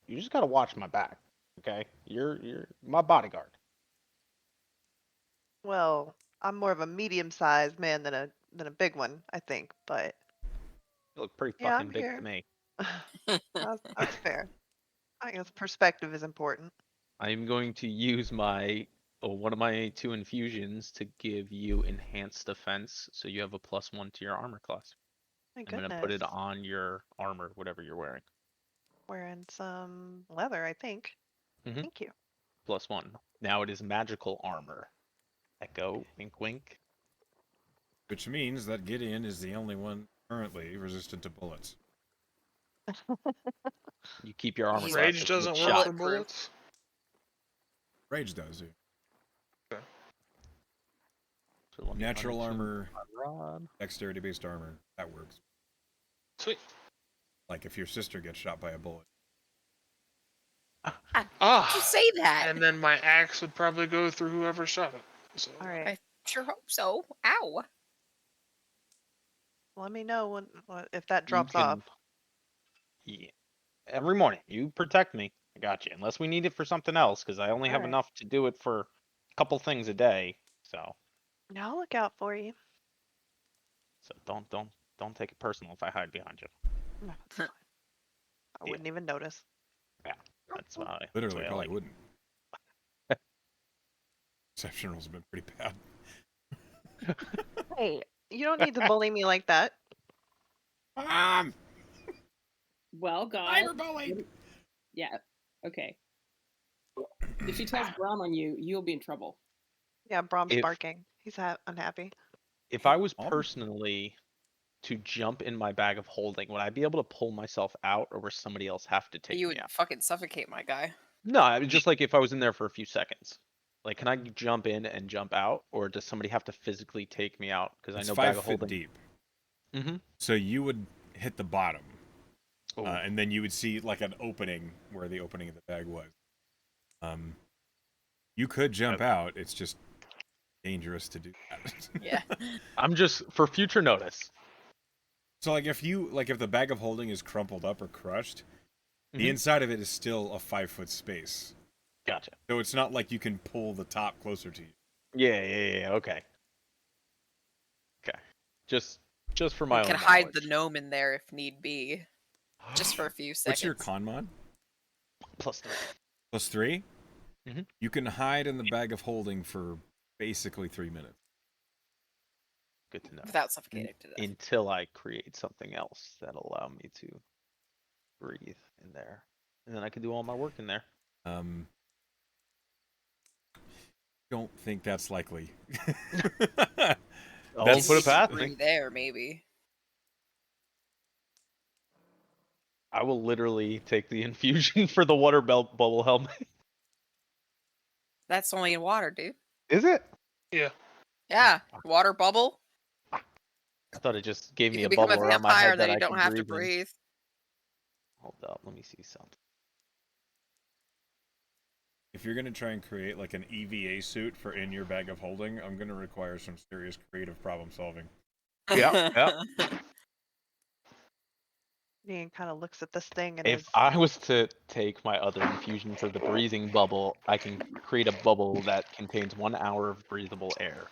You just gotta watch my back, okay? You're my bodyguard. Well, I'm more of a medium-sized man than a big one, I think, but You look pretty yeah, fucking I'm big to here. me. That's fair. I guess perspective is important. I'm going to use one of my 2 infusions to give you enhanced defense, so you have a +1 to your armor class. My I'm gonna put goodness. it on your armor, whatever you're wearing. Wearing some leather, I think. Mhm. Thank you. +1. Now it is magical armor. Echo, wink, wink. Which means that Gideon is the only one currently resistant to bullets. You keep your armor He's class Rage if you get doesn't work shot. for bulletproof. bullets. Rage does, yeah. So let me Natural unattune armor, my rod. dexterity-based armor, that works. Sweet. Like if your sister gets shot by a bullet. Did you Ah, say that? and then my axe would probably go through whoever shot it. So All right. I sure hope so. Ow. Let me know if that You drops off. can, yeah, every morning. You protect me. I got you. Unless we need it for something else, because I only All have right. enough to do it for a couple things a day. So Yeah, I'll look out for you. don't take it personal if I hide behind you. No, it's fine. I wouldn't even notice. Yeah, that's why. That's Literally, why I probably like it. wouldn't. Perception rolls have been pretty bad. Hey, you don't need to bully me like that. Well, God. Cyberbullying! Yeah. Okay. If she tells Brom on you, you'll be in trouble. Yeah, Brom's If barking. He's unhappy. if I was Brom? personally to jump in my bag of holding, would I be able to pull myself out, or would somebody else have to take You me would out? fucking suffocate my guy. No, I mean, just like if I was in there for a few seconds. Like, can I jump in and jump out, or does somebody have to physically take me out? Because I It's know 5 bag of feet holding. deep. Mm-hmm. So you would hit the bottom. Oh, And then you would see like an opening where the opening of the bag was. You could jump out. It's just dangerous to do that. Yeah. I'm just for future notice. So like if the bag of holding is crumpled up or crushed, The Mhm. inside of it is still a 5-foot space. Gotcha. So it's not like you can pull the top closer to you. Yeah. Okay. Okay. Just for We my can own hide the knowledge. gnome in there if need be, just for a few seconds. What's your con mod? +3. +3? Mhm. You can hide in the bag of holding for basically 3 minutes. Good to know. Without suffocating to death. Until I create something else that'll allow me to breathe in there, and then I can do all my work in there. Don't think that's likely. I'll That's- put it past me. Breathe there, maybe. I will literally take the infusion for the water bubble helmet. That's only in water, dude. Is it? Yeah, water bubble. I thought it just gave You me can a become a bubble around my vampire head and then that you I don't can have to breathe in. breathe. Hold up, let me see something. If you're gonna try and create like an EVA suit for in your bag of holding, I'm gonna require some serious creative problem solving. Yeah. Ian kind of looks at this thing and If I was to take my other infusion for the breathing bubble, I can create a bubble that contains 1 hour of breathable air.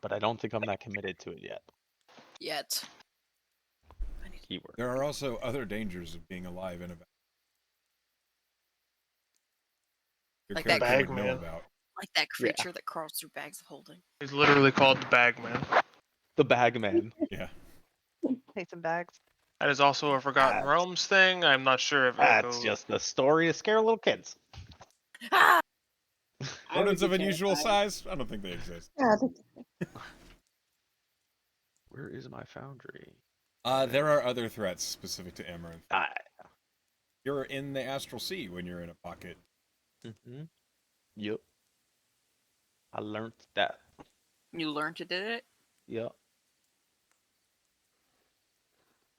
But I don't think I'm that committed to it yet. Yet. Keyword. There are also other dangers of being alive in a bag. Your Like that character would bag know man. about. Like that creature that crawls through bags of holding. He's literally called the Bagman. The bag man. Yeah. take some bags. That is also a Forgotten That's- Realms thing. I'm not sure if it That's goes. just a story to scare little kids. Ah! I would Rodents be of unusual terrified. size? I don't think they exist. Yeah, Where is my foundry? There are other threats specific to Amaranth. Ah. You're in the astral sea when you're in a pocket. Mm-hmm. Yep. I learned that. You learned to do it? Yep.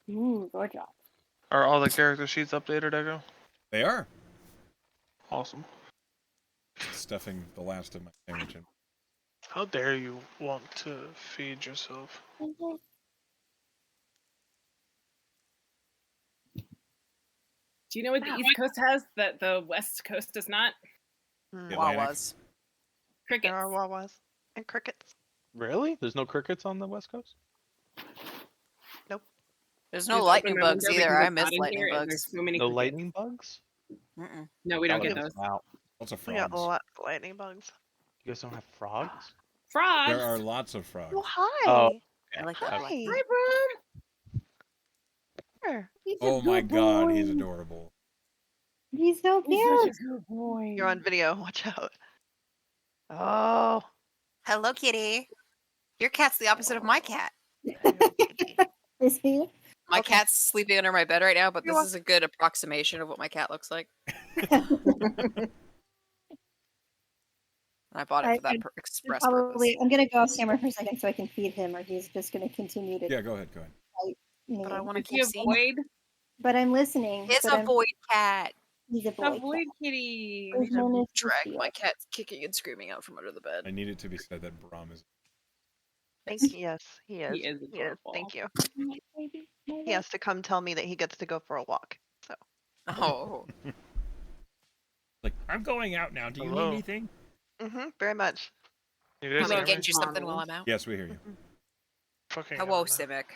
good job. Are all the character sheets updated, Echo? They are. Awesome. Stuffing the last of my sandwich in. How dare you want to feed yourself? Do you know what the East Coast has that the West Coast does not? Hmm. Yeah. Atlantic. Wawas. Crickets. There are wawas and crickets. Really? There's no crickets on the West Coast? There's no Just lightning open my bugs window either. because I it's miss hot in lightning here and there's bugs. so many No crickets. lightning bugs? Mm-mm. No, we don't Gotta get those. them out. Lots of We got frogs. lots of lightning bugs. You guys don't have frogs? Frogs. There are lots of frogs. Oh, hi. Oh, I like that Hi. black Hi, one. Brum. Here. He's a Oh my good god, boy. he's adorable. He's so He's such cute. a good boy. You're on video. Watch out. Oh. Hello, kitty. Your cat's the opposite of my cat. Is he? My Okay. cat's sleeping under my bed right now, but You're this is a good approximation of what my cat looks like. I bought it for that express Probably. purpose. I'm gonna go off camera for a second so I can feed him, or he's just gonna continue to Yeah, go ahead, go ahead. fight me. But I want to Did you keep seeing. avoid? But I'm listening. It's but a I'm, void cat. He's a boy. Avoid kitty. His name is Drag Lucio. my cat's kicking and screaming out from under the bed. I need it to be said that Brahm is. Yes, he is. He is adorable. Thank you. My baby, my He has to come tell me that he gets to go for a walk. So Oh, Like, I'm going out now. Do you Hello. need anything? very much. You I'm guys gonna hear me? get you something while I'm out. Yes, we hear you. Fucking Hello, internet. Civic.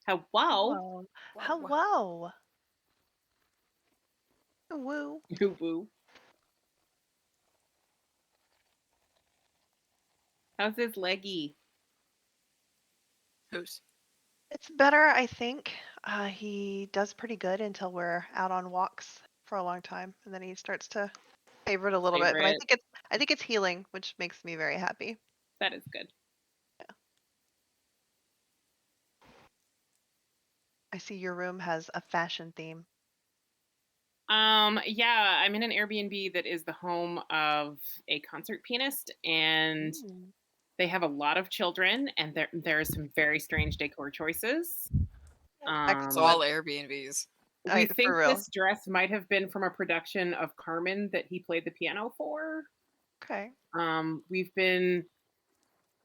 Hello. Hello. Hello. Woo. Woo woo. How's his leggy? Who's? It's better, I think. He does pretty good until we're out on walks for a long time, and then he starts to favor it a little bit. But Favorite. I think it's healing, which makes me very happy. That is good. I see your room has a fashion theme. Yeah, I'm in an Airbnb that is the home of a concert pianist, and they have a lot of children, and there are some very strange decor choices. It's all Airbnbs. We think for real. this dress might have been from a production of Carmen that he played the piano for. Okay. We've been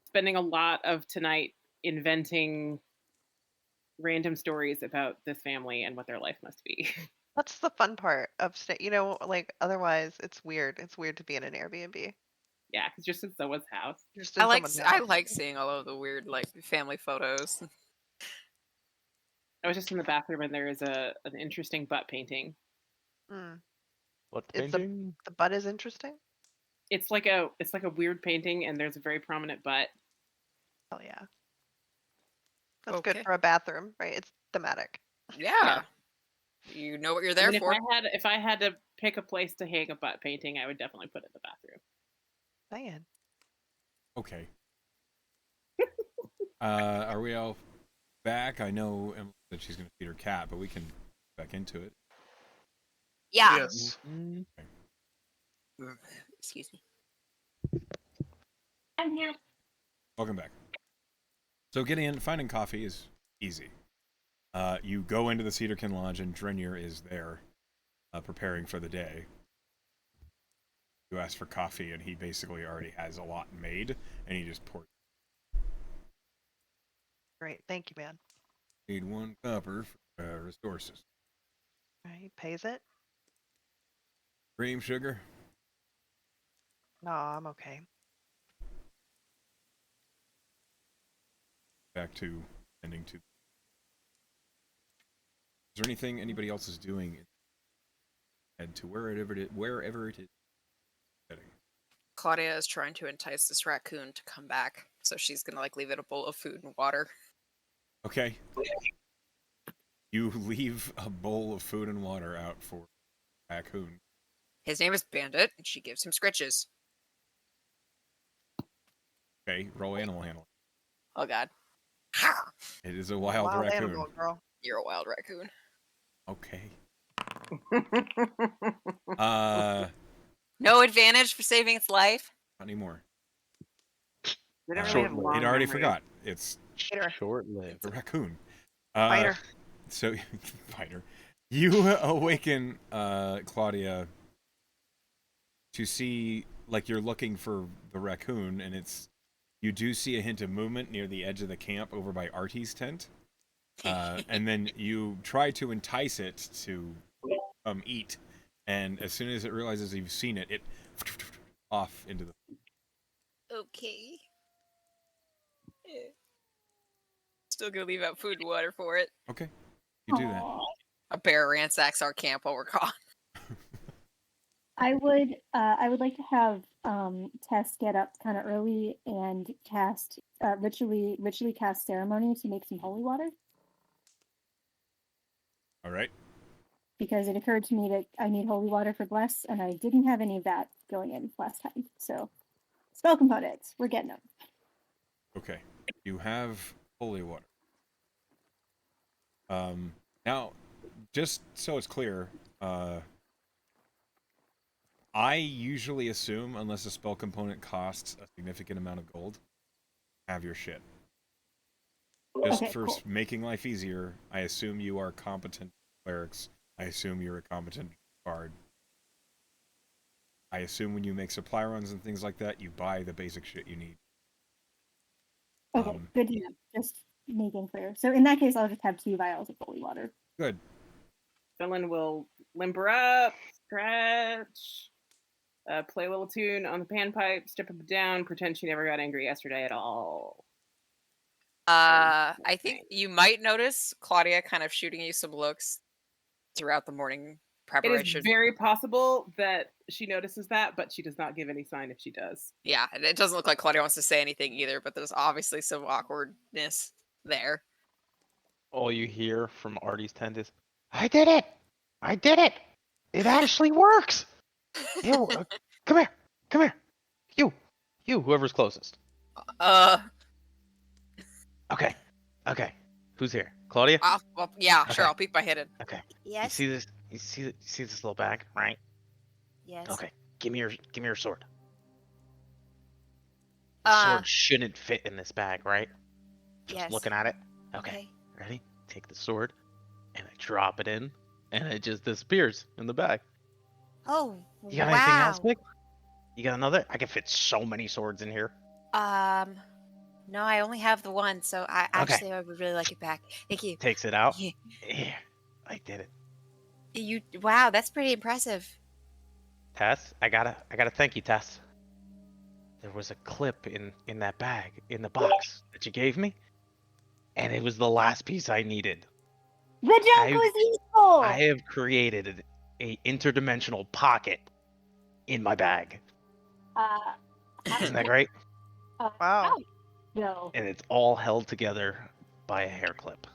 spending a lot of tonight inventing random stories about this family and what their life must be. That's the fun part of you know, like otherwise it's weird. It's weird to be in an Airbnb. Yeah, because just in someone's house. Just in someone's I house. like seeing all of the weird like family photos. I was just in the bathroom and there is an interesting butt painting. Mm. What It's painting? the butt is interesting. It's like a weird painting and there's a very prominent butt. Oh yeah. That's good Okay. for a bathroom, right? It's thematic. Yeah. You know what you're I there mean, for. if I had to pick a place to hang a butt painting, I would definitely put it in the bathroom. Man. Okay. Are we all back? I know Emily said she's going to feed her cat, but we can get back into it. Yeah. Yes. Mm, Excuse me. I'm here. Welcome back. So getting in, finding coffee is easy. You go into the Cedarkin Lodge, and Drenyer is there, preparing for the day. You ask for coffee, and he basically already has a lot made, and he just pours. Great. Thank you, man. Need 1 copper for resources. He pays it? Cream, sugar. No, I'm okay. Back to ending to. Is there anything anybody else is doing? Head to wherever it is. Heading. Claudia is trying to entice this raccoon to come back, so she's gonna like leave it a bowl of food and water. Okay. You leave a bowl of food and water out for raccoon. His name is Bandit, and she gives him scritches. Okay, roll animal handling. Oh god. It is a wild raccoon. Animal, girl. You're a wild raccoon. Okay. No advantage for saving its life. Not anymore. They don't really have Short-lived. long It already memories. forgot. It's Cheater. Short-lived. a raccoon. Fighter. So, fighter. You awaken Claudia to see, like, you're looking for the raccoon, and you do see a hint of movement near the edge of the camp over by Artie's tent. And then you try to entice it to eat, and as soon as it realizes you've seen it, it off into the. Okay. Still gonna leave out food and water for it. Okay, you do that. Aw. A bear ransacks our camp while we're gone. I would like to have Tess get up kind of early and cast ritually cast ceremony to make some holy water, All right. because it occurred to me that I need holy water for bless, and I didn't have any of that going in last time. So spell components, we're getting them. Okay. You have holy water. Now, just so it's clear, I usually assume, unless a spell component costs a significant amount of gold, have your shit. Just Okay, for cool. making life easier, I assume you are competent clerics. I assume you're a competent bard. I assume when you make supply runs and things like that, you buy the basic shit you need. Okay, good to know. Just making clear. So in that case, I'll just have 2 vials of holy water. Good. Villain will limber up, stretch, play a little tune on the panpipe, step up and down, pretend she never got angry yesterday at all. I think you might notice Claudia kind of shooting you some looks throughout the morning It is preparation. very possible that she notices that, but she does not give any sign if she does. Yeah, and it doesn't look like Claudia wants to say anything either, but there's obviously some awkwardness there. All you hear from Artie's tent is, "I did it! I did it! It actually works! Ew, come here! Come here! You, whoever's closest." Okay. Who's here? Claudia? Well, yeah, sure, Okay. I'll peek my head in. Okay. Yes. You see this? You see this little bag, right? Yes. Okay. Give me your sword. The Uh, sword shouldn't fit in this bag, right? Just Yes. looking at it. Okay. Ready? Take the sword, and I drop it in, and it just disappears in the bag. Oh, You got wow. anything else, Nick? You got another? I can fit so many swords in here. No, I only have the one, so I would really like it back. Thank you. Takes it out. Yeah. Yeah, I did it. Wow, that's pretty impressive. Tess, I gotta thank you, Tess. There was a clip in that bag, in the box that you gave me, and it was the last piece I needed. The junk was useful. I have created a interdimensional pocket in my bag. Isn't that great? Wow. How? No. And it's all held together by a hair clip.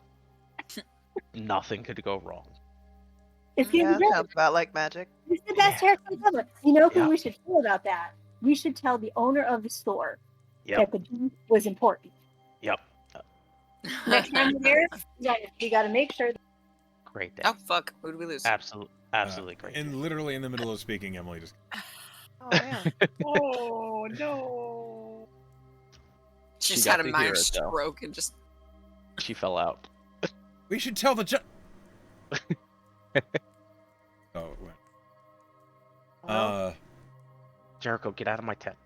Nothing could go wrong. It's Yeah, the that sounds about like magic. It's the best haircut ever. You know who Yeah. we should tell about that? We should tell the owner of the store Yep. that the junk was important. Yep. Next time we're there, we gotta make sure. Great day. Oh fuck! Who did we lose? Absolutely great. And literally in the middle of speaking, Emily just. Oh man. Oh no. She She just got had a to mind hear it, though. stroke and just. She fell out. We should tell the Oh, it went. Well, Jericho, get out of my tent.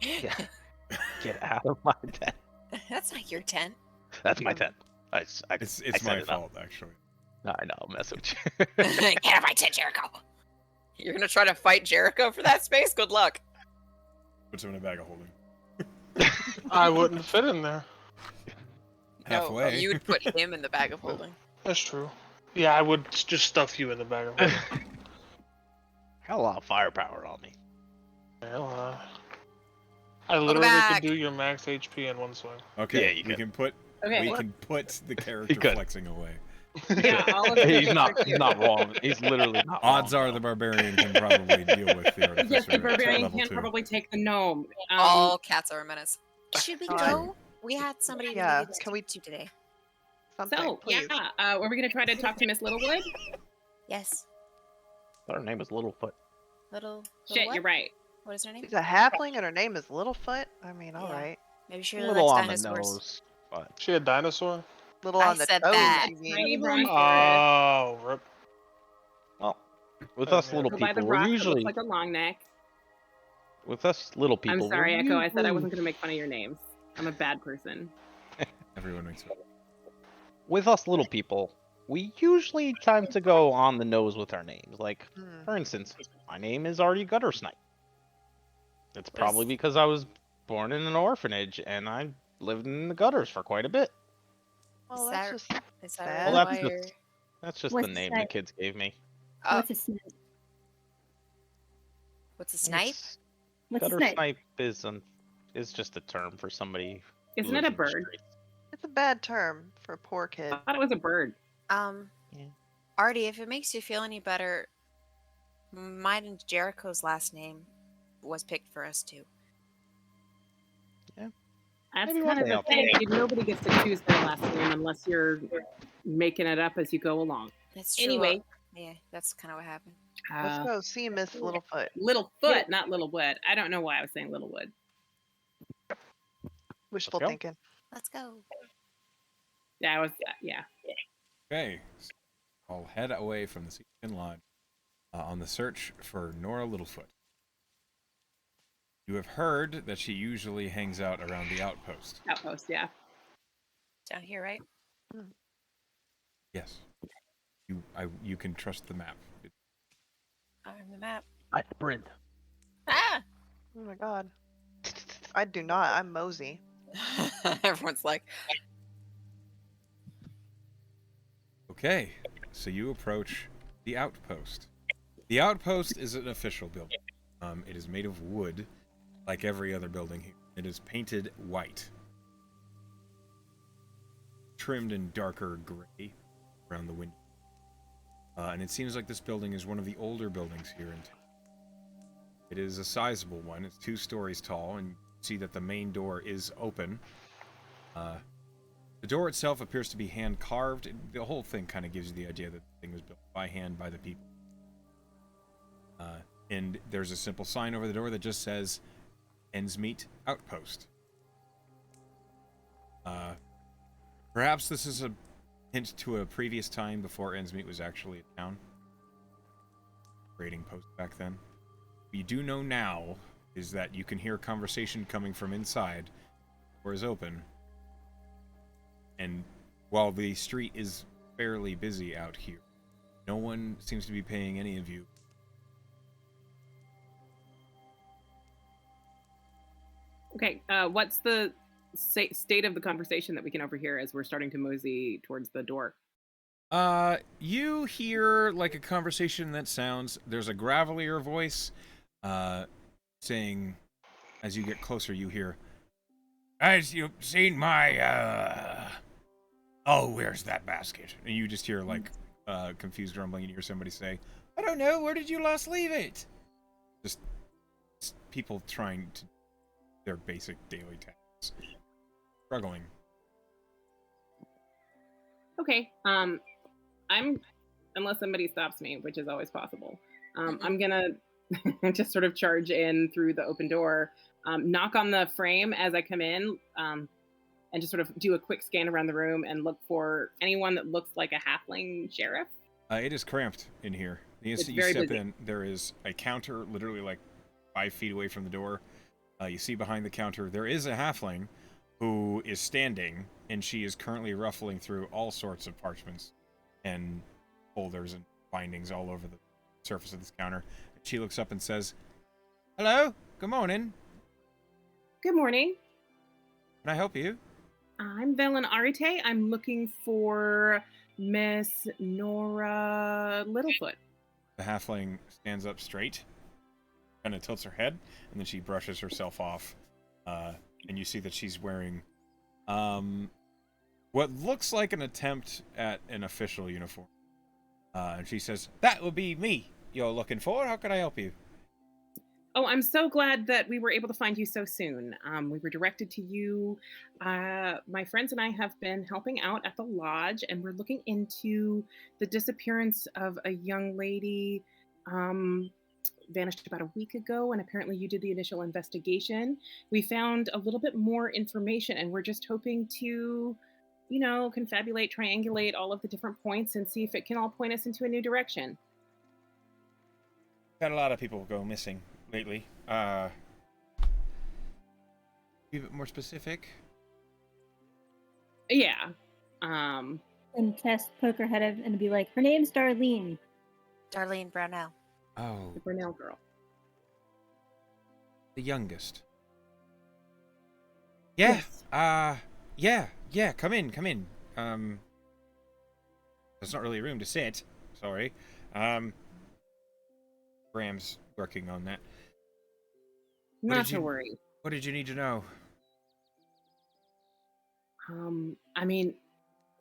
Get out of my tent. That's not your tent. That's my tent. It's set my it up. fault, actually. I know, I'll mess with you. Get out of my tent, Jericho. You're gonna try to fight Jericho for that space? Good luck. Puts him in a bag of holding. I wouldn't fit in there. No, Halfway. you would put him in the bag of holding. That's true. Yeah, I would just stuff you in the bag of holding. Got a lot of firepower on me. Well, I literally back. could do your max HP in one swing. Okay, Yeah, you we can. can put Okay. we can put the character could. flexing away. Yeah, all of He's not wrong. He's literally not Odds wrong, are the barbarian can probably deal with the artificer. Yes, the at barbarian level can 2. probably take the gnome. All cats are a menace. Should we Uh, go? We had somebody yeah, really good can we- to today. something, So, please. yeah, are we going to try to talk to Miss Littlewood? Yes. Her name is Littlefoot. Little Shit, what? you're right. What is her name? She's a halfling and her name is Littlefoot. I mean, Yeah. all right. Maybe she A really little likes on the dinosaurs. nose, but She a dinosaur? Little I on the said toes, that. you mean? Tiny bronze forest. Oh, rip. well, with Oh, us yeah. little Go by the people, we're rock that usually looks like a long neck. with us little people. I'm sorry, we're Echo. I said I usually- wasn't going to make fun of your names. I'm a bad person. Everyone makes it. With us little people, we usually time to go on the nose with our names. Like, Hmm. for instance, my name is Artie Guttersnipe. It's probably because I was born in an orphanage and I lived in the gutters for quite a bit. Well, Is that's that- just Is that Well, really that's why just- you're... That's just What's the the name the snipe? kids gave me. What's a snipe? What's a snipe? It's- What's a snipe? Guttersnipe is just a term for somebody. who Isn't lives it a in the bird? streets. it's a bad term for a poor kid. I thought it was a bird. Yeah. Artie, if it makes you feel any better, mine and Jericho's last name was picked for us too. That's Maybe kind one of day the I'll thing. Nobody gets to choose their last name unless you're making it up as you go along. That's true. Anyway, Yeah, that's kind of what happened. Let's go see Miss Littlefoot. Littlefoot, not Littlewood. I don't know why I was saying Littlewood. Wishful go. thinking. Let's go. Yeah, I was. Yeah. Okay, so I'll head away from the Seakin Lodge on the search for Nora Littlefoot. You have heard that she usually hangs out around the outpost. Outpost. Yeah. Down here, right? Yes. You can trust the map. On the map. I sprint. Ah! Oh my god. I do not. I'm Mosey. Everyone's like, Okay, so you approach the outpost. The outpost is an official building. It is made of wood, like every other building here. It is painted white, trimmed in darker gray around the window. And it seems like this building is one of the older buildings here in town. It is a sizable one. It's 2 stories tall, and you see that the main door is open. The door itself appears to be hand-carved. The whole thing kind of gives you the idea that the thing was built by hand by the people. And there's a simple sign over the door that just says, Endsmeet Outpost. Perhaps this is a hint to a previous time before Endsmeet was actually a town. Trading post back then. You do know now is that you can hear conversation coming from inside. Door is open. And while the street is fairly busy out here, no one seems to be paying any of you. Okay, what's the state of the conversation that we can overhear as we're starting to mosey towards the door? You hear like a conversation that sounds, there's a gravelier voice, saying, as you get closer, you hear, "As you've seen my, oh, where's that basket?" And you just hear like, confused grumbling, and you hear somebody say, "I don't know, where did you last leave it?" Just people trying to their basic daily tasks. Struggling. Okay, unless somebody stops me, which is always possible, I'm gonna just sort of charge in through the open door, knock on the frame as I come in, and just sort of do a quick scan around the room and look for anyone that looks like a halfling sheriff. It is cramped in here. The It's instant you very step busy. in, there is a counter literally like 5 feet away from the door. You see behind the counter, there is a halfling who is standing, and she is currently ruffling through all sorts of parchments and folders and bindings all over the surface of this counter. She looks up and says, "Hello, good morning. Good morning. Can I help you?" I'm Velen Arite. I'm looking for Miss Nora Littlefoot. The halfling stands up straight, kind of tilts her head, and then she brushes herself off. And you see that she's wearing what looks like an attempt at an official uniform. And she says, "That will be me you're looking for. How can I help you?" Oh, I'm so glad that we were able to find you so soon. We were directed to you. My friends and I have been helping out at the lodge, and we're looking into the disappearance of a young lady vanished about a week ago, and apparently you did the initial investigation. We found a little bit more information, and we're just hoping to, confabulate, triangulate all of the different points and see if it can all point us into a new direction. Had a lot of people go missing lately. Be a bit more specific. Yeah. And Tess poke her head up and be like, "Her name's Darlene." Darlene Brownell. Oh, The Brunel girl. the youngest. Yeah. Yes. Yeah. Come in. There's not really room to sit. Sorry. Graham's working on that. Not to worry. What did you need to know? I mean,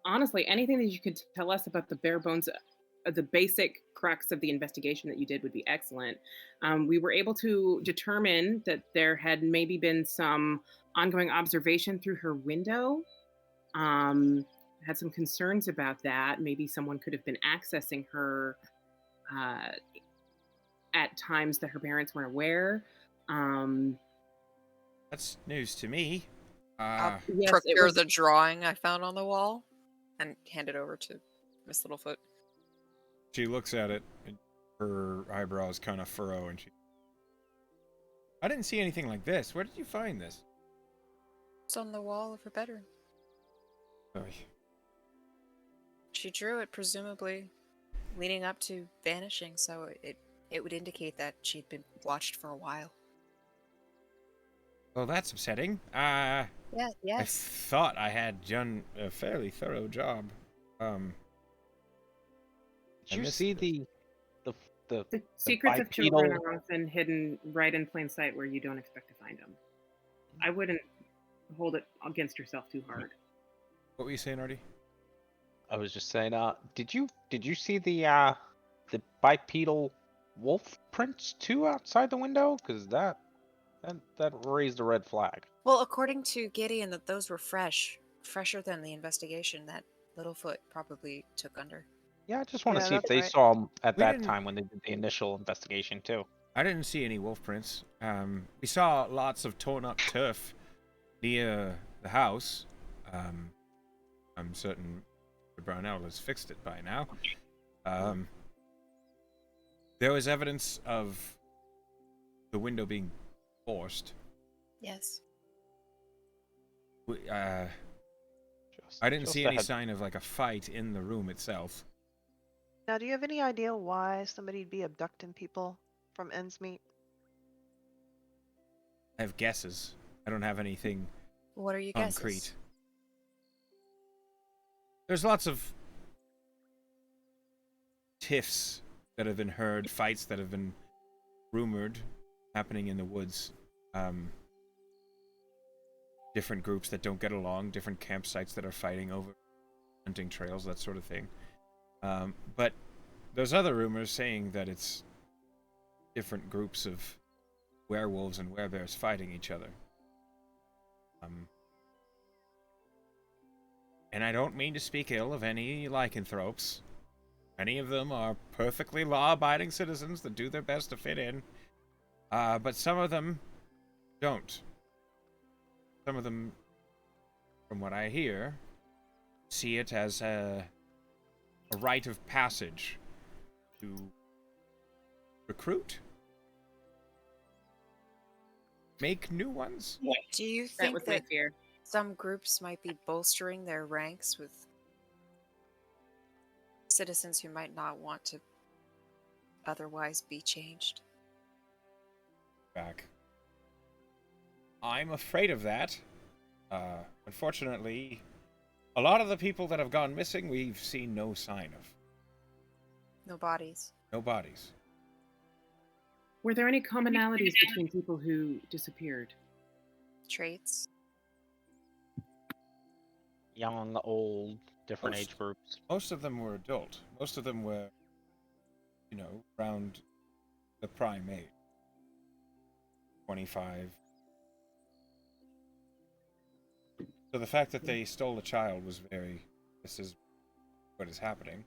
honestly, anything that you could tell us about the bare bones, the basic crux of the investigation that you did would be excellent. We were able to determine that there had maybe been some ongoing observation through her window. Had some concerns about that. Maybe someone could have been accessing her at times that her parents weren't aware. That's news to me. I'll Yes, it procure was. the drawing I found on the wall and hand it over to Miss Littlefoot. She looks at it, and her eyebrows kind of furrow, and I didn't see anything like this. Where did you find this? It's on the wall of her bedroom. Oh, She drew it, presumably, leading up to vanishing, so it would indicate that she'd been watched for a while. well, that's upsetting. Yeah, I yes. thought I had done a fairly thorough job. Did you missed see this. The secrets of bipedal- children are often hidden right in plain sight where you don't expect to find them. I wouldn't hold it against yourself too hard. What were you saying, Artie? I was just saying, did you see the bipedal wolf prints too outside the window? Because that raised a red flag. Well, according to Gideon, that those were fresher than the investigation that Littlefoot probably took under. Yeah, I just want to Yeah, see if that's they right. saw them at We that didn't- time when they did the initial investigation too. I didn't see any wolf prints. We saw lots of torn up turf near the house. I'm certain Brownell has fixed it by now. There was evidence of the window being forced. Yes. I didn't Just see a any head- sign of like a fight in the room itself. Now, do you have any idea why somebody'd be abducting people from Endsmeet? I have guesses. I don't have anything What are your concrete. guesses? There's lots of tiffs that have been heard, fights that have been rumored happening in the woods. Different groups that don't get along, different campsites that are fighting over hunting trails, that sort of thing. But there's other rumors saying that it's different groups of werewolves and werebears fighting each other. And I don't mean to speak ill of any lycanthropes. Many of them are perfectly law-abiding citizens that do their best to fit in. But some of them don't. Some of them, from what I hear, see it as a rite of passage to recruit, make new ones. Do you That think was my that fear. some groups might be bolstering their ranks with citizens who might not want to otherwise be changed? Back. I'm afraid of that. Unfortunately, a lot of the people that have gone missing, we've seen no sign of. No bodies. No bodies. Were there any commonalities between people who disappeared? Traits. young, old, different Most- age groups. Most of them were adult. Most of them were, around the prime age. 25. So the fact that they stole a child was this is what is happening.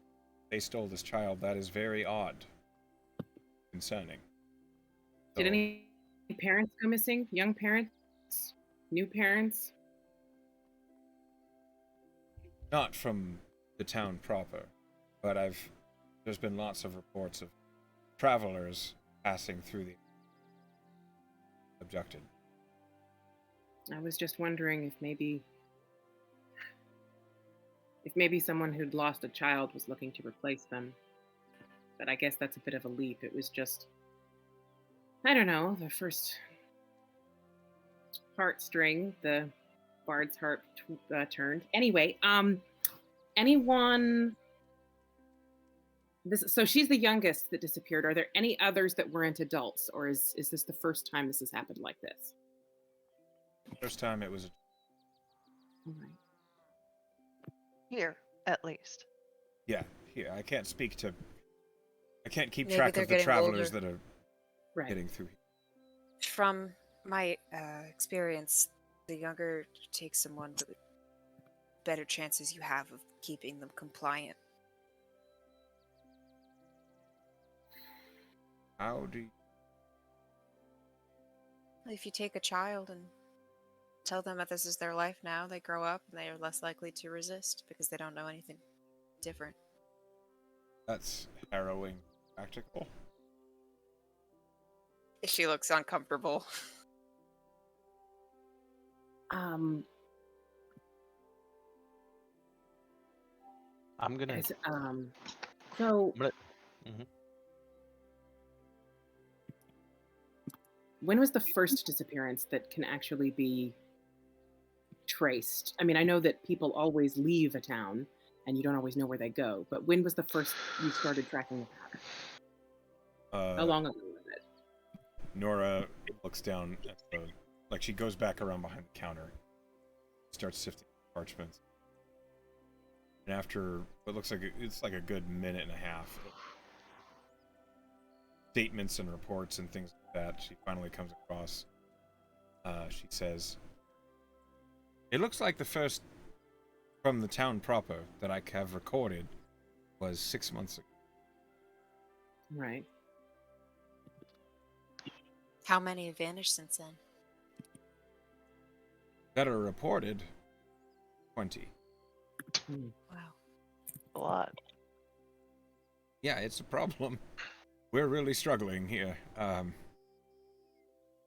They stole this child. That is very odd. Concerning. Did So- any parents go missing? Young parents? New parents? Not from the town proper, but there's been lots of reports of travelers passing through the abducted. I was just wondering if maybe someone who'd lost a child was looking to replace them. But I guess that's a bit of a leap. It was just, I don't know, the first heartstring, the bard's heart turned. Anyway, anyone? So she's the youngest that disappeared. Are there any others that weren't adults, or is this the first time this has happened like this? First time it was. All right. Here, at least. Yeah, here. I can't keep Maybe track they're of the getting travelers older. that are Right. getting through. From my experience, the younger you take someone, the better chances you have of keeping them compliant. How do you... If you take a child and tell them that this is their life now, they grow up and they are less likely to resist because they don't know anything different. That's harrowing. Practical. She looks uncomfortable. I'm gonna. So I'm gonna mhm. when was the first disappearance that can actually be traced? I mean, I know that people always leave a town and you don't always know where they go, but when was the first you started tracking the pattern? How long ago was it? Nora looks down at she goes back around behind the counter, starts sifting parchments, and after what looks like it's like a good minute and a half of statements and reports and things like that, she finally comes across. She says, "It looks like the first from the town proper that I have recorded was 6 months ago." Right. How many have vanished since then? That are reported, 20. Wow. A lot. Yeah, it's a problem. We're really struggling here.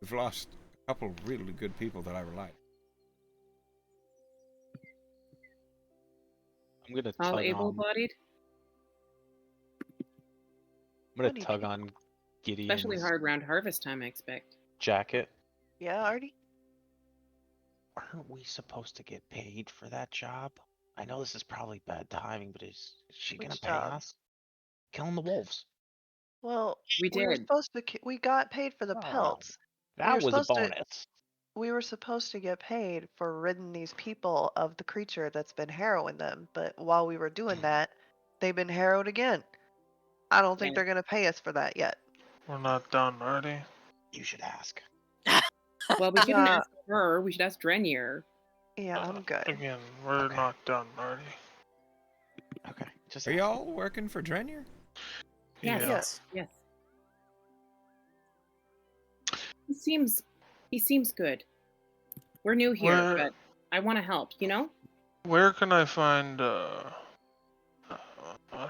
We've lost couple of really good people that I relied. I'm gonna All tug on. able-bodied, I'm gonna What do you tug do? on Gideon's especially hard round harvest time, I expect. jacket. Yeah, Artie? Aren't we supposed to get paid for that job? I know this is probably bad timing, but is she gonna Which pay job? us? Killing the wolves. Well, We we were did. supposed to. We got paid for the Oh, pelts. We that were was a supposed to. bonus. We were supposed to get paid for ridding these people of the creature that's been harrowing them. But while we were doing that, they've been harrowed again. I don't think Yeah. they're gonna pay us for that yet. We're not done, Artie. You should ask. Well, we shouldn't Uh, ask her. We should ask Drenyer. Yeah, I'm good. Again, we're Okay. not done, Artie. Okay, just Are ask. y'all working for Drenyer? Yes. Yeah. Yes. Yes. He seems good. We're new here, Where- but I want to help, you know? Where can I find oh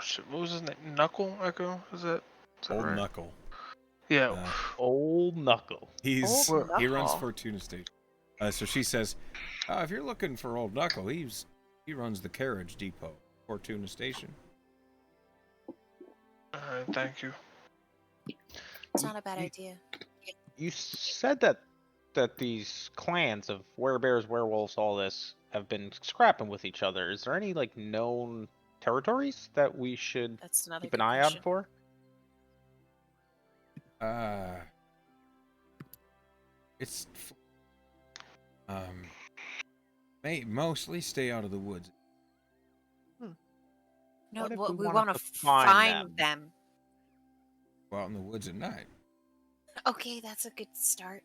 shit, what was his name? Knuckle Echo? Is that Old right? Knuckle. Yeah. Uh, Old Knuckle. he Old runs Knuckle. Fortuna Station. So she says, if you're looking for Old Knuckle, he runs the carriage depot, Fortuna Station. Alright, thank you. It's not a bad idea. You said that these clans of werebears, werewolves, all this have been scrapping with each other. Is there any like known territories that we should That's another keep an good eye question. out for? It's may mostly stay out of the woods. No, What if we we want wanted to to find find them. Go out in the woods at night. Okay, that's a good start.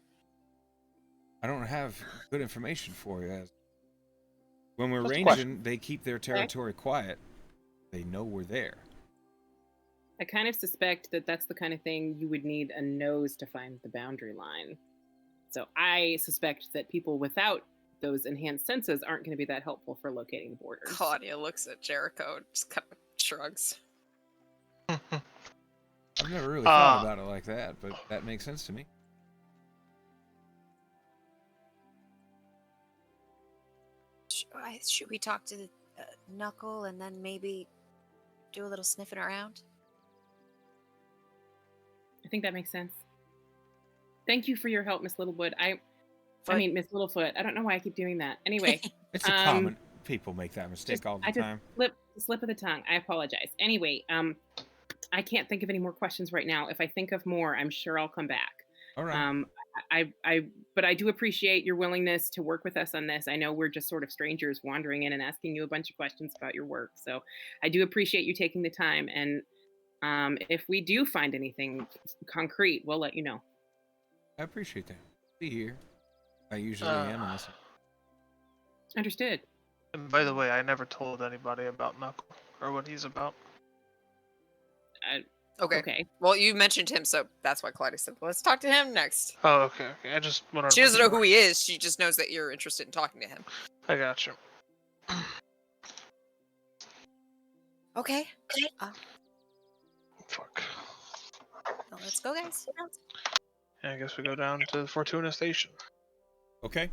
I don't have good information for you. When we're Just a ranging, question. they keep their territory quiet. They know we're there. I kind of suspect that that's the kind of thing you would need a nose to find the boundary line. So I suspect that people without those enhanced senses aren't going to be that helpful for locating the borders. Claudia looks at Jericho and just kind of shrugs. I've never really thought about it like that, but that makes sense to me. Should we talk to Knuckle and then maybe do a little sniffing around? I think that makes sense. Thank you for your help, Miss Littlewood. I Foot. mean, Miss Littlefoot. I don't know why I keep doing that. Anyway, It's a common. People make that mistake all the time. slip of the tongue. I apologize. Anyway, I can't think of any more questions right now. If I think of more, I'm sure I'll come back. All right. But I do appreciate your willingness to work with us on this. I know we're just sort of strangers wandering in and asking you a bunch of questions about your work. So I do appreciate you taking the time. And if we do find anything concrete, we'll let you know. I appreciate that. Be here. I usually am. Unless Understood. And by the way, I never told anybody about Knuckle or what he's about. Okay. Okay. Well, you mentioned him, so that's why Claudia said, let's talk to him next. Oh, okay. I just wanted She doesn't know who he is. She just knows that you're interested in talking to him. I got you. Okay. Fuck. Well, let's go, guys. Yeah, I guess we go down to Fortuna Station. okay.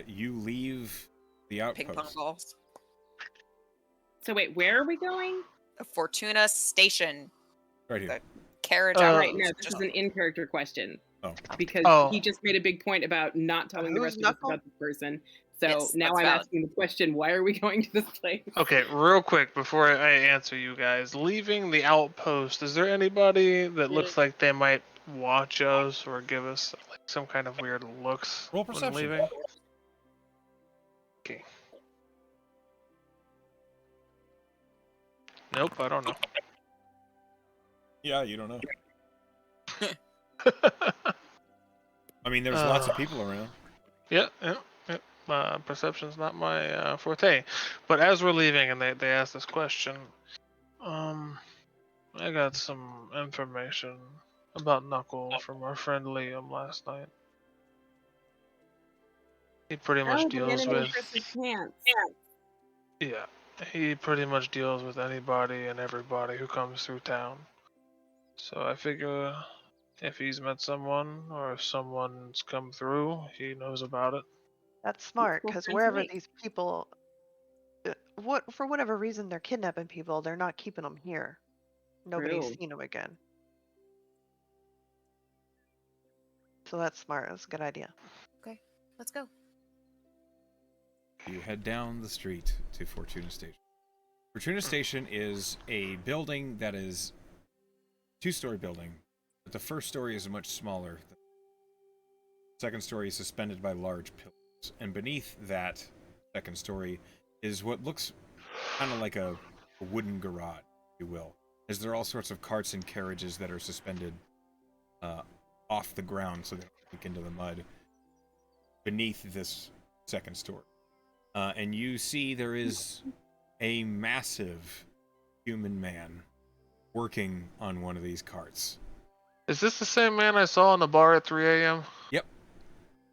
You leave the Ping pong outpost. balls. So wait, where are we going? The Fortuna Station. Right here. The carriage Oh, out. Right, no, this is an in-character question. Oh. Because Oh. he just made a big point about not telling the Who's rest of us Knuckle? about this person. So Yes, now that's I'm valid. asking the question, why are we going to this place? Okay, real quick before I answer you guys, leaving the outpost, is there anybody that looks like they might watch us or give us like some kind of weird looks Roll when perception. leaving? Okay. Nope, I don't know. Yeah, you don't know. I mean, there's lots of people around. Yeah. Perception's not my forte. But as we're leaving and they ask this question, I got some information about Knuckle from our friend Liam last night. He pretty much deals with yeah. He pretty much deals with anybody and everybody who comes through town. So I figure If he's met someone or if someone's come through, he knows about it. That's smart, cool because friends wherever make. these people, for whatever reason they're kidnapping people, they're not keeping them here. Nobody's True. seen them again. So that's smart. That's a good idea. Okay, let's go. You head down the street to Fortuna Station. Fortuna Station is a building that is two-story building, but the first story is much smaller. The second story is suspended by large pillars, and beneath that second story is what looks kind of like a wooden garage, if you will. As there are all sorts of carts and carriages that are suspended off the ground so they don't sink into the mud beneath this second story. And you see there is a massive human man working on one of these carts. Is this the same man I saw in the bar at 3 a.m.? Yep.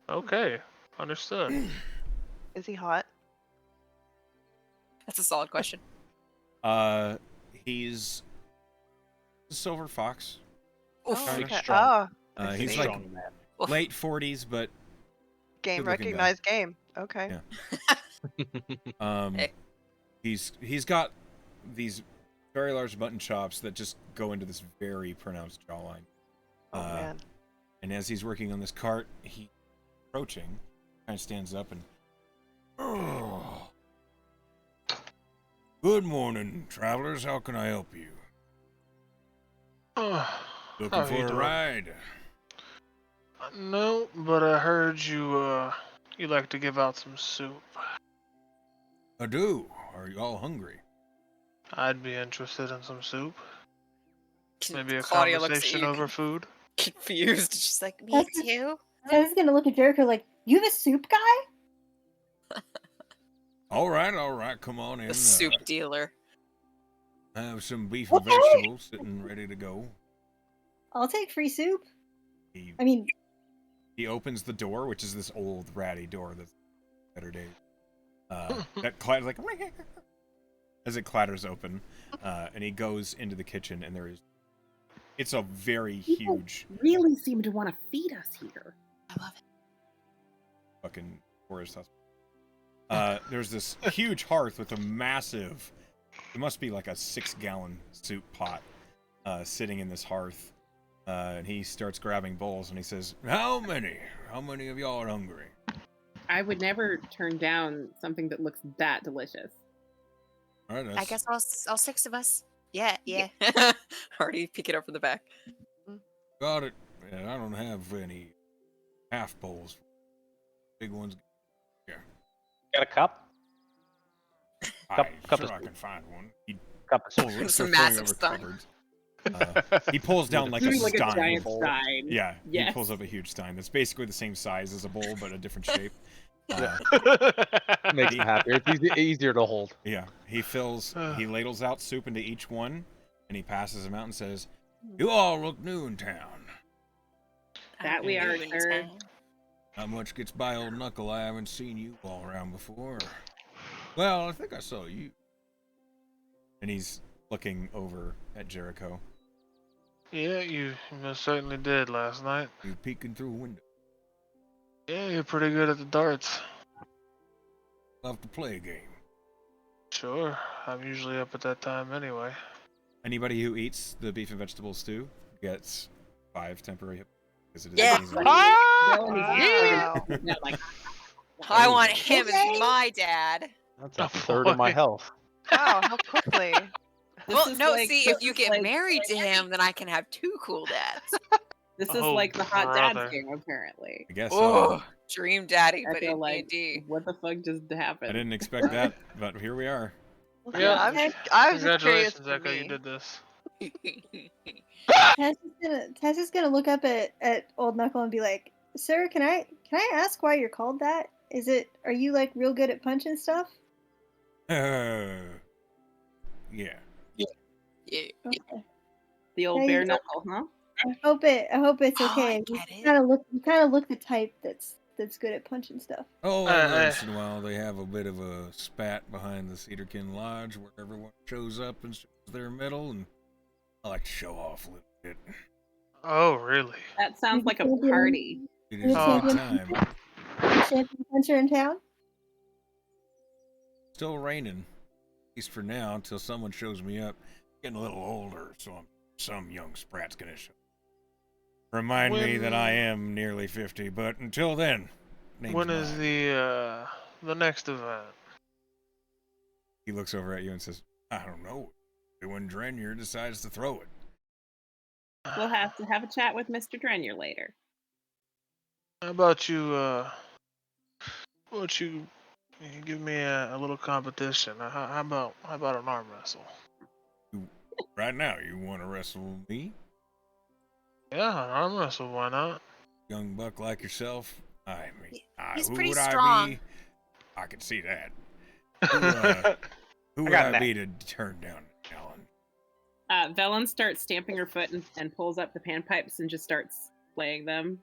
Okay, understood. Is he hot? That's a solid question. He's a silver fox. Oof. Oh, Kinda okay. strong. Oh, I He's see. like Strong man. Oof. late 40s, but Game good-looking guy. recognized game. Okay. Yeah. Hey. He's got these very large mutton chops that just go into this very pronounced jawline. Oh man. And as he's working on this cart, he's approaching, kind of stands up and, oh, good morning, travelers. How can I help you? How Looking you for a doing? ride? No, but I heard you like to give out some soup. I do. Are you all hungry? I'd be interested in some soup. Maybe a Claudia looks at conversation you over food. confused. She's like, me That's- too. I was gonna look at Jericho like, you the soup guy? All right. Come on in. The soup dealer. I have some beef and Okay. vegetables sitting ready to go. I'll take free soup. He, I mean, he opens the door, which is this old ratty door that's better days. That clatters like as it clatters open, and he goes into the kitchen, and it's a very People huge really seem to want to feed us here. I love it. fucking forest house. There's this huge hearth with a massive, it must be like a 6-gallon soup pot, sitting in this hearth. And he starts grabbing bowls, and he says, How many of y'all are hungry? I would never turn down something that looks that delicious. All right, I guess all 6 of us. Yeah. Already pick it up from the back. got it. Yeah, I don't have any half bowls. Big ones. Got a cup? Cup Sure, of I soup. can find one. He Cup of soup. pulls it, Some starts throwing massive over stein. cupboards. He pulls down like a Doing like a stein. giant bowl. stein. Yeah, Yes. he pulls up a huge stein that's basically the same size as a bowl, but a different shape. Makes him happier. It's easier to hold. Yeah, he ladles out soup into each one, and he passes them out and says, You all look new in town. That we are, sir. Not much gets by old Knuckle. I haven't seen you all around before. Well, I think I saw you. And he's looking over at Jericho. Yeah, you most certainly did last night. You peeking through a window. Yeah, you're pretty good at the darts. Love to play a game. Sure, I'm usually up at that time anyway. Anybody who eats the beef and vegetable stew gets 5 temporary hit points. 'Cause it is Yeah. amazing. Wow. Yeah, like, I want him Okay. as my dad. That's a third of my health. Wow, how quickly. Well, is no, like- see, this if you is get like- married to him, then I can have 2 cool dads. This is Oh, like the hot brother. dad's game, apparently. I guess so. Oh, dream daddy, I but feel in like, D&D. what the fuck just I happened? didn't expect that, but here we are. Yeah, I was just curious Congratulations, for Echo, you me. did this. Tess is gonna look up at Old Knuckle and be like, "Sir, can I ask why you're called that? Are you like real good at punching stuff?" Yeah. Yeah. Okay. The old There you bare go. knuckle, huh? I hope it's Oh, I okay. get it. You kind of look the type that's good at punching stuff. Oh, Uh, every uh. once in a while they have a bit of a spat behind the Cedarkin Lodge where everyone shows up and shows their medal, and I like to show off a little bit. Oh, really? That sounds like a champion- party. It You're is the a good champion. time. The champion puncher in town? Still raining. At least for now, until someone shows me up. Getting a little older, so some young sprat's gonna show. Remind me that I am nearly 50, but until then, name's When is mine. the next event? He looks over at you and says, I don't know. When Drenyer decides to throw it. We'll have to have a chat with Mr. Drenyer later. How about you give me a little competition? How about an arm wrestle? Right now, you want to wrestle me? Yeah, an arm wrestle. Why not? Young buck like yourself? I mean, He's who pretty would strong. I be? I can see that. Who would got I that. be to turn down Alan? Velen starts stamping her foot and pulls up the panpipes and just starts playing them,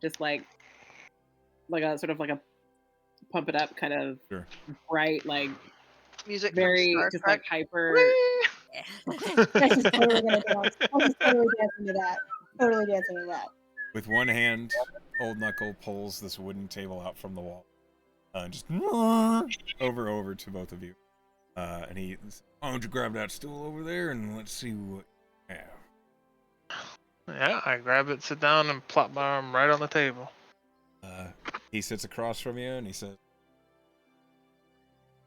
just like a sort of like a pump it up kind of Sure. bright, like Music very from just Star like Trek. hyper. That's just totally gonna dance. I'm just totally dancing to that. Totally dancing to that. With one hand, Old Knuckle pulls this wooden table out from the wall. And just over to both of you. And he says, why don't you grab that stool over there and let's see what you have. Yeah, I grab it, sit down, and plop my arm right on the table. He sits across from you and he says,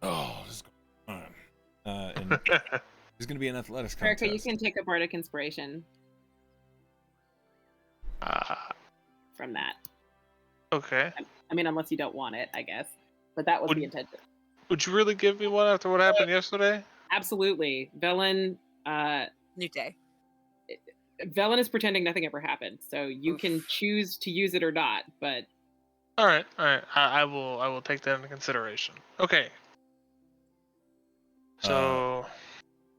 oh, this is going on. And there's going to be an athletics contest. Erica, you can take a bardic inspiration from that. Okay. I mean, unless you don't want it, I guess. But that was the intention. Would you really give me one after what happened yesterday? Absolutely. Velen New day. Velen is pretending nothing ever happened, so you Oof. can choose to use it or not, but All right. I will take that into consideration. Okay. So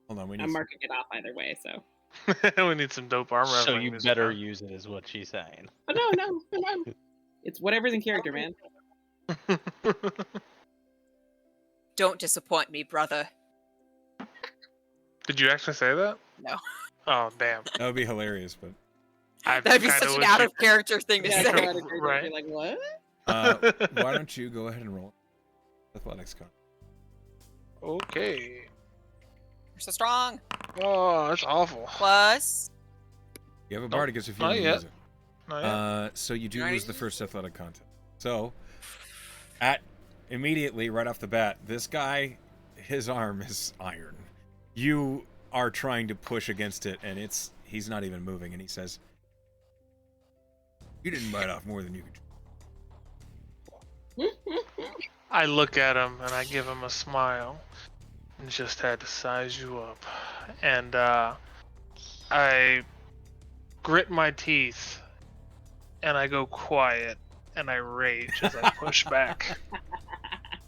Hold on, we I'm need marking it off either way, so. we need some dope arm So wrestling you music, better huh? use it, is what she's saying. Oh, no. It's whatever's in character, man. Don't disappoint me, brother. Did you actually say that? No. Oh, damn. that would be hilarious, but That'd be such an out of character thing to Yeah, say. come out of character, Right. be like, what? why don't you go ahead and roll athletics con? Okay. You're so strong. Oh, that's awful. Plus, You have a Nope, bardic if you not want to yet. use it. Not yet. So you do Not lose the yet. first athletic contest. So, immediately right off the bat, this guy, his arm is iron. You are trying to push against it, and he's not even moving. And he says, "You didn't bite off more than you could." I look at him and I give him a smile. And just had to size you up. And I grit my teeth and I go quiet and I rage as I push back.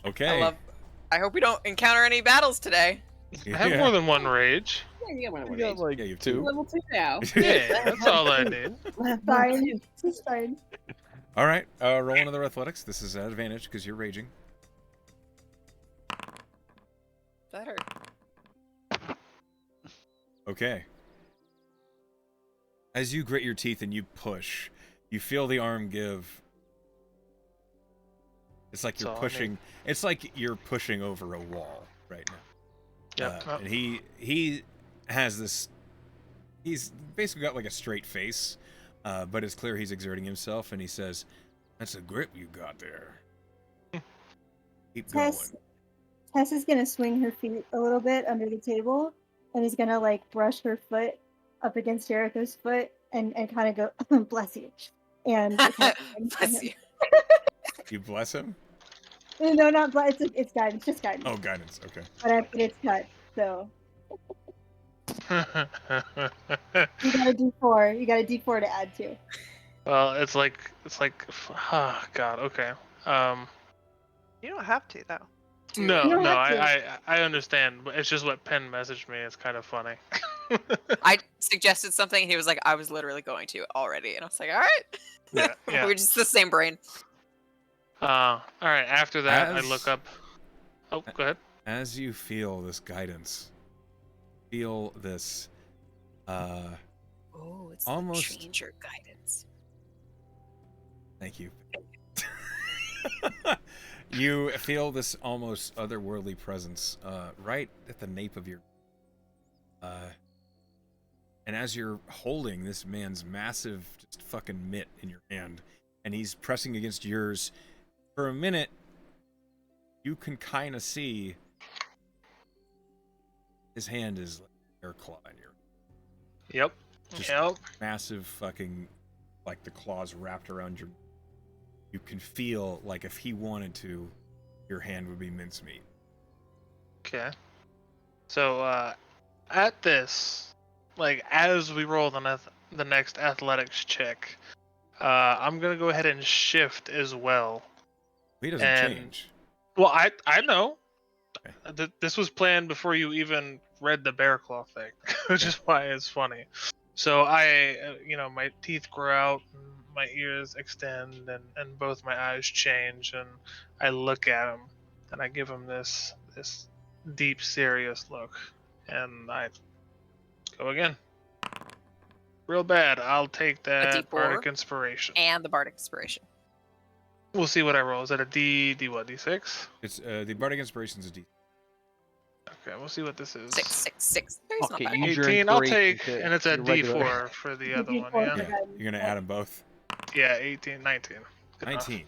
Okay. I hope we don't encounter any battles today. I have more than one rage. Yeah, you got one of You these. got like Yeah, you have two. two. Level 2 now. Yeah, that's all I need. Fine. It's fine. All right. Roll another athletics. This is at advantage because you're raging. That hurt. Okay. As you grit your teeth and you push, you feel the arm give. It's like That's you're all I pushing. It's like you're pushing over a wall right now. Yep. And he has this. He's basically got like a straight face, but it's clear he's exerting himself, and he says, "That's a grip you got there. Keep going." Tess is gonna swing her feet a little bit under the table and is gonna like brush her foot up against Jericho's foot and kind of go, bless you. And Bless you. You bless him. No, not bless. It's guidance, just guidance. Oh, guidance. Okay. But it's cut, so you got a D4. You got a D4 to add to. Well, it's like, oh god, okay. You don't have to though. No, You don't no, have to. I understand, but it's just what Penn messaged me. It's kind of funny. I suggested something. He was like, I was literally going to already. And I was like, all right. Yeah, yeah. We're just the same brain. All right. After that, I As- look up. Oh, go ahead. As you feel this guidance, feel this Oh, it's almost. Change your guidance. Thank you. You feel this almost otherworldly presence right at the nape of your. And as you're holding this man's massive, just fucking mitt in your hand, and he's pressing against yours, for a minute, you can kind of see his hand is like a bear claw in your. Yep. Just Yep. massive fucking, like the claws wrapped around your. You can feel like if he wanted to, your hand would be mincemeat. Okay. So at this, like as we roll the next athletics check, I'm gonna go ahead and shift as well. He doesn't And- change. Well, I know. Okay. This was planned before you even read the bear claw thing, which is why it's funny. So my teeth grow out, and my ears extend, and both my eyes change, and I look at him, and I give him this deep, serious look, and I go again. Real bad. I'll take that D4? bardic inspiration. And the bardic inspiration. We'll see what I roll. Is that a D what? D6? It's the bardic inspiration's a D. Okay, we'll see what this is. 6. There's not Okay, bad. use your 18. I'll inspiration take, to and it's a your regular- D4 for the other one. D4 Yeah. for Yeah, that. you're gonna add them both. Yeah, 18, 19. Good enough. 19.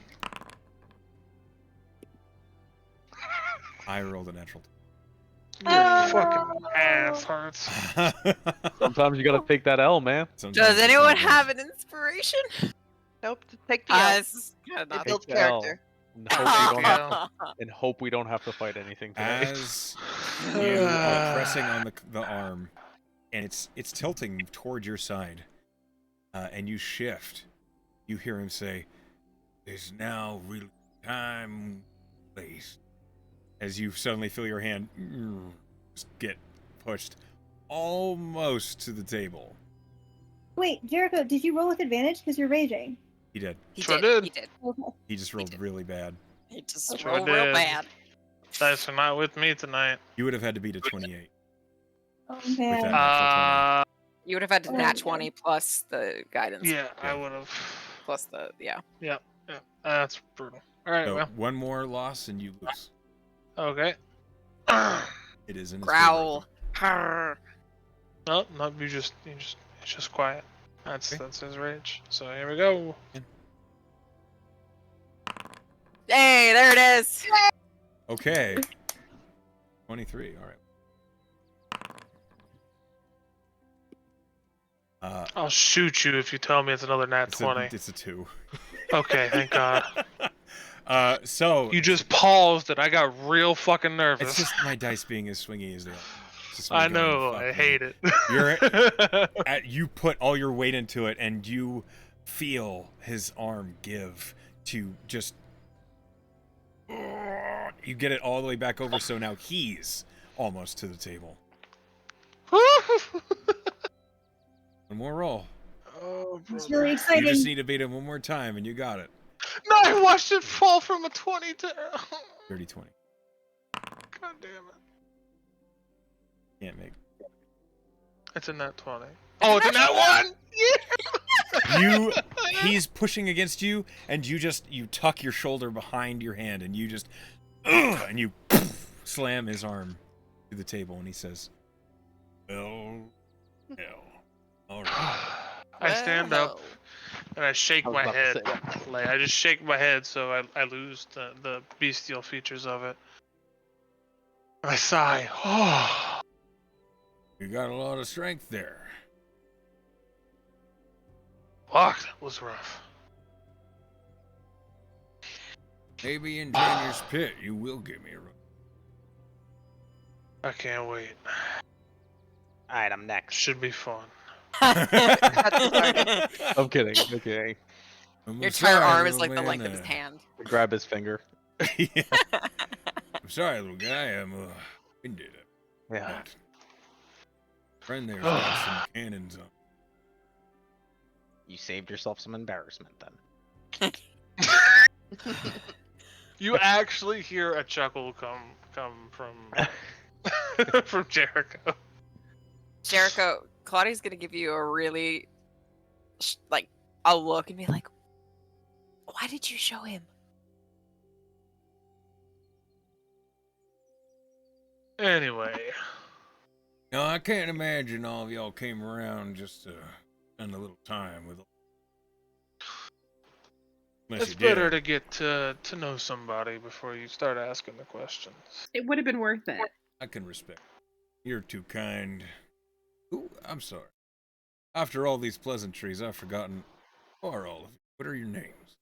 I rolled a natural. Your fucking ass hurts. Sometimes you gotta take that L, man. Sometimes Does it's anyone not good. have an inspiration? Nope. Take the L. This is kind of It not. builds Take the L. character. And hope, we don't have, Yeah. and hope we don't have to fight anything today. As you are pressing on the arm, and it's tilting toward your side, and you shift, you hear him say, "There's now really time, place." As you suddenly feel your hand just get pushed almost to the table. Wait, Jericho, did you roll with advantage because you're raging? He did. He Sure did. did. He did. Okay. He just rolled did. really bad. He just Sure rolled real did. bad. Dice are not with me tonight. You would have had to beat a 28. Oh that. man. Natural You would have had to Oh, nat yeah. 20 plus the guidance. Yeah, I Yeah. would have. Plus the, yeah. Yeah. That's brutal. All right, So well. one more loss and you lose. Okay. It is in his Growl. favor. No, it's just quiet. That's Okay. his rage. So here we go. Hey, there it is. Okay. 23. All right. I'll shoot you if you tell me it's another nat It's 20. it's a 2. Okay, thank God. So You just paused and I got real fucking nervous. it's just my dice being as swingy as they are. It's just me I going, know, "Fuck I me." hate it. You put all your weight into it, and you feel his arm give to just. You get it all the way back over, so now he's almost to the table. One more roll. Oh, It's brother. really You exciting. just need to beat him one more time, and you got it. No, I watched it fall from a 20 to. 30-20. God damn it. Can't make. It's a nat 20. Oh, it's a nat 1! Yeah! He's pushing against you, and you tuck your shoulder behind your hand, and you just, and you slam his arm to the table, and he says, "Well, hell, all right." I stand up Well, and I shake I was my about to head. say that. Like I just shake my head so I lose the bestial features of it. I sigh. Oh. You got a lot of strength there. Fuck, that was rough. Maybe in Junior's pit, you will give me a run. I can't wait. Alright, I'm next. Should be fun. I'm kidding. Okay. I'm Your sorry, entire arm is little like the man, length of his hand. Grab his finger. Yeah. I'm sorry, little guy. I'm winded. Yeah. Friend there's got some cannons on. You saved yourself some embarrassment then. You actually hear a chuckle come from from Jericho. Jericho, Claudia's gonna give you a really like I'll look and be like, "Why did you show him?" Anyway, No, I can't imagine all of y'all came around just to spend a little time with. Unless it's you better did. to get to know somebody before you start asking the questions. It would have been worth it. I can respect. You're too kind. Ooh, I'm sorry. After all these pleasantries, I've forgotten. Who are all of you? What are your names?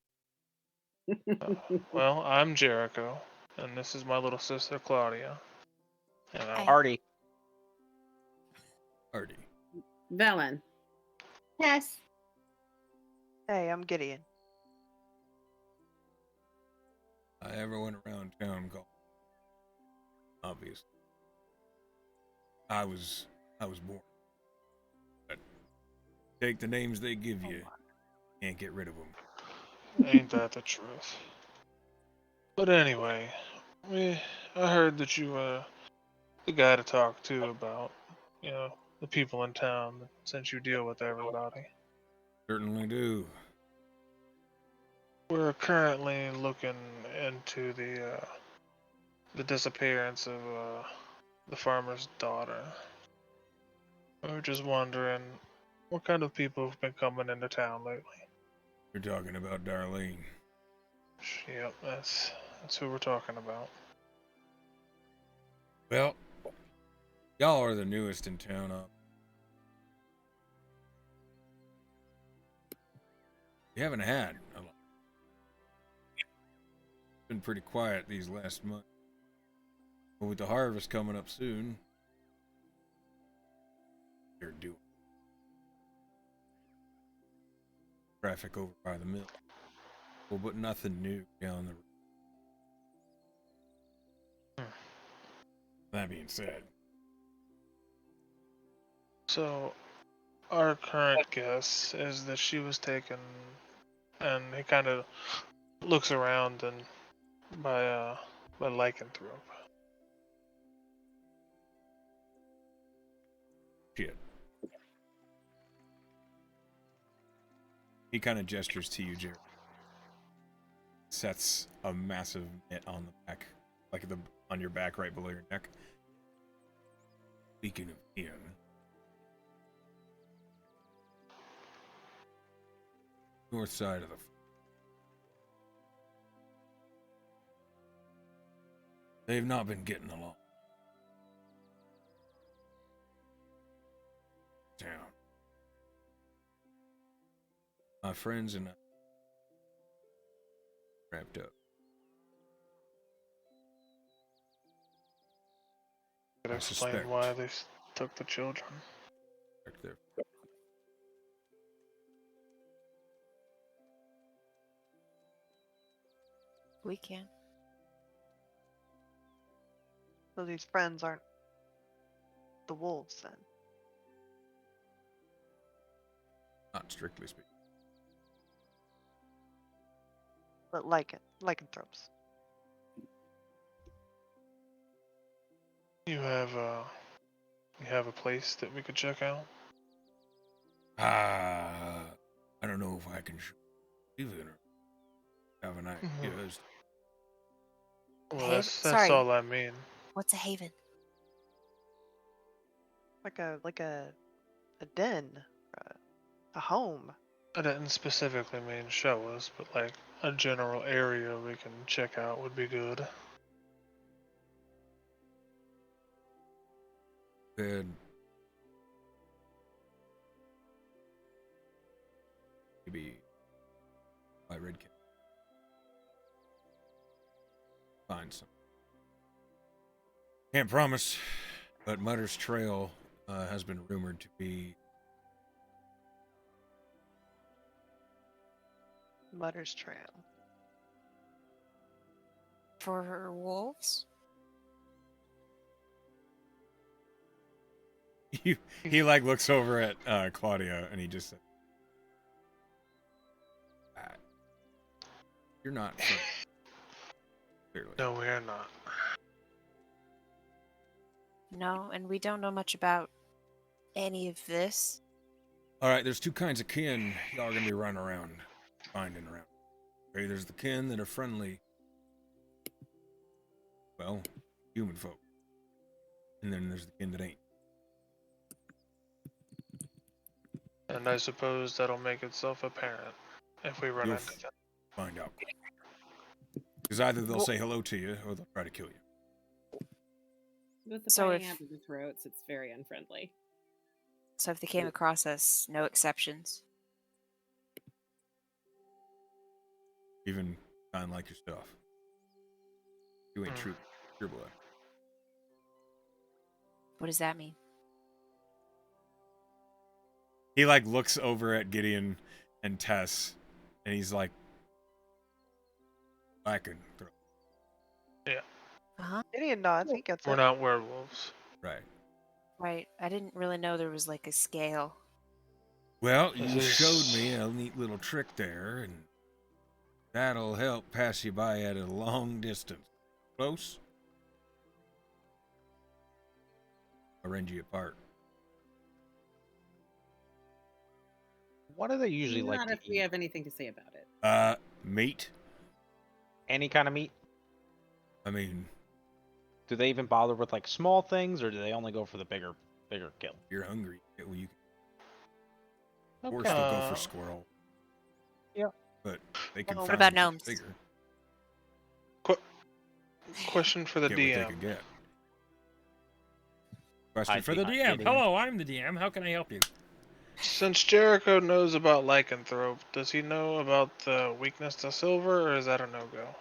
Well, I'm Jericho, and this is my little sister Claudia. And Hi. Artie. Artie. Velen. Yes. Hey, I'm Gideon. I ever went around town called. Obviously. I was born. But take the names they give you. Can't get rid of them. ain't that the truth? But anyway, I heard that you were the guy to talk to about, the people in town since you deal with everybody. Certainly do. We're currently looking into the disappearance of the farmer's daughter. We were just wondering what kind of people have been coming into town lately. You're talking about Darlene. Yep, that's who we're talking about. Well, y'all are the newest in town up. We haven't had a lot. It's been pretty quiet these last months. But with the harvest coming up soon, they're doing traffic over by the mill. Well, but nothing new down the road. That being said, So, our current guess is that she was taken, and he kind of looks around and by lycanthrope. shit. He kind of gestures to you, Jerry. Sets a massive mitt on the back, on your back, right below your neck. Speaking of him, north side of the. They've not been getting along. Town. My friends and I wrapped up. Could I explain suspect. why they took the children. There. We can. So these friends aren't the wolves then. Not strictly speaking. But lycanthropes. You have a place that we could check out. I don't know if I can even have an idea. Well, Haven? that's Sorry. all I mean. What's a haven? Like a den, a home. I didn't specifically mean show us, but like a general area we can check out would be good. Good. Maybe my red cat. Find some. Can't promise, but Mutter's Trail has been rumored to be Mutter's Trail. For wolves? he like looks over at Claudia and he just said, "You're not from clearly." No, we're not. No, and we don't know much about any of this. All right, there's two kinds of kin y'all are gonna be running around, finding around. Okay, there's the kin that are friendly, well, human folk, and then there's the kin that ain't. And I suppose that'll make itself apparent if we run You'll into them. find out. Because either they'll Well- say hello to you or they'll try to kill you. With the So biting if- out of the throats, it's very unfriendly. So if they came across us, no exceptions. Even kind like yourself. You ain't Hmm. true blood. What does that mean? He like looks over at Gideon and Tess, and he's like, I can throw. Uh-huh. Gideon nods. He gets We're it. not werewolves. Right. Right. I didn't really know there was like a scale. Well, This you is- showed me a neat little trick there, and that'll help pass you by at a long distance. Close? I'll rend you apart. What do they usually Not like if to we eat? have anything to say about it. Meat? Any kind of meat? I mean, Do they even bother with like small things, or do they only go for the bigger kill? you're hungry. Well, you of course Okay. they'll go Uh, for squirrel. Yeah. But they can What find about something gnomes? bigger. Question for the Get what they DM. can get. Question Hide for the behind DM. Gideon. Hello, I'm the DM. How can I help you? Since Jericho knows about lycanthrope, does he know about the weakness to silver, or is that a no-go?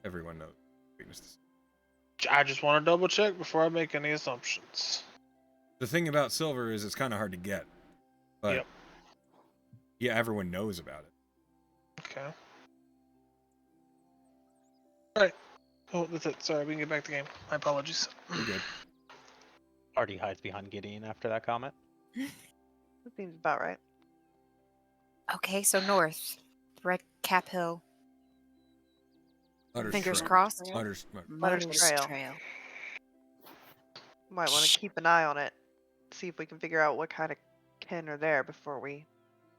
Everyone knows. Weakness. I just want to double check before I make any assumptions. The thing about silver is it's kind of hard to get. But Yep. yeah, everyone knows about it. Okay. Alright. Oh, that's it. Sorry, we can get back to the game. My apologies. You're good. Artie hides behind Gideon after that comment. That seems about right. Okay, so north. Red Cap Hill. Utter's Fingers Trail. crossed. Utter's, Butters Mother's Trail. Trail. Might want to keep an eye on it. See if we can figure out what kind of kin are there before we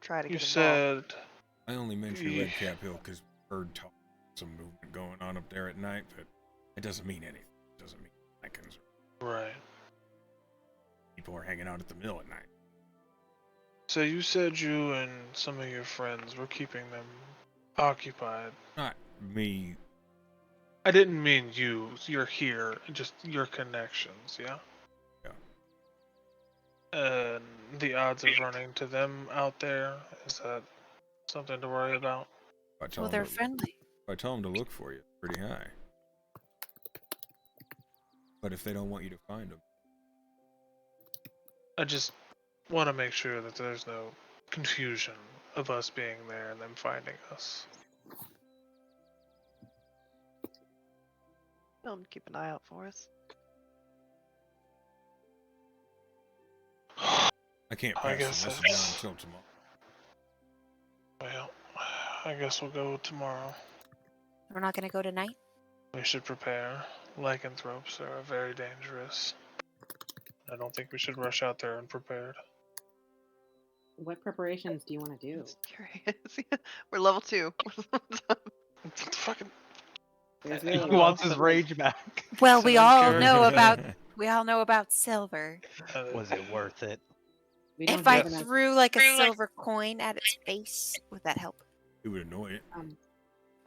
try to You get involved. said I only mentioned Yeah. Red Cap Hill because heard talk some movement going on up there at night, but it doesn't mean anything. It doesn't mean Lycans or right. people are hanging out at the mill at night. So you said you and some of your friends were keeping them occupied. Not me. I didn't mean you. You're here. Just your connections. Yeah. Yeah. And the odds of running to them out there, is that something to worry about? If I tell Well, them they're to, friendly. if I tell them to look for you, it's pretty high. But if they don't want you to find them, I just want to make sure that there's no confusion of us being there and them finding us. Tell them to keep an eye out for us. I can't I pass guess the message on that's- until tomorrow. Well, I guess we'll go tomorrow. We're not gonna go tonight. We should prepare. Lycanthropes are very dangerous. I don't think we should rush out there unprepared. What preparations do you want to do? Just curious. We're level 2. Fucking. There's He He really wants his awesome. rage back. Well, It's we an all uncharacter- know about silver. Was it worth it? we don't If I have enough. threw like a silver coin at its face, would that help? It would annoy it.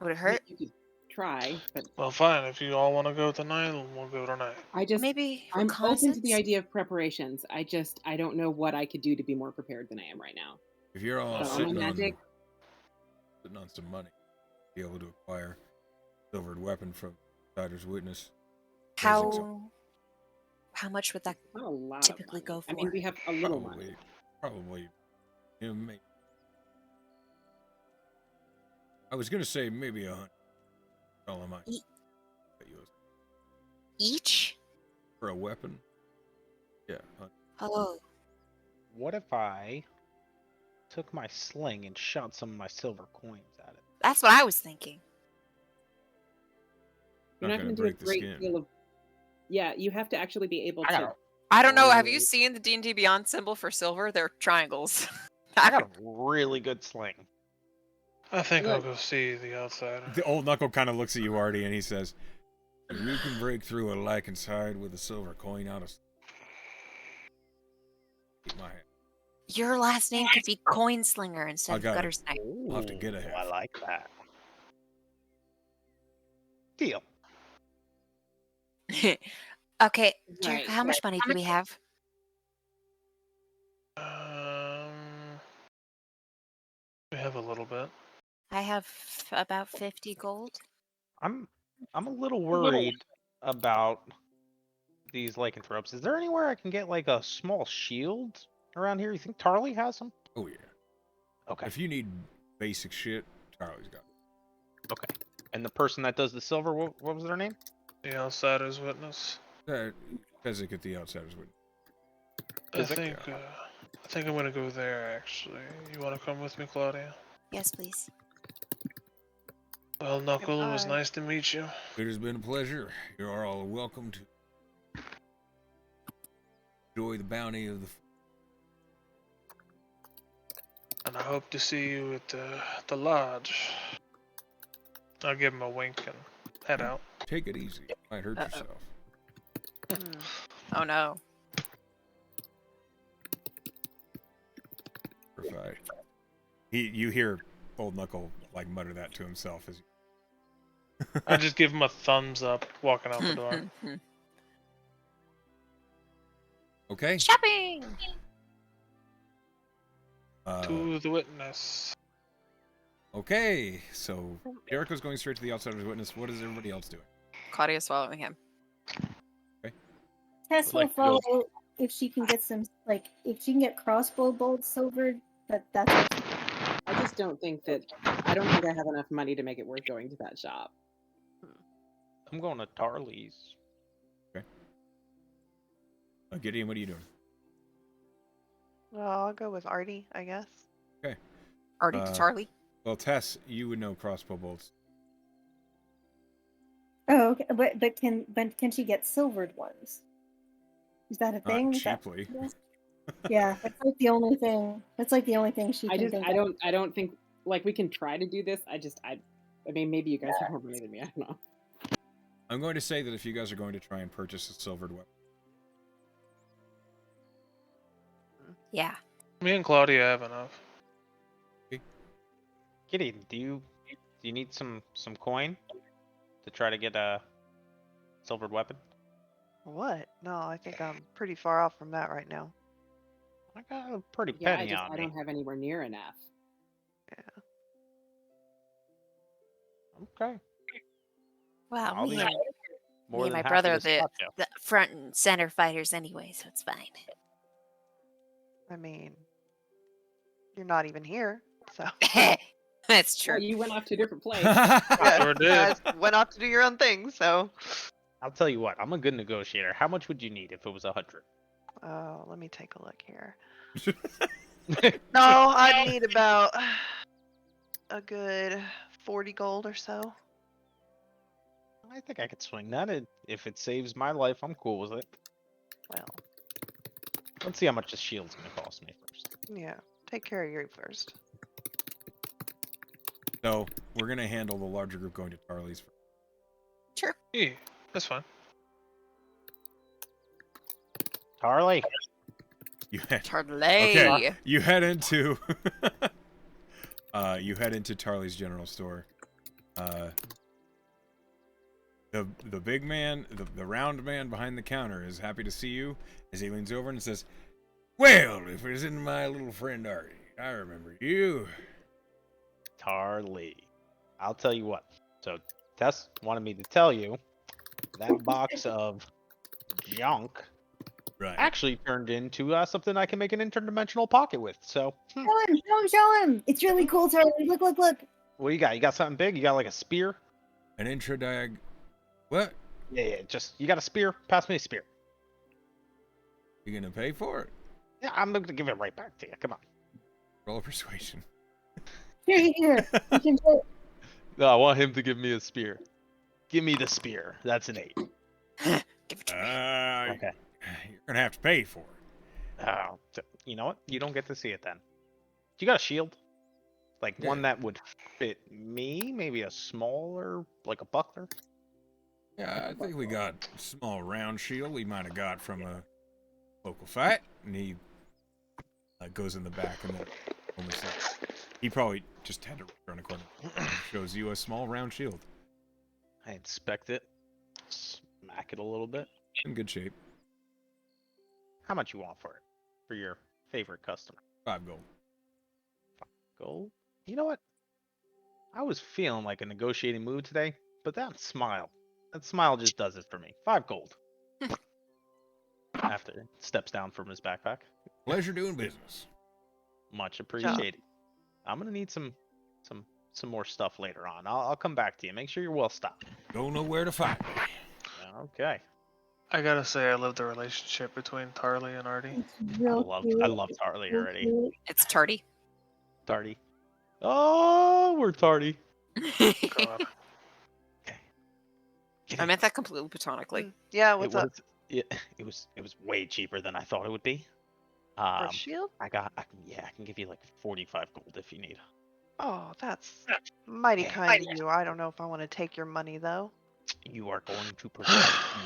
Would it hurt? You could try, but Well, fine. If you all want to go tonight, we'll go tonight. I just Maybe I'm open to the reconnaissance? idea of preparations. I don't know what I could do to be more prepared than I am right now. If you're all So sitting I'm a on, magic. sitting on some money, be able to acquire a silvered weapon from Insider's Witness. How much would that Not a lot. typically of money. go I mean, for? we have a little money. Probably, maybe. I was gonna say maybe 100. All I might. Eat. Bet you each? for a weapon. Yeah. Hello. What if I took my sling and shot some of my silver coins at it? That's what I was thinking. You're Not not gonna going to do a break the great skin. deal of. Yeah, you have to actually be able I to. got I don't know. Have you really- seen the D&D Beyond symbol for silver? They're triangles. I got a really good sling. I think I'll Look. go see the outsider. The old knuckle kind of looks at you, Artie, and he says, "If you can break through a lichen side with a silver coin out of keep my hand. Your last name could be Coinslinger instead I of got it. Guttersnipe. I'll have to get a Ooh, half. I like that. Deal. Okay, Jericho, Right, how much money do we have? We have a little bit. I have about 50 gold. I'm a little worried about these lycanthropes. Is there anywhere I can get like a small shield around here? You think Tarly has them? Oh yeah. Okay. If you need basic shit, Charlie's got it. Okay. And the person that does the silver, what was their name? The outsider's witness. Physic at the outsiders would. I think I'm gonna go there actually. You wanna come with me, Claudia? Yes, please. Well, Knuckle, it was Goodbye. nice to meet you. It has been a pleasure. You are all welcome to enjoy the bounty of the. And I hope to see you at the lodge. I'll give him a wink and head out. Take it easy. Might hurt yourself. Hmm. Oh no. Right. You hear old Knuckle like mutter that to himself as. I just give him a thumbs up walking out the door. Okay. Shopping! To the witness. Okay. So Jericho's going straight to the outsider's witness. What is everybody else doing? Claudia's following him. Tess will Like, go- follow if she can get some, like, if she can get crossbow bolts silvered. That's okay. I just don't think I have enough money to make it worth going to that shop. I'm going to Tarly's. Gideon, what are you doing? Well, I'll go with Artie, I guess. Artie to Charlie. Well, Tess, you would know crossbow bolts. Oh, okay. But can she get silvered ones? Is that a thing? Not Is that- cheaply. Yeah, that's like the only thing. That's like the only thing she can think of. I don't think like we can try to do this. I mean maybe you guys have more money than me. I don't know. I'm going to say that if you guys are going to try and purchase a silvered weapon, Yeah. Me and Claudia have enough. Gideon, do you need some coin to try to get a silvered weapon? What? No, I think I'm pretty far off from that right now. I got a pretty Yeah, penny on I me. don't have anywhere near enough. Okay. Well, I'll me be and, more me and than my happy brother to are the, spot you. the front and center fighters anyway, so it's fine. I mean, you're not even here, so. That's true. Well, you went off to a different place. Yeah, Sure you did. guys went off to do your own thing, so. I'll tell you what, I'm a good negotiator. How much would you need if it was 100? Oh, let me take a look here. No, I'd need about a good 40 gold or so. I think I could swing that. If it saves my life, I'm cool with it. Well, Let's see how much this shield's gonna cost me first. yeah. Take care of you first. so we're going to handle the larger group going to Tarly's first. Sure. Yeah, that's fine. Tarly, You head, Charlie. okay, you head into Tarly's general store. The big man, the round man behind the counter is happy to see you as he leans over and says, "Well, if it isn't my little friend Artie, I remember you." Tarly. I'll tell you what. So Tess wanted me to tell you that box of junk Right. actually turned into something I can make an interdimensional pocket with. So, Show him! It's really cool, Charlie. Look! what you got? You got something big? You got like a spear? An intradiag. What? Yeah, just you got a spear? Pass me a spear. You gonna pay for it? Yeah, I'm gonna give it right back to you. Come on. Roll a persuasion. Here. You can do it. No, I want him to give me a spear. Give me the spear. That's an 8. Give it to me. Okay. You're gonna have to pay for it. Oh, you know what? You don't get to see it then. You got a shield? Like Yeah. one that would fit me? Maybe a smaller, like a buckler? Yeah, I think we got a small round shield we might have got from a local fight. And he goes in the back and then almost he probably just had to run a corner. Shows you a small round shield. I inspect it, smack it a little bit. In good shape. How much you want for it? For your favorite customer? 5 gold. Gold? You know what? I was feeling like a negotiating mood today, but that smile just does it for me. 5 gold. After steps down from his backpack. Pleasure doing business. Much appreciated. I'm gonna need some more stuff later on. I'll come back to you. Make sure you're well stocked. Don't know where to find me. Okay. I gotta say, I love the relationship between Tarly and Artie. It's real I cute. love It's Tarly real already. cute. It's tardy. Tardy. Oh, we're tardy. God. I meant that completely platonically. Yeah, It what's was up? it was way cheaper than I thought it would be. For a shield? I can give you like 45 gold if you need. Oh, that's mighty kind of you. I don't know if I want to take your money though. You are going to provide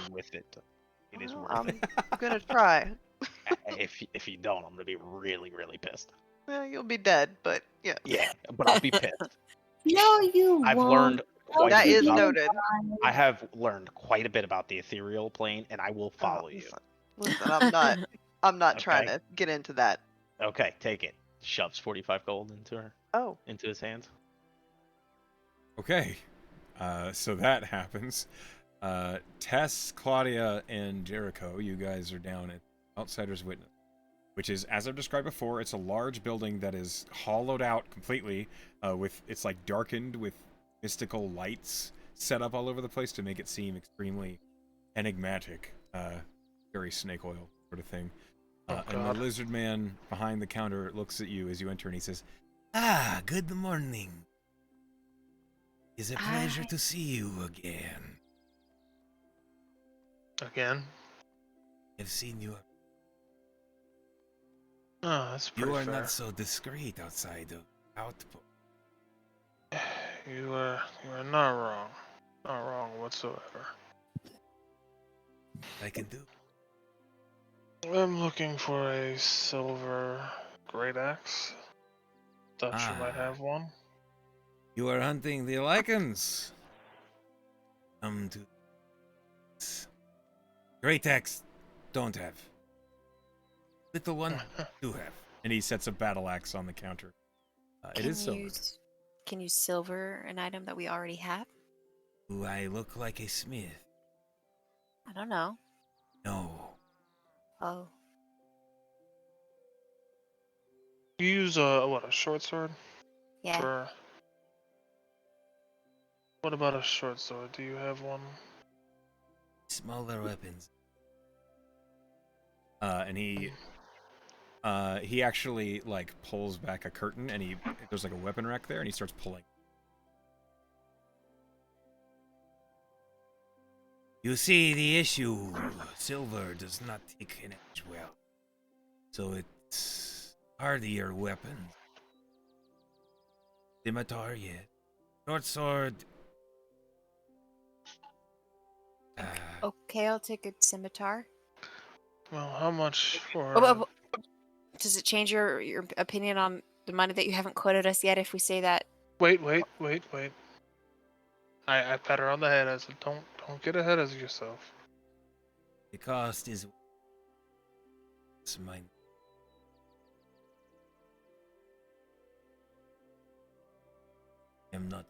me with it. It is Well, worth I'm it. gonna try. If you don't, I'm gonna be really, really pissed. You'll be dead, but yeah. Yeah, but I'll be pissed. No, you I've won't. learned quite That a bit is about, noted. I have learned quite a bit about the ethereal plane, and I will follow you. Listen, I'm not trying Okay. to get into that. Okay, take it. Shoves 45 gold Oh, into his hands. Okay. So that happens. Tess, Claudia, and Jericho, you guys are down at Outsider's Witness, which is, as I've described before, it's a large building that is hollowed out completely, it's like darkened with mystical lights set up all over the place to make it seem extremely enigmatic, very snake oil sort of thing. Oh, and the God. lizard man behind the counter looks at you as you enter and he says, "Ah, good morning. It's a pleasure to see you again. Again? I've seen you. Oh, that's pretty You are fair. not so discreet outside of outpost. You are not wrong. Not wrong whatsoever. I can do. I'm looking for a silver great axe. Thought you might Ah. have one. You are hunting the Lycans. Come to. Great axe, don't have. Little one, do have. And he sets a battle axe on the counter. It is silver. Can you silver an item that we already have? Do I look like a smith? I don't know. No. Oh. You use a short sword? Yeah. For... What about a short sword? Do you have one? Smaller weapons. And he actually like pulls back a curtain and there's like a weapon rack there and he starts pulling. You see the issue, silver does not take an edge well. So it's hardier weapon. Scimitar, yeah. Short sword. Okay, I'll take a scimitar. Well, how much for... Does it change your opinion on the money that you haven't quoted us yet if we say that? Wait. I pat her on the head. I said, don't get ahead of yourself. The cost is it's mine. I'm not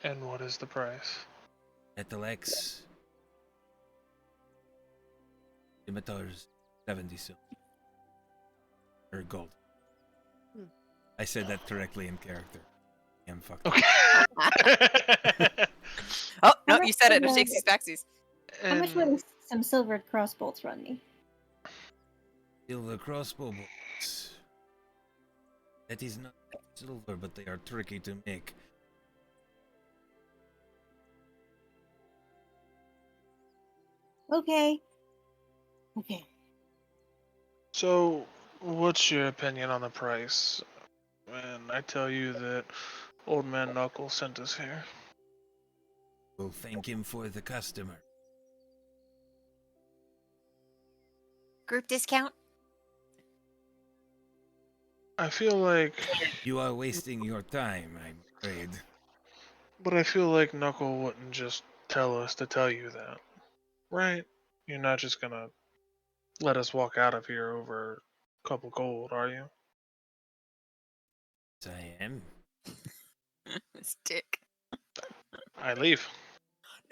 And what is the price? Metal-X. Scimitars 70 silver. Or gold. I said that correctly in character. I'm fucked. Okay. Oh, no, How you much said it. would, No takesies backsies. How much And would some silvered crossbolts run me? Silver crossbow bolts. That is not silver, but they are tricky to make. Okay. Okay. So, what's your opinion on the price? And I tell you that Old Man Knuckles sent us here. We'll thank him for the customer. Group discount? I feel like, You are wasting your time, I'm afraid. but I feel like Knuckle wouldn't just tell us to tell you that, right? You're not just gonna let us walk out of here over a couple gold, are you? Yes, I am. This dick. I leave.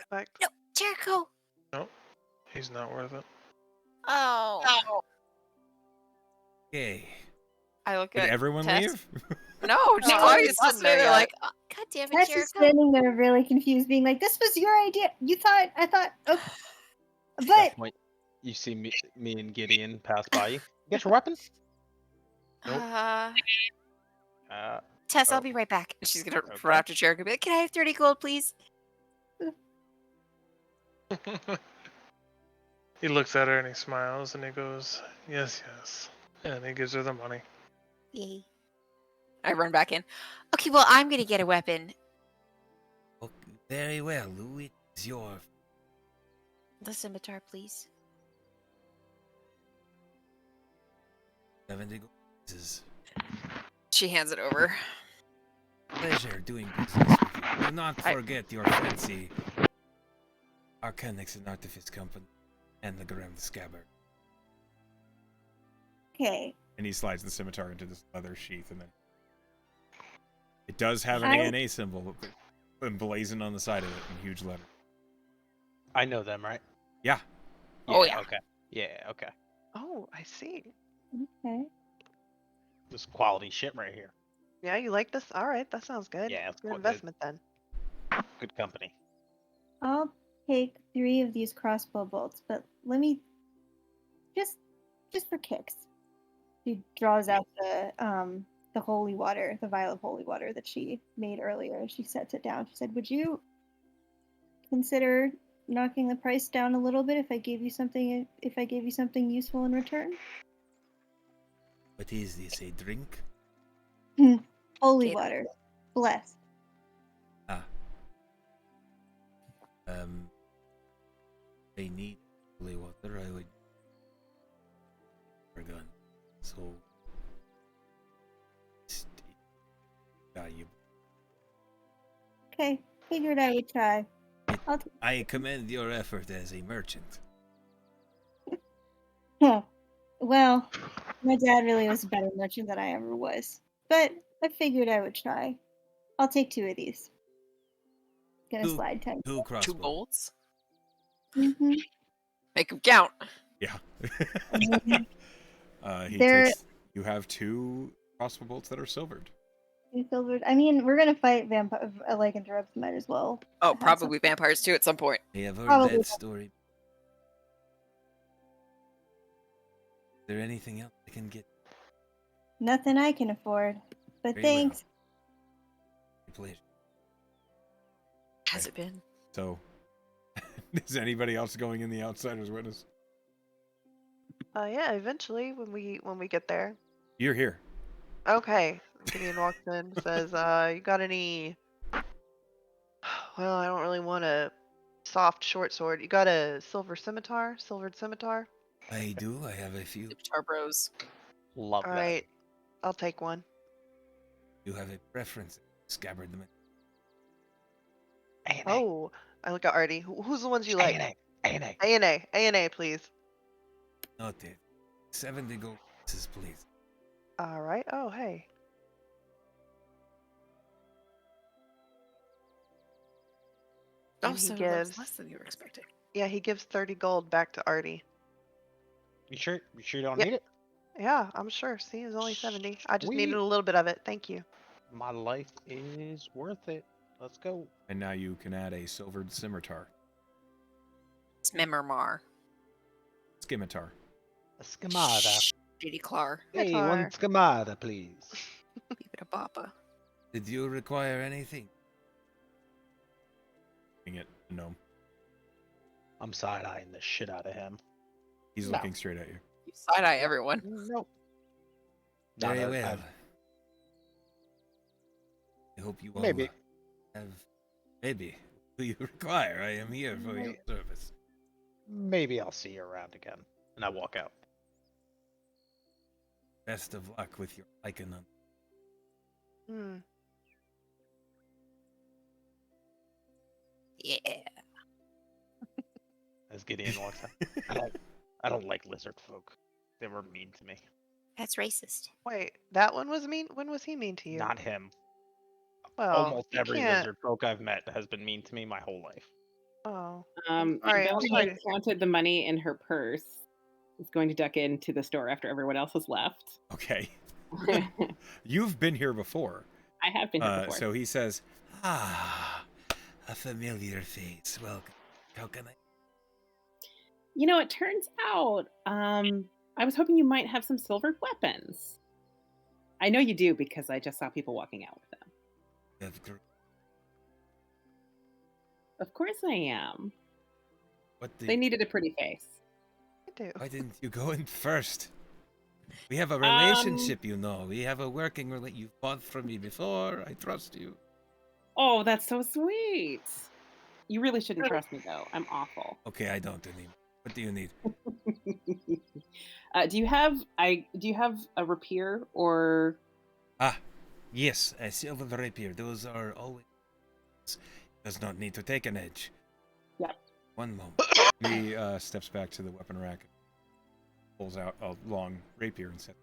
Fact. No, Jericho! Nope, he's not worth it. Oh. Okay. I look Did at everyone Tess. leave? No, just No, Claudia's he's still not sitting there there yet. like, oh, God damn it, Tess is Jericho. standing there really confused, being like, "This was your idea. You thought, I thought, oh, At that but point, you see me and Gideon pass by you. Get your weapon. Nope. Tess, I'll Oh, be right back. And she's gonna run okay. after Jericho and be like, can I have 30 gold, please? He looks at her and he smiles and he goes, "Yes, yes." And he gives her the money. Yay. I run back in. Okay, well, I'm gonna get a weapon. Okay, very well, Lou. It's your The scimitar, please. 70 gold. She hands it over. Pleasure doing business with you. Do not I- forget your fancy Arcanics and Artifice Company and the Grim Scabbard. okay. And he slides the scimitar into this leather sheath, and then it does have an I- ANA symbol emblazoned on the side of it in huge letter. I know them, right? Yeah. Oh, yeah. Okay. Yeah. Okay. Oh, I see. Okay. This quality shit right here. Yeah, you like this? All right, that sounds good. Yeah, it's Good good. investment then. Good company. I'll take 3 of these crossbow bolts, but let me just for kicks. She draws out the holy water, the vial of holy water that she made earlier. She sets it down. She said, "Would you consider knocking the price down a little bit if I gave you something useful in return?" What is this, a drink? Holy Gator. water. Blessed. Ah. I need holy water. I would gun. So it's valuable. Okay, figured I would try. I commend your effort as a merchant. Huh. Well, my dad really was a better merchant than I ever was. But I figured I would try. I'll take 2 of these. Gonna Two- slide 10. 2 2 crossbow. golds? Mm-hmm. Make them count. Yeah. He They're takes. You have 2 crossbow bolts that are silvered. silvered. I mean, we're gonna fight vampire lycanthropes. Might as well. Oh, have probably vampires too at some point. I have heard Probably. that story. Is there anything else I can get? Nothing I can afford. But Very thanks. Well. Pleasure. Has it been? So, is anybody else going in the outsider's witness? Yeah, eventually when we get there. You're here. Okay. Gideon walks in, says, you got any well, I don't really want a soft short sword. You got a silvered scimitar? I do. I have a few. Scimitar bros. Love that. Alright. I'll take one. You have a preference. Scabbard them. A&A. Oh, I look at Artie. Who's the ones you like? A&A. A&A, please. Noted. 70 gold pieces, please. Alright. Oh, hey. Oh, And he so that was gives less than you were expecting. Yeah, he gives 30 gold back to Artie. You sure? You sure you don't Yep. need it? Yeah, I'm sure. See, it's only 70. I just needed Sweet. a little bit of it. Thank you. My life is worth it. Let's go. And now you can add a silvered scimitar. It's Memormar. Scimitar. A schemata. Shitty Clar. Hey, Guitar. one schemata, please. Keep it a boppa. Did you require anything? Bring it, gnome. I'm side-eyeing the shit out of him. He's No. looking straight at you. You side eye everyone. Nope. Very No, well. I hope you all Maybe. have... Maybe. What do you require? I am here for your service. Maybe I'll see you around again. And I walk out. Best of luck with your Lycanon. Hmm. Yeah. As Gideon walks out. I don't like lizard folk. They were mean to me. That's racist. Wait, that one was mean? When was he mean to you? Not him. Well, Almost you every can't. lizard folk I've met has been mean to me my whole life. Oh. Alright, I'm Bellamy sorry. counted the money in her purse. Is going to duck into the store after everyone else has left. Okay. I You've been here before. have been here before. So he says, "Ah, a familiar face. Welcome. How can I?" You know, it turns out, I was hoping you might have some silvered weapons. I know you do because I just saw people walking out with them. Of course I am. They needed a pretty face. I do. Why didn't you go in first? We have a relationship, you know. We have a working relationship. You've bought from me before. I trust you. Oh, that's so sweet. You really shouldn't trust me, though. I'm awful. Okay, I don't anymore. What do you need? Do you have a rapier or? Ah, yes, a silver rapier. Those are always... Does not need to take an edge. Yep. One moment. He steps back to the weapon rack, pulls out a long rapier and says,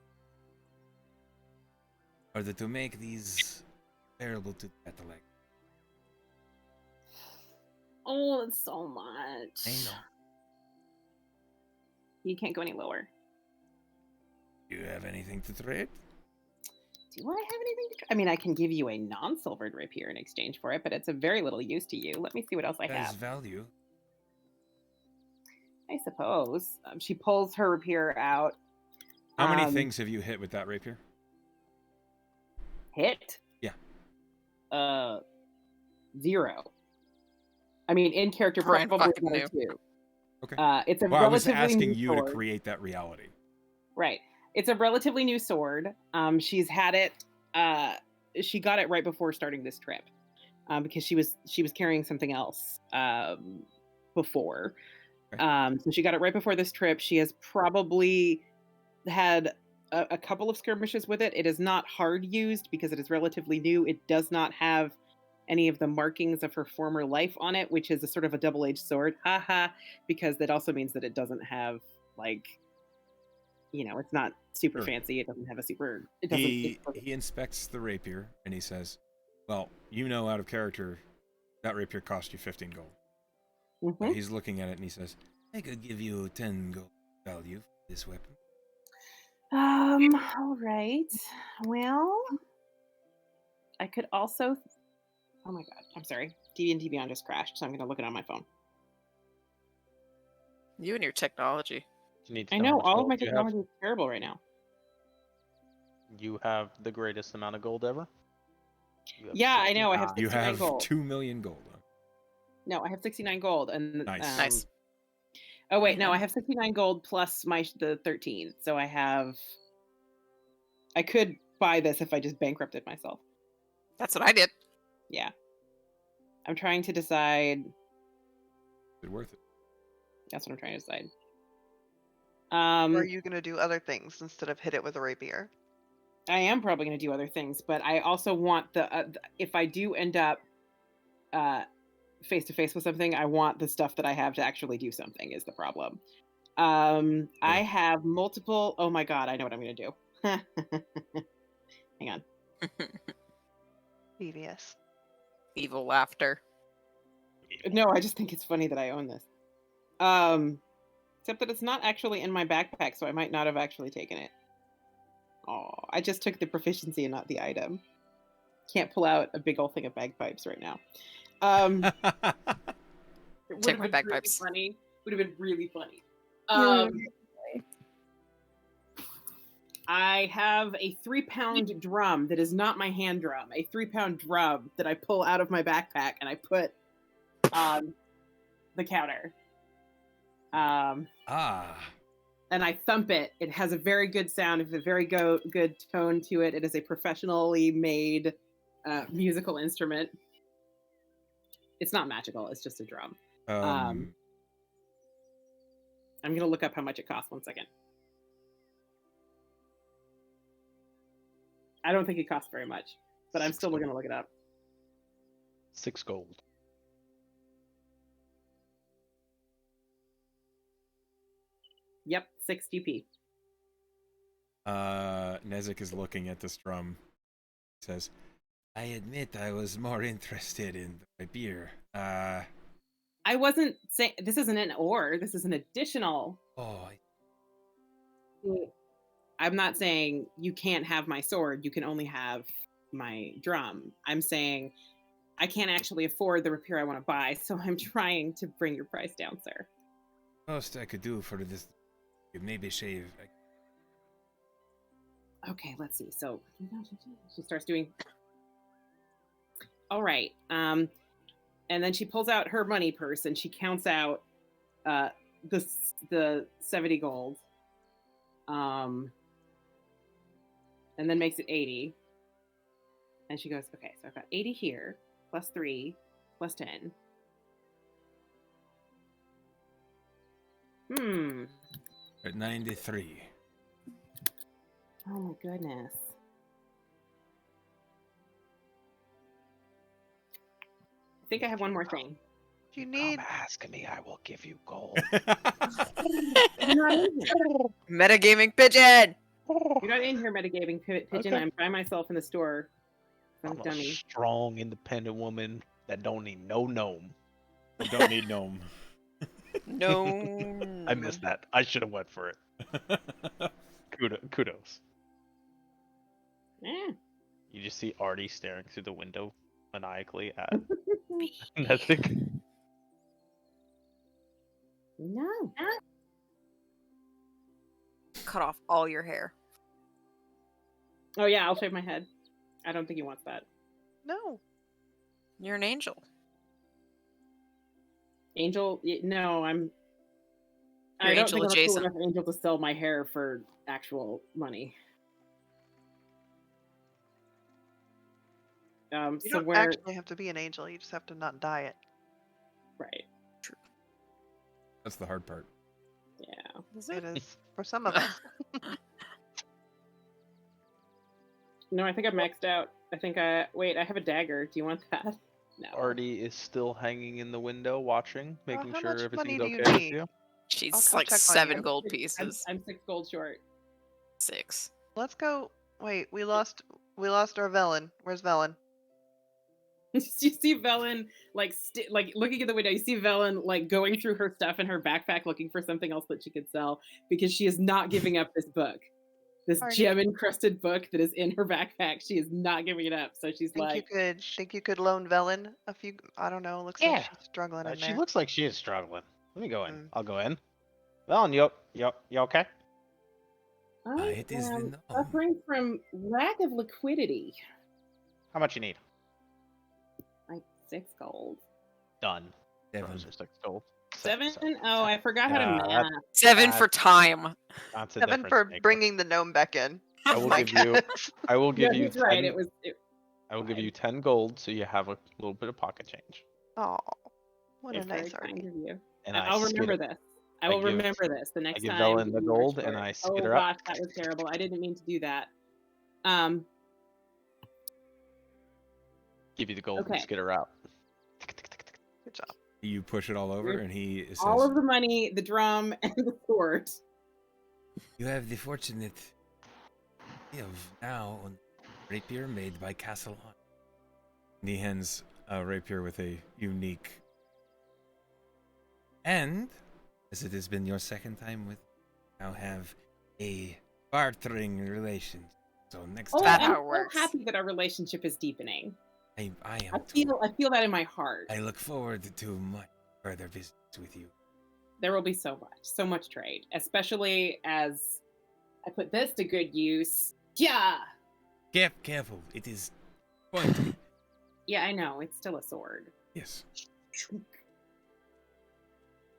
"In order to make these bearable to the intellect." Oh, it's so much. I know. You can't go any lower. Do you have anything to trade? Do I have anything to try? I mean, I can give you a non-silvered rapier in exchange for it, but it's of very little use to you. Let me see what else I That is have. value. I suppose. She pulls her rapier out. How many things have you hit with that rapier? Hit? Yeah. 0. I mean, in character, Brian probably fucking knew. 2. Okay. It's a Well, I was relatively asking new you sword. to create that reality. Right. It's a relatively new sword. She's had it. She got it right before starting this trip, because she was carrying something else before. Okay. So she got it right before this trip. She has probably had a couple of skirmishes with it. It is not hard used because it is relatively new. It does not have any of the markings of her former life on it, which is a sort of a double-edged sword. Haha, because that also means that it doesn't have, like, it's not super Sure. fancy. It doesn't have a super. It doesn't. He inspects the rapier and he says, "Well, out of character, that rapier cost you 15 gold." Mhm. He's looking at it and he says, "I could give you 10 gold value for this weapon." All right. Well, I could also. Oh my god! I'm sorry. D&D Beyond just crashed, so I'm gonna look it on my phone. You and your technology. You need to I know how know much all of gold my you have. technology is terrible right now. You have the greatest amount of gold ever. You have Yeah, I know. I have 69. You 69 have gold. 2 million gold. No, I have 69 gold, and Nice. Nice. Oh wait, no, I have 69 gold plus the 13. So I could buy this if I just bankrupted myself. That's what I did. Yeah. I'm trying to decide. Is it worth it? That's what I'm trying to decide. Or are you going to do other things instead of hit it with a rapier? I am probably going to do other things, but I also want if I do end up face to face with something, I want the stuff that I have to actually do something is the problem. I have multiple. Oh my god, I know what I'm going to do. Hang on. Devious. Evil laughter. No, I just think it's funny that I own this. Except that it's not actually in my backpack, so I might not have actually taken it. Oh, I just took the proficiency and not the item. Can't pull out a big old thing of bagpipes right now. It Check my would've been bagpipes. Really funny. Would have been really funny. I have a 3-pound drum that is not my hand drum. A 3-pound drum that I pull out of my backpack and I put on the counter. Ah. And I thump it. It has a very good sound, a very good tone to it. It is a professionally made musical instrument. It's not magical. It's just a drum. I'm gonna look up how much it costs. 1 second. I don't think it costs very much, but I'm still gonna look it up. 6 gold. Yep, 6 GP. Nezik is looking at this drum. Says, I admit I was more interested in the beer. I wasn't saying this isn't an ore. This is an additional. Oh, I'm not saying you can't have my sword. You can only have my drum. I'm saying I can't actually afford the repair I want to buy, so I'm trying to bring your price down, sir. most I could do for this, maybe shave. Okay, let's see. So she starts doing. All right. And then she pulls out her money purse and she counts out the 70 gold. And then makes it 80. And she goes, okay, so I've got 80 here, plus 3, plus 10. At 93. Oh my goodness. I think I have one more thing. Do you need? Come ask me, I will give you gold. You're not in here. Metagaming pigeon. You're not in here, metagaming pigeon. Okay. I'm by myself in the store. I'm I'm a dummy. strong, independent woman that don't need no gnome. I don't need gnome. No. I missed that. I should have went for it. Kudos. Eh. You just see Artie staring through the window maniacally at Nezik. No. Cut off all your hair. Oh yeah, I'll shave my head. I don't think he wants that. No. You're an angel. Angel? No, I'm. You're I don't angel think I'm a cool adjacent. enough angel to sell my hair for actual money. You So don't where? actually have to be an angel. You just have to not dye it. Right. That's the hard part. Yeah. Is It it? is for some of us. No, I think I'm maxed out. I think I wait. I have a dagger. Do you want that? No. Artie is still hanging in the window watching, making how sure much money everything's do you okay with need? you. She's I'll like check on 7 you. gold pieces. I'm 6 gold short. 6. Let's go. Wait, we lost our Velen. Where's Velen? You see Velen like looking at the window. You see Velen like going through her stuff in her backpack, looking for something else that she could sell because she is not giving up this book, this Artie. gem encrusted book that is in her backpack. She is not giving it up. So she's Think you could loan Velen a few? I don't know. Looks Yeah. like she's struggling in She there. looks like she is struggling. Let me go in. Mm. I'll go in. Well, you okay? I it is the am gnome. suffering from lack of liquidity. How much you need? Like 6 gold. Done. 7. Those are 6 gold. 7? Oh, I forgot how to Yeah, math. 7 for time. That's a 7 difference for maker. bringing the gnome back in. I Oh will my give you. I will give No, you he's 10. right. I will give fine. you 10 gold, so you have a little bit of pocket change. Oh, what a It's very nice kind Artie. of you. And I'll remember this. I will give- remember this the next give time. Velen the you gold reach and for it. I skid Oh her up. gosh, that was terrible. I didn't mean to do that. Give you the gold Okay. and skid her out. Good job. You push it all over, and he says, All of the money, the drum, and the sword. You have the fortunate of now on rapier made by Castle Hunt. And he hands a rapier with a unique. And, as it has been your second time with, now have a bartering relation. So next Oh, that time, how it I'm works? so happy that our relationship is deepening. I am I too. feel that in my heart. I look forward to much further business with you. There will be so much trade, especially as I put this to good use. Yeah. Careful, it is pointy. Yeah, I know. It's still a sword. Yes.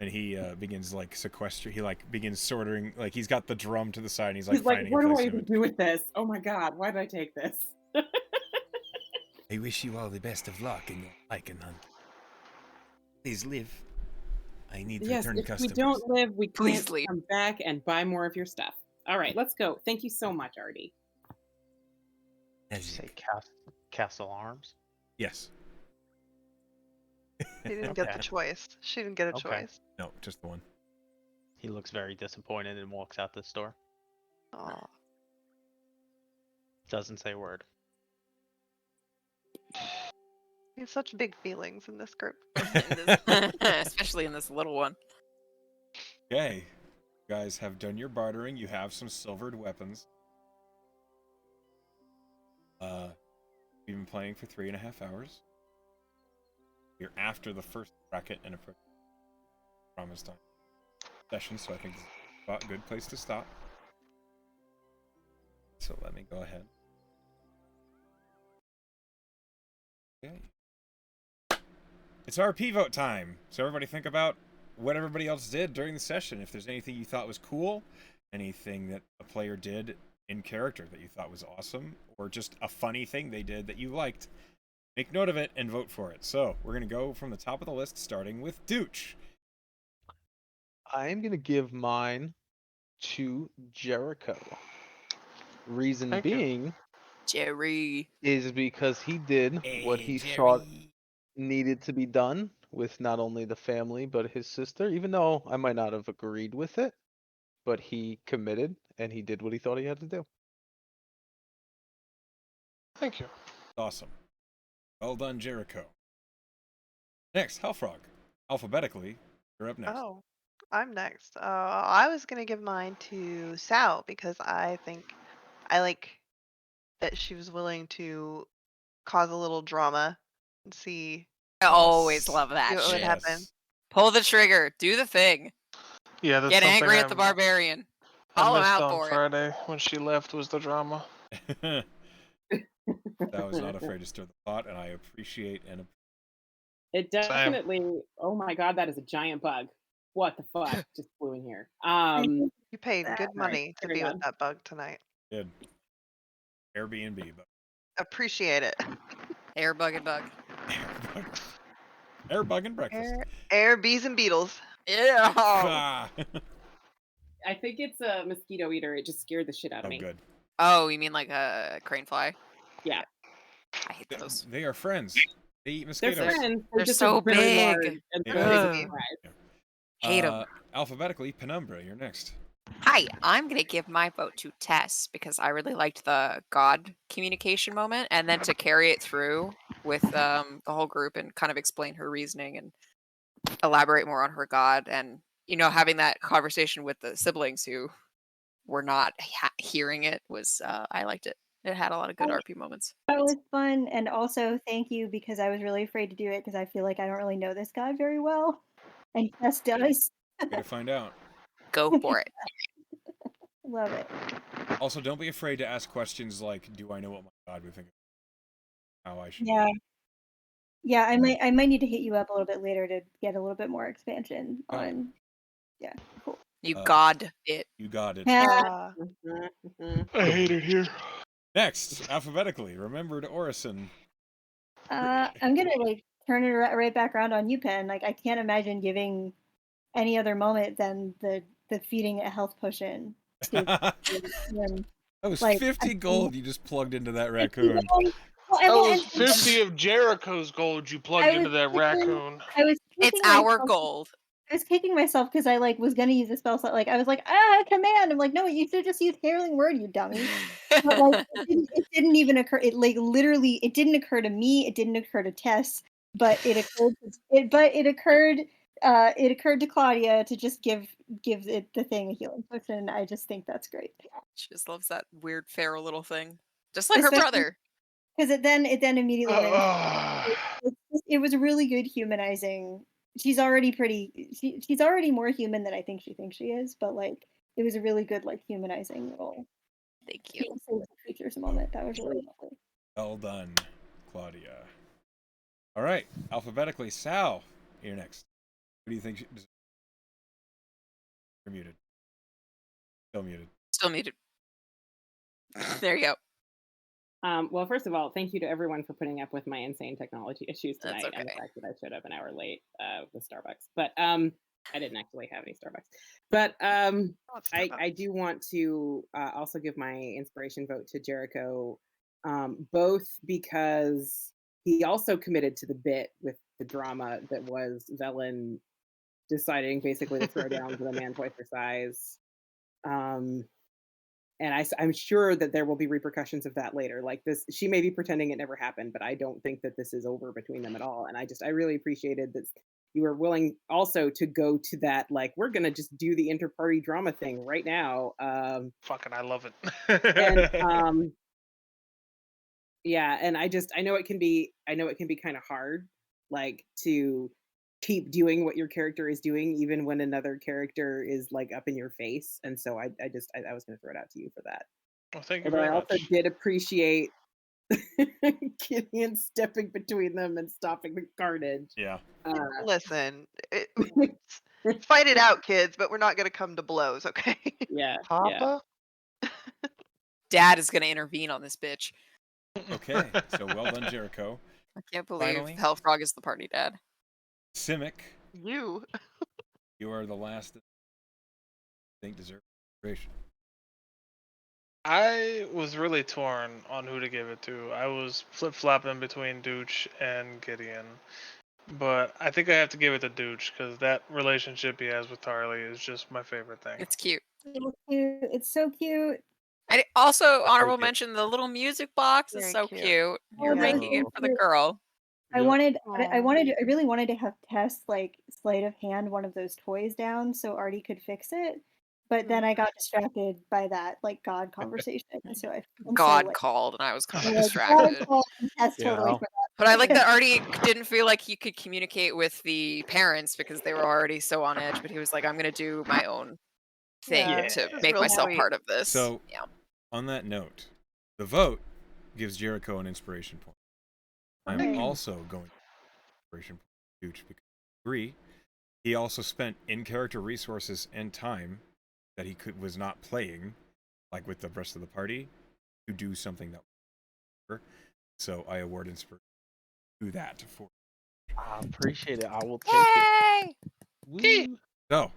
And he begins like he like begins sorting, like he's got the drum to the side and he's like He's like, finding what a do place I to even it. do with this? Oh my god, why did I take this? I wish you all the best of luck in your lichen hunt. Please live. I need Yes, return if we customers. don't live, we Please can't leave. come back and buy more of your stuff. All right, let's go. Thank you so much, Artie. Did you say Castle Arms? Yes. She didn't get the Okay. choice. She didn't get a Okay. choice. No, just the one. He looks very disappointed and walks out the store. Aw. Doesn't say a word. He has such big feelings in this group. Especially in this little one. Okay. You guys have done your bartering. You have some silvered weapons. We've been playing for 3.5 hours. You're after the first bracket and a promised time session, so I think this is a good place to stop. So let me go ahead. Okay. It's RP vote time. So everybody think about what everybody else did during the session. If there's anything you thought was cool, anything that a player did in character that you thought was awesome, or just a funny thing they did that you liked, make note of it and vote for it. So we're going to go from the top of the list, starting with Dooch. I'm gonna give mine to Jericho. Reason Thank you. being Jerry. is because he did what he thought needed to be done with not only the family but his sister, even though I might not have agreed with it, but he committed and he did what he thought he had to do. Thank you. Awesome. Well done, Jericho. Next, Hellfrog. Alphabetically, you're up next. Oh, I'm next. I was gonna give mine to Sal because I think I like that she was willing to cause a little drama and see I always Yes. love that what would shit. happen. Pull the trigger. Do the thing. Yeah, that's Get something angry at the barbarian. Call I him missed out on for it. Friday when she left was the drama. I was not afraid to stir the pot, and I appreciate and It definitely. Oh my god, that is a giant bug. What the fuck just flew in here? You paid good money to Sorry, be with God. that bug tonight. did. Airbnb, but Appreciate it. Air bug and bug. Airbug and breakfast. Air, bees, and beetles. Yeah. Ah. I think it's a mosquito eater. It just scared the shit out of Oh, me. good. Oh, you mean like a crane fly? Yeah. I hate those. They are friends. They eat They're mosquitoes. friends. They're just so very big. large and so Yeah. big Ugh. and surprised. Hate 'em. Alphabetically, Penumbra, you're next. Hi, I'm gonna give my vote to Tess because I really liked the God communication moment, and then to carry it through with the whole group and kind of explain her reasoning and elaborate more on her God, and having that conversation with the siblings who were not hearing it was I liked it. It had a lot of good RP moments. That was fun, and also thank you because I was really afraid to do it because I feel like I don't really know this guy very well, and Tess does. Way to find out. Go for it. Love it. Also, don't be afraid to ask questions like, "Do I know what my God would think? How I should?" Yeah, yeah. I might need to hit you up a little bit later to get a little bit more expansion Oh. on. Yeah, cool. You Uh, God it. You got it. Yeah. I hate it here. Next, alphabetically, remembered Orison. I'm gonna turn it right back around on you, Pen. Like I can't imagine giving any other moment than the feeding a health potion. To him. That was Like, 50 gold you just plugged into that raccoon. That was 50 of Jericho's gold you plugged into that raccoon. I was It's kicking our myself- gold. I was kicking myself because I was gonna use a spell slot. I was like, command. I'm like, no, you should just use Healing Word, you dummy. But it didn't even occur. It literally, it didn't occur to me. It didn't occur to Tess, but it occurred. It occurred to Claudia to just give it the thing a healing potion. I just think that's great She just loves that weird feral little thing, just like her Especially- brother. because it then immediately it was really good humanizing. She's already she's already more human than I think she thinks she is, but it was a really good humanizing little Thank you. features moment. That was really lovely. Well done, Claudia. All right, alphabetically, Sal, you're next. Who do you think? You're muted. Still muted. Still muted. There you go. Well, first of all, thank you to everyone for putting up with my insane technology issues That's tonight and the okay. fact that I showed up an hour late with Starbucks. But I didn't actually have any Starbucks. But I do want to also give my inspiration vote to Jericho, both because he also committed to the bit with the drama that was Velen deciding basically to throw down to the man twice her size. And I'm sure that there will be repercussions of that later. Like this, she may be pretending it never happened, but I don't think that this is over between them at all. And I really appreciated that you were willing also to go to that, like, we're gonna just do the inter-party drama thing right now. Fucking, I love it. And yeah, and I know it can be kind of hard, like, to keep doing what your character is doing even when another character is like up in your face. And so I was going to throw it out to you for that. Well, thank you Although very I also much. did appreciate Gideon stepping between them and stopping the carnage. Yeah. Listen, fight it out, kids, but we're not going to come to blows, okay? Yeah. Papa? Dad is gonna intervene on this bitch. Okay. So well done, Jericho. I can't believe Finally. Hellfrog is the party dad. Simic, You. you are the last that I think deserves consideration. I was really torn on who to give it to. I was flip-flopping between Dooch and Gideon. But I think I have to give it to Dooch because that relationship he has with Tarly is just my favorite thing. It's cute. It's cute. It's so cute. I also honorable like it. mention the little music box is Very so cute. cute. You're that making was it for the cute. girl. I Yep. wanted, Aw. I really wanted to have Tess like sleight of hand one of those toys down so Artie could fix it, but then I got distracted by that like God conversation, and so God like, called and I was kind of God distracted. called and Tess Yeah. totally forgot. But I like that Artie didn't feel like he could communicate with the parents because they were already so on edge. But he was like, "I'm gonna do my own thing Yeah, to it was make real myself sweet. part of this." So, yeah, on that note, the vote gives Jericho an inspiration point. I'm Hey. also going to inspiration point Dooch because I agree. He also spent in-character resources and time that he was not playing, like with the rest of the party, to do something that was. So I award inspiration to that for. I appreciate it. I will take it. yay! Woo. So,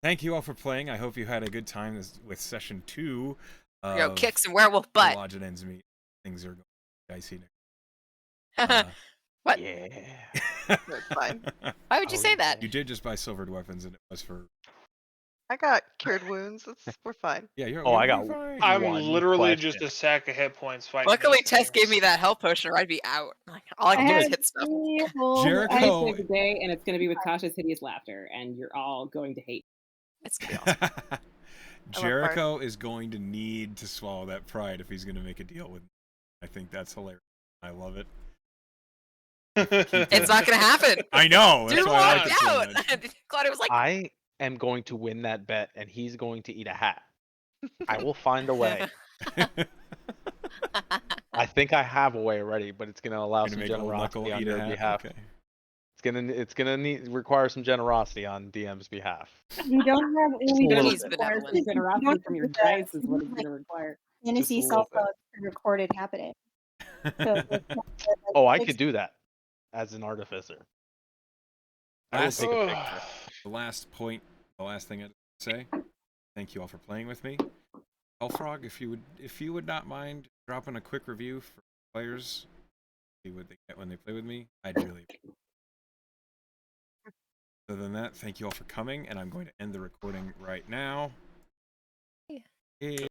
thank you all for playing. I hope you had a good time with session 2 of Yo, kicks and werewolf the butt. Lodge at Endsmeet. Things are going dicey now. What? Yeah. That's fine. Why would you Oh, say that? You did just buy silvered weapons, and it was for. I got cured wounds. We're fine. Yeah, you're. Oh, I you're got fine. I'm one literally question. just a sack of hit points fighting. Luckily, these Tess gave me things. that health potion, or I'd be out. Like, all I I can do is had hit stuff. Jericho- I saved the day, and it's going to be with Tasha's hideous laughter, and you're all going to hate. It's gonna be awesome. Jericho is going to need to swallow that pride if he's going to make a deal with me. I think that's hilarious. I love it. It's not gonna happen. I know. That's Dude why I walked like it so out. much. Claudia was like, I am going to win that bet, and he's going to eat a hat. I will find a way. I think I have a way already, but it's going to allow Gonna some make old generosity Knuckle on eat a your hat? behalf. Okay. It's gonna require some generosity on DM's behalf. You don't have Just we a don't little He's bit. benevolent. you Generosity don't from your have the dice is what it's like, going to require. fantasy Just a little self bit. recorded happening. So it's Oh, I could do that as an artificer. I will Last, take a picture. the last point, the last thing I'd say. Thank you all for playing with me. Hellfrog, if you would not mind dropping a quick review for players, see what they get when they play with me, I'd really appreciate it. Other than that, thank you all for coming, and I'm going to end the recording right now. Yeah.